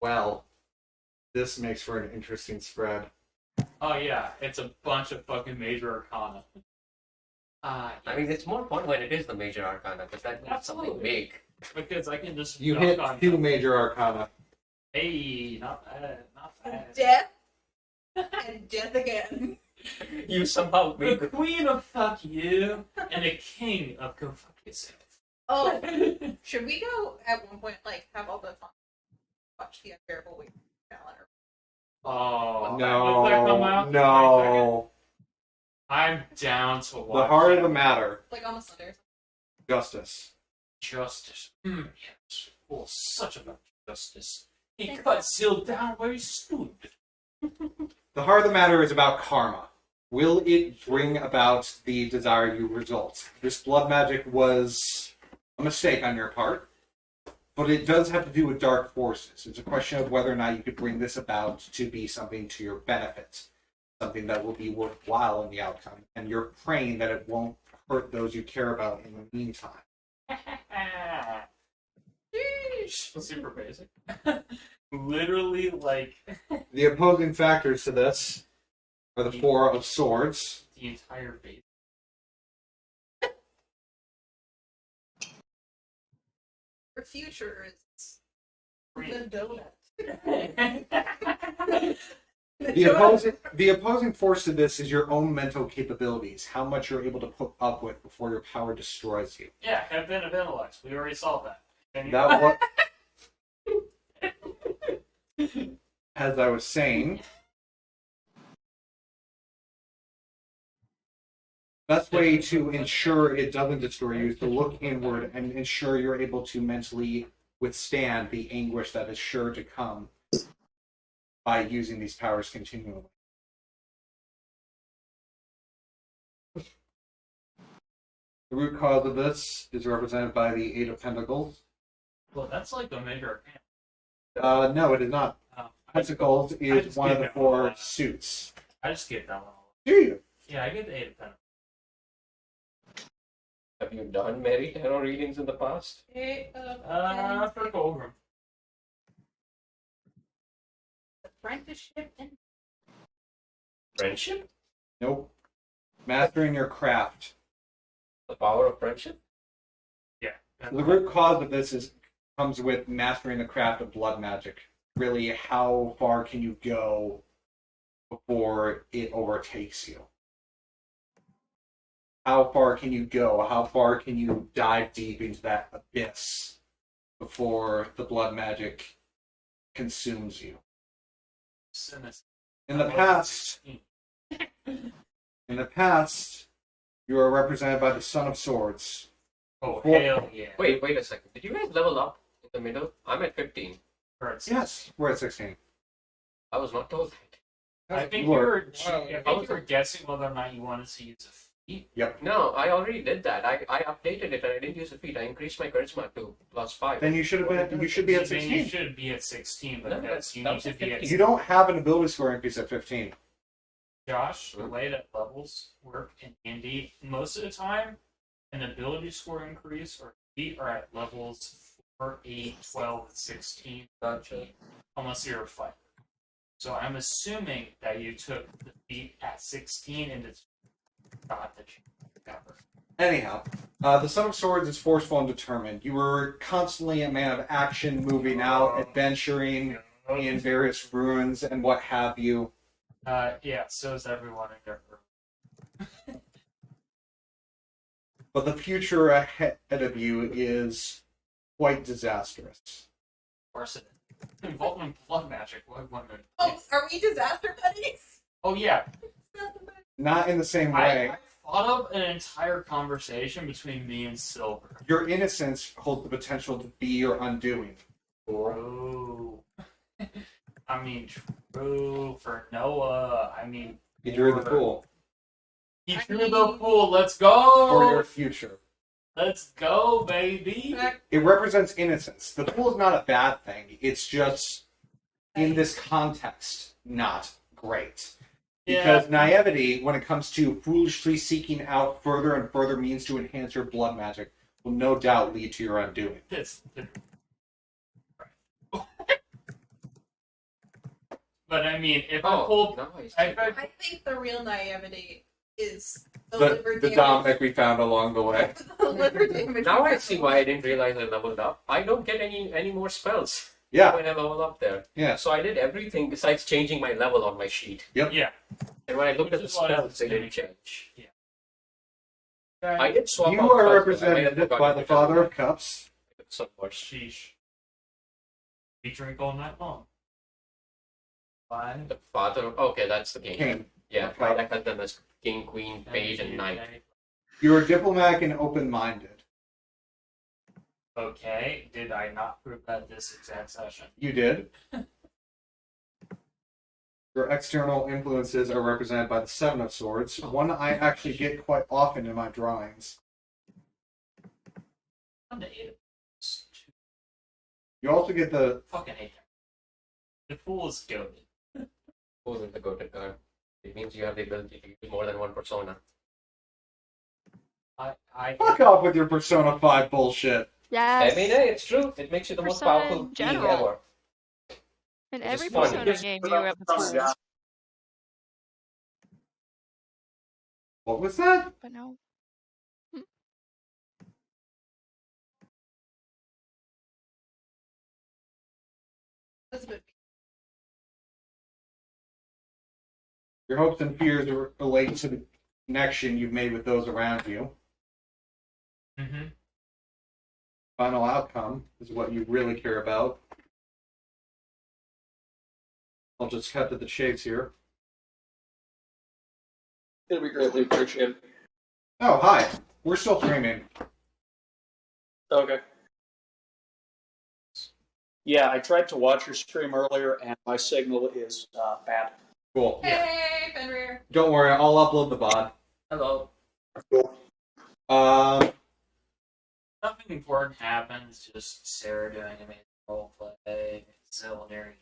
Well, this makes for an interesting spread.
Oh yeah, it's a bunch of fucking major arcana.
I mean, it's more fun when it is the major arcana, because that means something
Absolutely.
big.
Because I can just
You
dunk
hit
on
2 major arcana.
Hey, not bad, not bad.
Death. And death again.
You somehow
The
made the
queen of fuck you and the king of go fuck yourself.
Oh, should we go at one point, like, have all the fun? Watch the unbearable weight calendar.
Oh, does that come out?
No.
I'm down to watch.
The heart of the matter,
Like on a Sunday or
justice.
Justice. Yes. Oh, such about justice. He
Thank
cut
God.
Seal down where he stood.
The heart of the matter is about karma. Will it bring about the desired result? This blood magic was a mistake on your part, but it does have to do with dark forces. It's a question of whether or not you could bring this about to be something to your benefit, something that will be worthwhile in the outcome, and you're praying that it won't hurt those you care about in the meantime.
Sheesh. Super basic. Literally, like,
The opposing factors to this are the 4 of swords.
the entire base.
Your future is
Green.
the donut.
The opposing force to this is your own mental capabilities, how much you're able to put up with before your power destroys you.
Yeah, have been of intellect. We already solved that. And
That what, as I was saying, best way to ensure it doesn't destroy you is to look inward and ensure you're able to mentally withstand the anguish that is sure to come by using these powers continually. The root cause of this is represented by the 8 of Pentacles.
well, that's like a major arcana.
No, it is not. Pentacles
I
is
just
one of
gave
the
it
4
one.
suits.
I just get that one.
Do you?
Yeah, I get the 8 of Pentacles.
Have you done Mary tarot readings in the past?
For Colgrim.
Apprenticeship and
Friendship?
Nope. Mastering your craft.
The power of friendship?
The root cause of this comes with mastering the craft of blood magic. Really, how far can you go before it overtakes you? How far can you go? How far can you dive deep into that abyss before the blood magic consumes you? In the past, you are represented by the Son of Swords.
Oh, hell yeah.
Wait a second. Did you guys level up in the middle? I'm at 15.
Yes, we're at 16.
I was not told that.
I think
You
you
were-
were, you were guessing whether or not you wanted to use a feat.
Yep.
No, I already did that. I updated it and I didn't use a feat. I increased my charisma to +5.
Then you should have been. You should be at
Then
16.
you should be at 16, but
No,
that's you
that
need
was
to
at
be at
15.
You don't have an ability score increase at 15.
Josh, the way that levels work in D&D, most of the time, an ability score increase or feat are at levels 4, 8, 12, 16,
Gotcha.
unless you're a fighter. So I'm assuming that you took the feat at 16 and it's not that you cover.
Anyhow, the Son of Swords is forceful and determined. You were constantly a man of action, moving out, adventuring in various ruins and what have you.
Yeah, so is everyone in your room.
But the future ahead of you is quite disastrous.
Of course it is. Involving blood magic. What wonder?
Oh, are we disaster buddies?
Oh yeah.
Not in the same way.
I thought of an entire conversation between me and Silver.
Your innocence holds the potential to be your undoing.
True. I mean, true for Noah. I mean,
He drew the pool
he drew the pool. Let's go.
for your future.
Let's go, baby.
It represents innocence. The pool is not a bad thing. It's just, in this context, not great. Because naivety, when it comes to foolishly seeking out further and further means to enhance your blood magic, will no doubt lead to your undoing.
But I mean, if I pulled,
nice.
I think the real naivety is the
The
liver damage.
Dominic we found along the way.
The liver damage.
Now I see why I didn't realize I leveled up. I don't get any more spells
Yeah,
when I level up there.
yeah.
So I did everything besides changing my level on my sheet.
yeah.
And when I looked at the
Which is what I was
spells, they didn't
saying.
change.
Yeah.
I did swap
You
out
are
spells, but I may have
represented by
forgotten
the
to
Father
tell
of Cups.
you. Somewhat.
Sheesh. We drink all night long. Fine.
The father. Okay, that's the king.
King.
Yeah,
Okay.
I had them as king, queen, page, and knight.
You are diplomatic and open-minded.
Okay, did I not prove that this exact session?
You did. Your external influences are represented by the Seven of Swords, one I actually get quite often in my drawings.
I'm the 8 of Cups.
You also get the
Fucking hate that. The fool is goaded.
Who's in the goated card? It means you have the ability to use more than one persona.
I
fuck off with your Persona 5 bullshit.
Yes.
I mean, hey, it's true. It makes you the most
Persona
powerful
in
being
general.
ever.
In
Which is
every
funny.
Persona game, you have a fool.
What was that?
But no.
Your hopes and fears relate to the connection you've made with those around you.
Mm-hmm.
Final outcome is what you really care about. I'll just cut to the chase here.
It'll be greatly appreciated.
Oh, hi. We're still streaming.
Okay. Yeah, I tried to watch your stream earlier, and my signal is bad.
Cool.
Hey, Fenrir.
Don't worry, I'll upload the VOD.
Hello.
Nothing important happens, just Sarah doing amazing roleplay, Zillinary.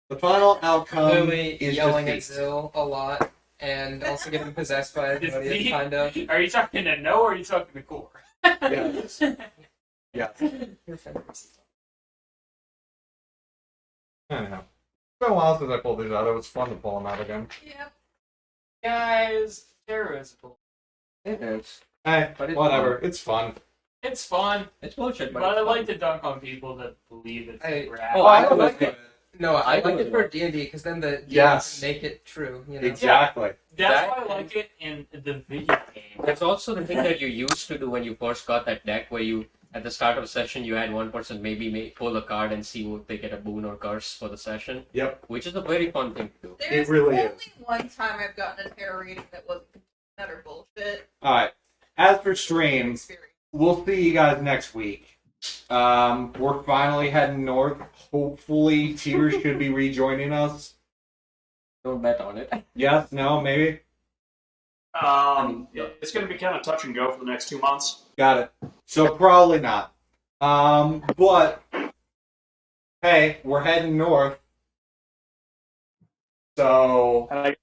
The final outcome
Lily
is
yelling at
defeat.
Zill a lot, and also getting possessed by everybody, kind of.
Are you talking to Noah or are you talking to Core?
Yes. Yeah.
Your fingers.
Anyhow. It's been a while since I pulled these out. It was fun to pull them out again.
Yep.
Guys, Sarah is cool.
It is. Hey,
But it's
whatever. It's fun.
It's fun,
It's bullshit,
but I like to dunk on people that believe it's
I-
rad.
Oh,
I
I
like it.
No, I
I
like
do
it for
as
D&D because then the DM
Yes.
can make it true. You know?
Exactly.
That's
That-
why I like it in the video game.
That's also the thing that you used to do when you first got that deck, where you, at the start of a session, you had one person maybe pull a card and see if they get a boon or curse for the session.
Yep.
Which is a very fun thing to do.
There's
really
only
is.
one time I've gotten a tarot reading that wasn't utter bullshit.
All right. As for streams,
Experience.
we'll see you guys next week. We're finally heading north. Hopefully, Teeters should be rejoining us.
Don't bet on it.
Yes? No? Maybe?
It's going to be kind of touch and go for the next 2 months.
Got it. So probably not. But hey, we're heading north. So
And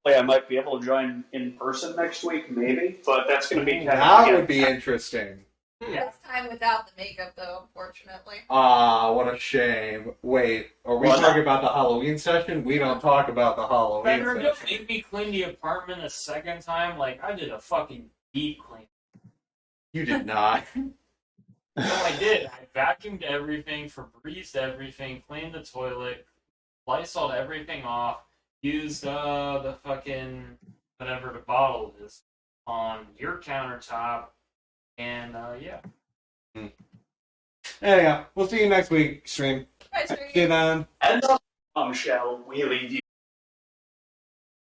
I might be able to join in person next week, maybe, but that's going to be kind
that
of
would be interesting.
This time without the makeup, though, unfortunately.
What a shame. Wait, are we
Well,
talking about the Halloween session? We don't talk about the Halloween
Better
session.
just make me clean the apartment a second time. Like I did a fucking deep clean.
You did not.
No, I did. I vacuumed everything, Febrezed everything, cleaned the toilet, Lysoled everything off, used the fucking whatever the bottle is on your countertop, and yeah.
Anyhow, we'll see you next week, stream.
Bye, Street.
See you then.
And shall we leave you?